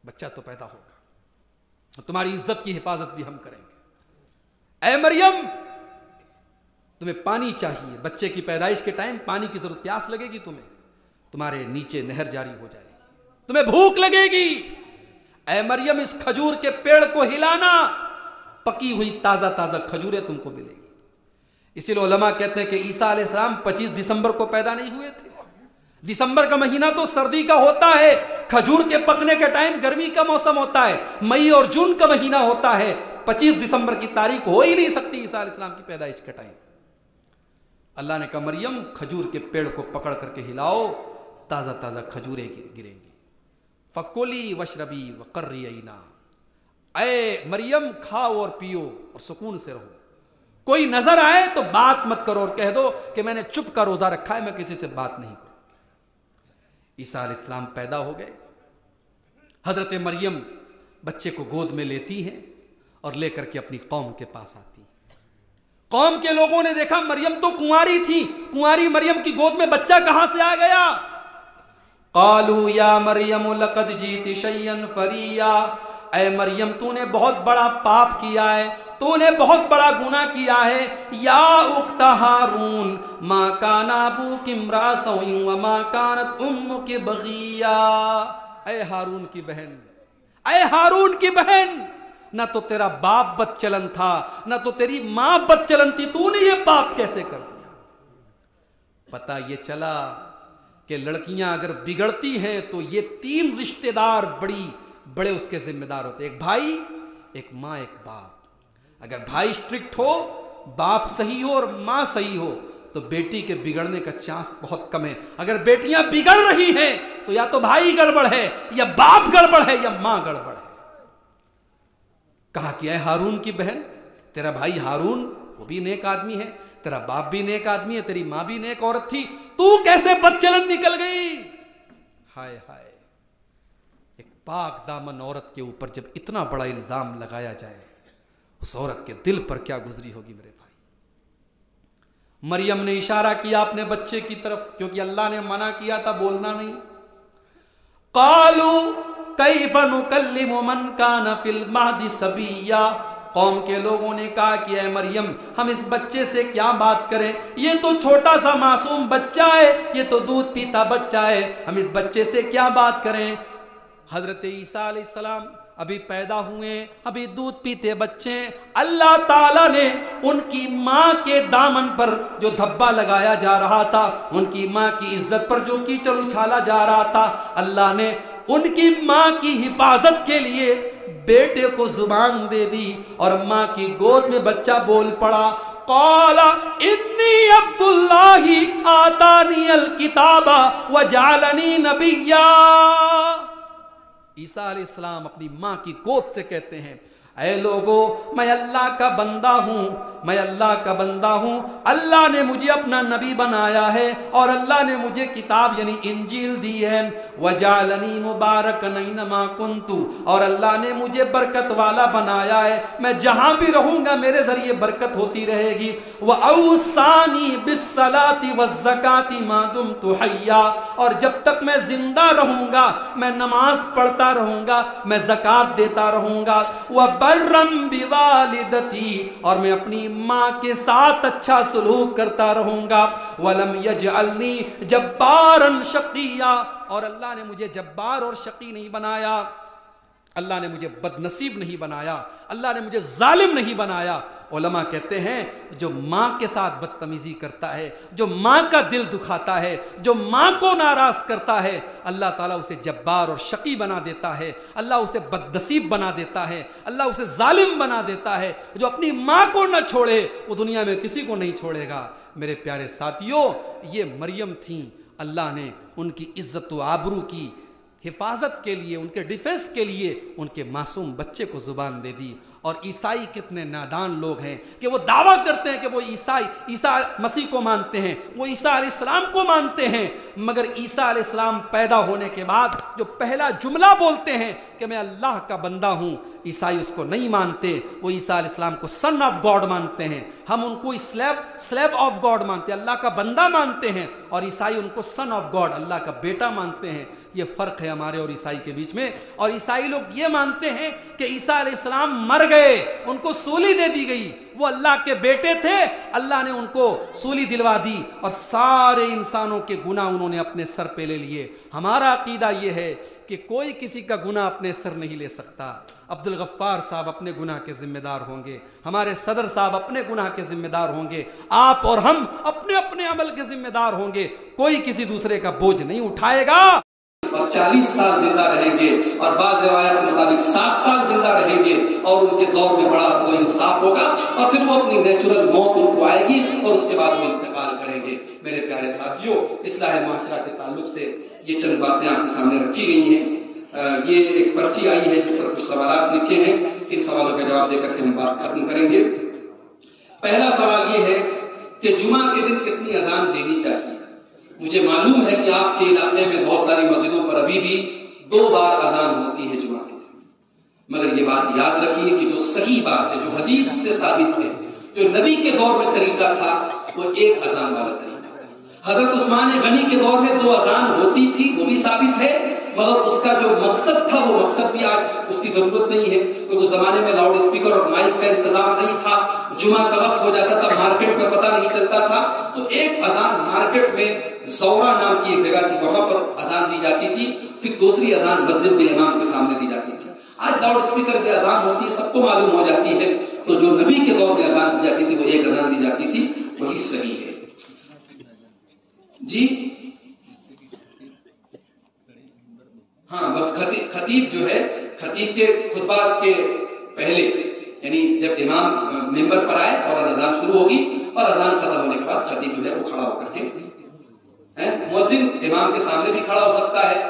بچہ تو پیدا ہوگا، تمہاری عزت کی حفاظت بھی ہم کریں گے۔ اے مریم تمہیں پانی چاہیے، بچے کی پیدائش کے ٹائم پانی کی ضرورت، پیاس لگے گی تمہیں، تمہارے نیچے نہر جاری ہو جائے گی، تمہیں بھوک لگے گی، اے مریم اس کھجور کے پیڑ کو ہلانا، پکی ہوئی تازہ تازہ کھجوریں تم کو ملے گی۔ اسی لیے علماء کہتے ہیں کہ عیسیٰ علیہ السلام 25 دسمبر کو پیدا نہیں ہوئے تھے، دسمبر کا مہینہ تو سردی کا ہوتا ہے، کھجور کے پکنے کے ٹائم گرمی کا موسم ہوتا ہے، مئی اور جون کا مہینہ ہوتا ہے، 25 دسمبر کی تاریخ ہو ہی نہیں سکتی عیسیٰ علیہ السلام کی پیدائش کے ٹائم۔ اللہ نے کہا مریم کھجور کے پیڑ کو پکڑ کر کے ہلاؤ، تازہ تازہ کھجوریں گریں گی۔ فَكُلِي وَاشْرَبِي وَقَرِّي عَيْنًا، اے مریم کھاؤ اور پیو اور سکون سے رہو، کوئی نظر آئے تو بات مت کرو اور کہہ دو کہ میں نے چپ کا روزہ رکھا ہے، میں کسی سے بات نہیں کروں۔ عیسیٰ علیہ السلام پیدا ہو گئے، حضرت مریم بچے کو گود میں لیتی ہیں اور لے کر کے اپنی قوم کے پاس آتی ہیں۔ قوم کے لوگوں نے دیکھا مریم تو کنواری تھی، کنواری مریم کی گود میں بچہ کہاں سے آ گیا؟ قالوا یا مریم لقد جئت شیئا فریا، اے مریم تو نے بہت بڑا پاپ کیا ہے، تو نے بہت بڑا گناہ کیا ہے۔ یا اخت ہارون ما کان ابوک امرأ سوء وما کانت امک بغیا، اے ہارون کی بہن، اے ہارون کی بہن، نہ تو تیرا باپ بدچلن تھا، نہ تو تیری ماں بدچلن تھی، تو نے یہ پاپ کیسے کر دیا؟ پتہ یہ چلا کہ لڑکیاں اگر بگڑتی ہیں تو یہ 3 رشتہ دار بڑے اس کے ذمہ دار ہوتے، ایک بھائی، ایک ماں، ایک باپ۔ اگر بھائی اسٹرکٹ ہو، باپ صحیح ہو اور ماں صحیح ہو تو بیٹی کے بگڑنے کا چانس بہت کم ہے۔ اگر بیٹیاں بگڑ رہی ہیں تو یا تو بھائی گڑبڑ ہے، یا باپ گڑبڑ ہے، یا ماں گڑبڑ ہے۔ کہا کہ اے ہارون کی بہن، تیرا بھائی ہارون وہ بھی نیک آدمی ہے، تیرا باپ بھی نیک آدمی ہے، تیری ماں بھی نیک عورت تھی، تو کیسے بدچلن نکل گئی؟ ہائے ہائے، ایک پاک دامن عورت کے اوپر جب اتنا بڑا الزام لگایا جائے، اس عورت کے دل پر کیا گزری ہوگی میرے بھائی۔ مریم نے اشارہ کیا اپنے بچے کی طرف، کیونکہ اللہ نے منع کیا تھا بولنا نہیں۔ قالوا کیف نکلم من کان فی المہد صبیا، قوم کے لوگوں نے کہا کہ اے مریم ہم اس بچے سے کیا بات کریں، یہ تو چھوٹا سا معصوم بچہ ہے، یہ تو دودھ پیتا بچہ ہے، ہم اس بچے سے کیا بات کریں؟ حضرت عیسیٰ علیہ السلام ابھی پیدا ہوئے، ابھی دودھ پیتے بچے، اللہ تعالیٰ نے ان کی ماں کے دامن پر جو دھبا لگایا جا رہا تھا، ان کی ماں کی عزت پر جو کیچڑ اچھالا جا رہا تھا، اللہ نے ان کی ماں کی حفاظت کے لیے بیٹے کو زبان دے دی اور ماں کی گود میں بچہ بول پڑا، قال انی عبد اللہ آتانی الکتاب وجعلنی نبیا۔ عیسیٰ علیہ السلام اپنی ماں کی گود سے کہتے ہیں، اے لوگو میں اللہ کا بندہ ہوں، میں اللہ کا بندہ ہوں، اللہ نے مجھے اپنا نبی بنایا ہے اور اللہ نے مجھے کتاب یعنی انجیل دی ہے، وجعلنی مبارکا اینما کنت، اور اللہ نے مجھے برکت والا بنایا ہے، میں جہاں بھی رہوں گا میرے ذریعے برکت ہوتی رہے گی، وَأَوْصَانِي بِالصَّلَاةِ وَالزَّكَاةِ مَا دُمْتُ حَيًّا، اور جب تک میں زندہ رہوں گا میں نماز پڑھتا رہوں گا، میں زکوٰۃ دیتا رہوں گا، وَبَرًّا بِوَالِدَتِي، اور میں اپنی ماں کے ساتھ اچھا سلوک کرتا رہوں گا، وَلَمْ يَجْعَلْنِي جَبَّارًا شَقِيًّا، اور اللہ نے مجھے جبار اور شقی نہیں بنایا، اللہ نے مجھے بد نصیب نہیں بنایا، اللہ نے مجھے ظالم نہیں بنایا۔ علماء کہتے ہیں جو ماں کے ساتھ بدتمیزی کرتا ہے، جو ماں کا دل دکھاتا ہے، جو ماں کو ناراض کرتا ہے، اللہ تعالیٰ اسے جبار اور شقی بنا دیتا ہے، اللہ اسے بد نصیب بنا دیتا ہے، اللہ اسے ظالم بنا دیتا ہے۔ جو اپنی ماں کو نہ چھوڑے وہ دنیا میں کسی کو نہیں چھوڑے گا۔ میرے پیارے ساتھیوں، یہ مریم تھیں، اللہ نے ان کی عزت و آبرو کی حفاظت کے لیے، ان کے ڈیفنس کے لیے ان کے معصوم بچے کو زبان دے دی۔ اور عیسائی کتنے نادان لوگ ہیں کہ وہ دعویٰ کرتے ہیں کہ وہ عیسیٰ مسیح کو مانتے ہیں، وہ عیسیٰ علیہ السلام کو مانتے ہیں، مگر عیسیٰ علیہ السلام پیدا ہونے کے بعد جو پہلا جملہ بولتے ہیں کہ میں اللہ کا بندہ ہوں، عیسائی اس کو نہیں مانتے، وہ عیسیٰ علیہ السلام کو سن آف گاڈ مانتے ہیں، ہم ان کو سلیو آف گاڈ مانتے ہیں، اللہ کا بندہ مانتے ہیں، اور عیسائی ان کو سن آف گاڈ اللہ کا بیٹا مانتے ہیں۔ یہ فرق ہے ہمارے اور عیسائی کے بیچ میں۔ اور عیسائی لوگ یہ مانتے ہیں کہ عیسیٰ علیہ السلام مر گئے، ان کو سولی دے دی گئی، وہ اللہ کے بیٹے تھے، اللہ نے ان کو سولی دلوا دی اور سارے انسانوں کے گناہ انہوں نے اپنے سر پہ لے لیے۔ ہمارا عقیدہ یہ ہے کہ کوئی کسی کا گناہ اپنے سر نہیں لے سکتا۔ عبد الغفار صاحب اپنے گناہ کے ذمہ دار ہوں گے، ہمارے صدر صاحب اپنے گناہ کے ذمہ دار ہوں گے، آپ اور ہم اپنے اپنے عمل کے ذمہ دار ہوں گے، کوئی کسی دوسرے کا بوجھ نہیں اٹھائے گا۔ اور 40 سال زندہ رہیں گے، اور بعض روایات کے مطابق 7 سال زندہ رہیں گے، اور ان کے دور میں بڑا تو انصاف ہوگا، اور پھر وہ اپنی نیچرل موت ان کو آئے گی اور اس کے بعد وہ انتقال کریں گے۔ میرے پیارے ساتھیوں، اصلاح معاشرہ کے تعلق سے یہ چند باتیں آپ کے سامنے رکھی گئی ہیں۔ یہ ایک پرچی آئی ہے جس پر کچھ سوالات لکھے ہیں، ان سوالوں کا جواب دے کر کے ہم بات ختم کریں گے۔ پہلا سوال یہ ہے کہ جمعہ کے دن کتنی اذان دینی چاہیے؟ مجھے معلوم ہے کہ آپ کے علاقے میں بہت ساری مسجدوں پر ابھی بھی 2 بار اذان ہوتی ہے جمعہ کے دن، مگر یہ بات یاد رکھیے کہ جو صحیح بات ہے، جو حدیث سے ثابت ہے، جو نبی کے دور میں طریقہ تھا، وہ 1 اذان والا طریقہ تھا۔ حضرت عثمان غنی کے دور میں 2 اذان ہوتی تھی، وہ بھی ثابت ہے، مگر اس کا جو مقصد تھا وہ مقصد بھی آج اس کی ضرورت نہیں ہے، کیونکہ اس زمانے میں لاؤڈ اسپیکر اور مائک کا انتظام نہیں تھا، جمعہ کا وقت ہو جاتا تھا، مارکیٹ میں پتہ نہیں چلتا تھا، تو 1 اذان مارکیٹ میں زورا نام کی ایک جگہ تھی، وہاں پر اذان دی جاتی تھی، پھر دوسری اذان مسجد میں امام کے سامنے دی جاتی تھی. آج لاؤڈ اسپیکر سے اذان ہوتی ہے، سب کو معلوم ہو جاتی ہے. تو جو نبی کے دور میں اذان دی جاتی تھی وہ ایک اذان دی جاتی تھی، وہی صحیح ہے. جی ہاں، بس خطیب جو ہے، خطیب کے خطبہ کے پہلے یعنی جب امام ممبر پر آئے فوراً اذان شروع ہوگی اور اذان ختم ہونے کے بعد خطیب جو ہے وہ کھڑا ہو کر کے، مؤذن امام کے سامنے بھی کھڑا ہو سکتا ہے،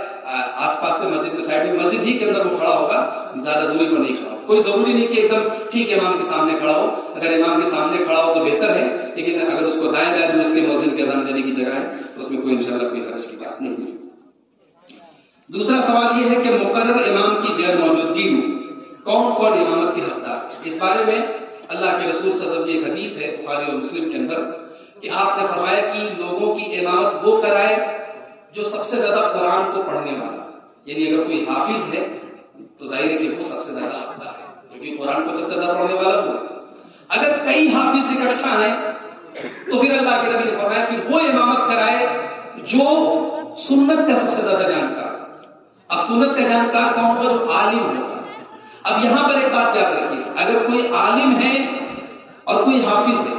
آس پاس میں مسجد میں سائڈ میں مسجد ہی کے اندر وہ کھڑا ہوگا، زیادہ دوری پر نہیں کھڑا ہو. کوئی ضروری نہیں کہ ایک دم ٹھیک امام کے سامنے کھڑا ہو. اگر امام کے سامنے کھڑا ہو تو بہتر ہے، لیکن اگر اس کو دائیں دائیں اس کے مؤذن کے اذان دینے کی جگہ ہے تو اس میں کوئی انشاءاللہ کوئی حرج کی بات نہیں ہے. دوسرا سوال یہ ہے کہ مقرر امام کی غیر موجودگی میں کون کون امامت کے حقدار ہے؟ اس بارے میں اللہ کے رسول صلی اللہ علیہ وسلم کی ایک حدیث ہے بخاری اور مسلم کے اندر کہ آپ نے فرمایا کہ لوگوں کی امامت وہ کرائے جو سب سے زیادہ قرآن کو پڑھنے والا. یعنی اگر کوئی حافظ ہے تو ظاہر ہے کہ وہ سب سے زیادہ حقدار ہے، کیونکہ قرآن کو سب سے زیادہ پڑھنے والا وہ ہے. اگر کئی حافظ اکٹھا ہیں تو پھر اللہ کے نبی نے فرمایا پھر وہ امامت کرائے جو سنت کا سب سے زیادہ جانکار. اب سنت کا جانکار کون ہوگا؟ جو عالم ہوگا. اب یہاں پر ایک بات یاد رکھیے، اگر کوئی عالم ہے اور کوئی حافظ ہے،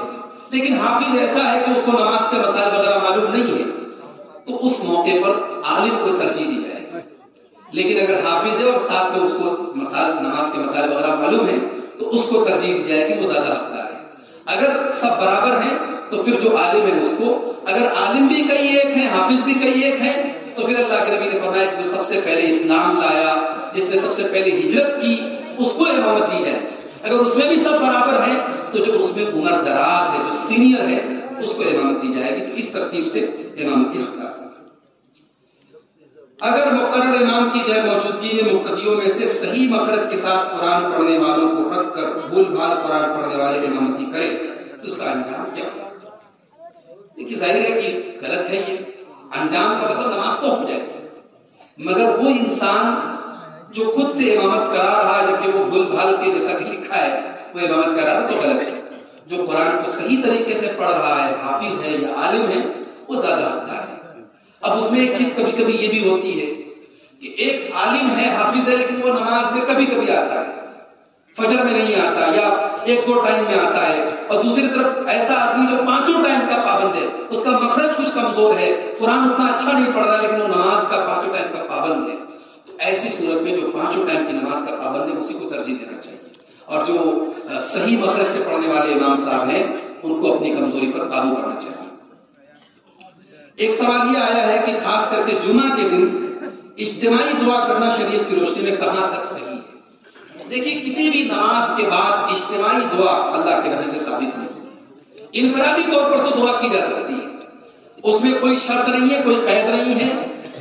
لیکن حافظ ایسا ہے کہ اس کو نماز کے مسائل وغیرہ معلوم نہیں ہے، تو اس موقع پر عالم کو ترجیح دی جائے گی. لیکن اگر حافظ ہے اور ساتھ میں اس کو نماز کے مسائل وغیرہ معلوم ہے تو اس کو ترجیح دی جائے گی، وہ زیادہ حقدار ہے. اگر سب برابر ہیں تو پھر جو عالم ہے اس کو، اگر عالم بھی کئی ایک ہیں حافظ بھی کئی ایک ہیں تو پھر اللہ کے نبی نے فرمایا جو سب سے پہلے اسلام لایا، جس نے سب سے پہلے ہجرت کی، اس کو امامت دی جائے. اگر اس میں بھی سب برابر ہیں تو جو اس میں عمر دراز ہے، جو سینئر ہے، اس کو امامت دی جائے گی. تو اس ترتیب سے امامت کی حقدار ہے. اگر مقرر امام کی غیر موجودگی میں مقتدیوں میں سے صحیح مخرج کے ساتھ قرآن پڑھنے والوں کو رکھ کر بھول بھال قرآن پڑھنے والے امامتی کرے تو اس کا انجام کیا ہوگا؟ دیکھیے ظاہر ہے کہ غلط ہے یہ. انجام کا مطلب نماز تو ہو جائے گی، مگر وہ انسان جو خود سے امامت کرا رہا ہے جبکہ وہ بھول بھال کے جیسا کہ لکھا ہے وہ امامت کرا رہا تو غلط ہے. جو قرآن کو صحیح طریقے سے پڑھ رہا ہے، حافظ ہے یا عالم ہے، وہ زیادہ حقدار ہے. اب اس میں ایک چیز کبھی کبھی یہ بھی ہوتی ہے کہ ایک عالم ہے حافظ ہے لیکن وہ نماز میں کبھی کبھی آتا ہے، فجر میں نہیں آتا یا ایک دو ٹائم میں آتا ہے، اور دوسری طرف ایسا آدمی جو پانچوں ٹائم کا پابند ہے، اس کا مخرج کچھ کمزور ہے، قرآن اتنا اچھا نہیں پڑھ رہا لیکن وہ نماز کا پانچوں ٹائم کا پابند ہے. تو ایسی صورت میں جو پانچوں ٹائم کی نماز کا پابند ہے اسی کو ترجیح دینا چاہیے. اور جو صحیح مخرج سے پڑھنے والے امام صاحب ہیں ان کو اپنی کمزوری پر قابو پانا چاہیے. ایک سوال یہ آیا ہے کہ خاص کر کے جمعہ کے دن اجتماعی دعا کرنا شریعت کی روشنی میں کہاں تک صحیح ہے؟ دیکھیے کسی بھی نماز کے بعد اجتماعی دعا اللہ کے نبی سے ثابت نہیں. انفرادی طور پر تو دعا کی جا سکتی ہے، اس میں کوئی شرط نہیں ہے، کوئی قید نہیں ہے.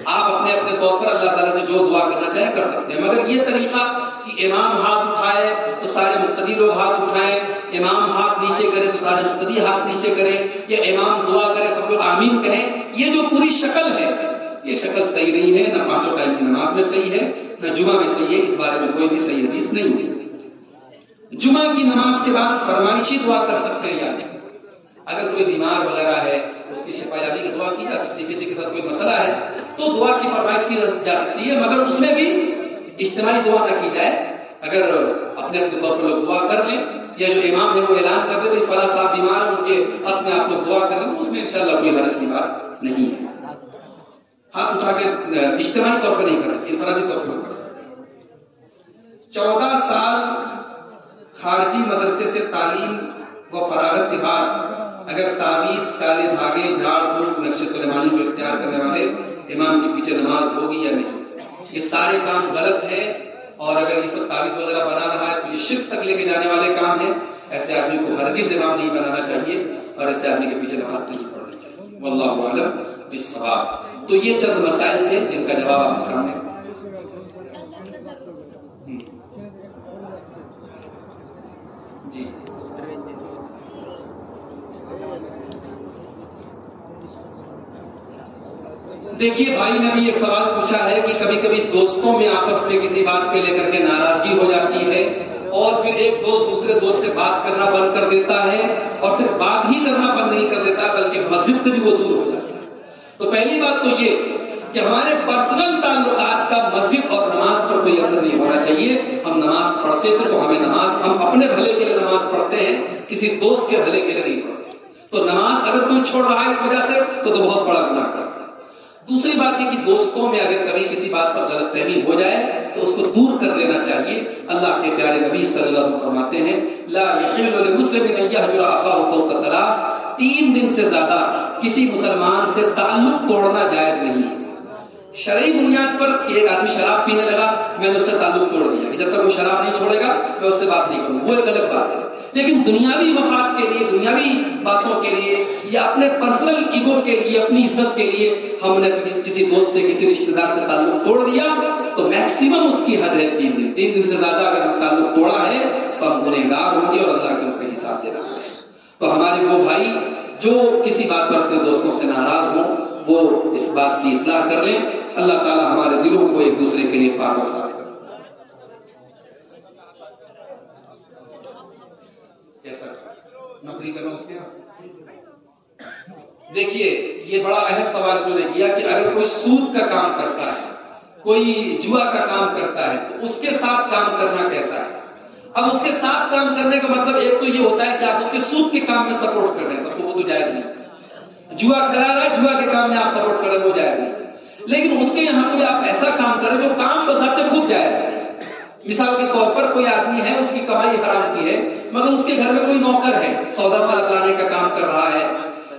آپ اپنے اپنے طور پر اللہ تعالیٰ سے جو دعا کرنا چاہے کر سکتے ہیں. مگر یہ طریقہ کہ امام ہاتھ اٹھائے تو سارے مقتدی لوگ ہاتھ اٹھائیں، امام ہاتھ نیچے کرے تو سارے مقتدی ہاتھ نیچے کریں، یا امام دعا کرے سب لوگ آمین کہیں، یہ جو پوری شکل ہے یہ شکل صحیح نہیں ہے. نہ پانچوں ٹائم کی نماز میں صحیح ہے، نہ جمعہ میں صحیح ہے. اس بارے میں کوئی بھی صحیح حدیث نہیں ہے. جمعہ کی نماز کے بعد فرمائشی دعا کر سکتے ہیں یا نہیں؟ اگر کوئی بیمار وغیرہ ہے تو اس کی شفا یابی کی دعا کی جا سکتی ہے. کسی کے ساتھ کوئی مسئلہ ہے تو دعا کی فرمائش کی جا سکتی ہے، مگر اس میں بھی اجتماعی دعا نہ کی جائے. اگر اپنے اپنے طور پر لوگ دعا کر لیں یا جو امام ہے وہ اعلان کر دے فلاں صاحب بیمار ہیں ان کے حق میں آپ لوگ دعا کر لیں، اس میں انشاءاللہ کوئی حرج کی بات نہیں ہے. ہاتھ اٹھا کے اجتماعی طور پر نہیں کرنا چاہیے، انفرادی طور پر کر سکتے ہیں. 14 سال خارجی مدرسے سے تعلیم و فراغت کے بعد اگر تعویذ، کالے دھاگے، جھاڑ پھونک، نقش سلیمانی کو اختیار کرنے والے امام کے پیچھے نماز ہوگی یا نہیں؟ یہ سارے کام غلط ہیں، اور اگر یہ سب تعویذ وغیرہ بنا رہا ہے تو یہ شرک تک لے کے جانے والے کام ہیں. ایسے آدمی کو ہرگز امام نہیں بنانا چاہیے اور ایسے آدمی کے پیچھے نماز نہیں پڑھنی چاہیے. واللہ اعلم بالصواب. تو یہ چند مسائل تھے جن کا جواب آپ کے سامنے. جی دیکھیے بھائی نے بھی ایک سوال پوچھا ہے کہ کبھی کبھی دوستوں میں آپس میں کسی بات پہ لے کر کے ناراضگی ہو جاتی ہے اور پھر ایک دوست دوسرے دوست سے بات کرنا بند کر دیتا ہے، اور صرف بات ہی کرنا بند نہیں کر دیتا بلکہ مسجد سے بھی وہ دور ہو جاتا ہے. تو پہلی بات تو یہ کہ ہمارے پرسنل تعلقات کا مسجد اور نماز پر کوئی اثر نہیں ہونا چاہیے. ہم نماز پڑھتے تھے تو ہم اپنے بھلے کے لیے نماز پڑھتے ہیں, کسی دوست کے بھلے کے لیے نہیں پڑھتے. تو نماز اگر کوئی چھوڑ رہا ہے اس وجہ سے تو بہت بڑا گناہ کر رہا ہے. دوسری بات یہ کہ دوستوں میں اگر کبھی کسی بات پر غلط فہمی ہو جائے تو اس کو دور کر لینا چاہیے. اللہ کے پیارے نبی صلی اللہ علیہ وسلم فرماتے ہیں لا یحل لمسلم ان یهجر اخاه فوق ثلاث, 3 دن سے زیادہ کسی مسلمان سے تعلق توڑنا جائز نہیں ہے. شرعی بنیاد پر کہ ایک آدمی شراب پینے لگا, میں نے اس سے تعلق توڑ دیا کہ جب تک وہ شراب نہیں چھوڑے گا میں اس سے بات نہیں کروں, وہ ایک الگ بات ہے. لیکن دنیاوی مفاد کے لیے, دنیاوی باتوں کے لیے یا اپنے پرسنل ایگو کے لیے, اپنی عزت کے لیے ہم نے کسی دوست سے, کسی رشتہ دار سے تعلق توڑ دیا تو میکسیمم اس کی حد ہے 3 دن. 3 دن سے زیادہ اگر ہم تعلق توڑا ہے تو ہم گنہگار ہوں گے اور اللہ کے اس کا حساب دینا ہے. تو ہمارے وہ بھائی جو کسی بات پر اپنے دوستوں سے ناراض ہوں وہ اس بات کی اصلاح کر لیں. اللہ تعالی ہمارے دلوں کو ایک دوسرے کے لیے پاک اور صاف کرے. کیسا نوکری کرنا اس کے دیکھیے یہ بڑا اہم سوال جو نے کیا کہ اگر کوئی سود کا کام کرتا ہے, کوئی جوا کا کام کرتا ہے تو اس کے ساتھ کام کرنا کیسا ہے. اب اس کے ساتھ کام کرنے کا مطلب ایک تو یہ ہوتا ہے کہ آپ اس کے سود کے کام میں سپورٹ کر رہے ہیں تو وہ تو جائز نہیں. جوا کھلا رہا ہے, جوا کے کام میں آپ سپورٹ کر رہے ہیں, وہ جائز نہیں. لیکن اس کے یہاں کوئی آپ ایسا کام کریں جو کام بذات خود جائز ہے. مثال کے طور پر کوئی آدمی ہے, اس کی کمائی حرام کی ہے مگر اس کے گھر میں کوئی نوکر ہے, سودا سالب لانے کا کام کر رہا ہے,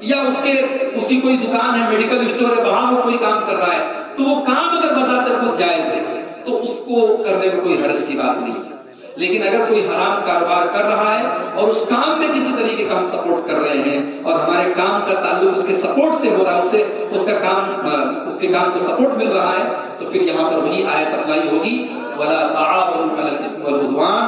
یا اس کی کوئی دکان ہے, میڈیکل اسٹور ہے, وہاں وہ کوئی کام کر رہا ہے, تو وہ کام اگر بذات خود جائز ہے تو اس کو کرنے میں کوئی حرج کی بات نہیں ہے. لیکن اگر کوئی حرام کاروبار کر رہا ہے اور اس کام میں کسی طریقے کا ہم سپورٹ کر رہے ہیں اور ہمارے کام کا تعلق اس کے سپورٹ سے ہو رہا ہے, اس سے اس کے کام کو سپورٹ مل رہا ہے, تو پھر یہاں پر وہی آیت اپلائی ہوگی ولا تعاونوا علی الاثم والعدوان,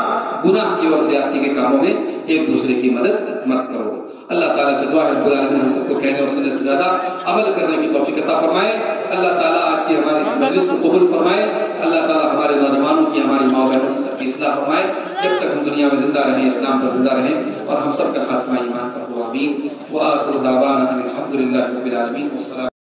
گناہ کی اور زیادتی کے کاموں میں ایک دوسرے کی مدد مت کرو. اللہ تعالیٰ سے دعا ہے رب العالمین ہم سب کو کہنے اور سننے سے زیادہ عمل کرنے کی توفیق عطا فرمائے. اللہ تعالیٰ آج کی ہماری اس مجلس کو قبول فرمائے. اللہ تعالیٰ ہمارے نوجوانوں کی, ہماری ماں بہنوں کی سب کی اصلاح فرمائے. جب تک ہم دنیا میں زندہ رہیں, اسلام پر زندہ رہیں اور ہم سب کا خاتمہ ایمان پر ہو. آمین. وآخر دعوانا الحمد للہ رب العالمین. والسلام.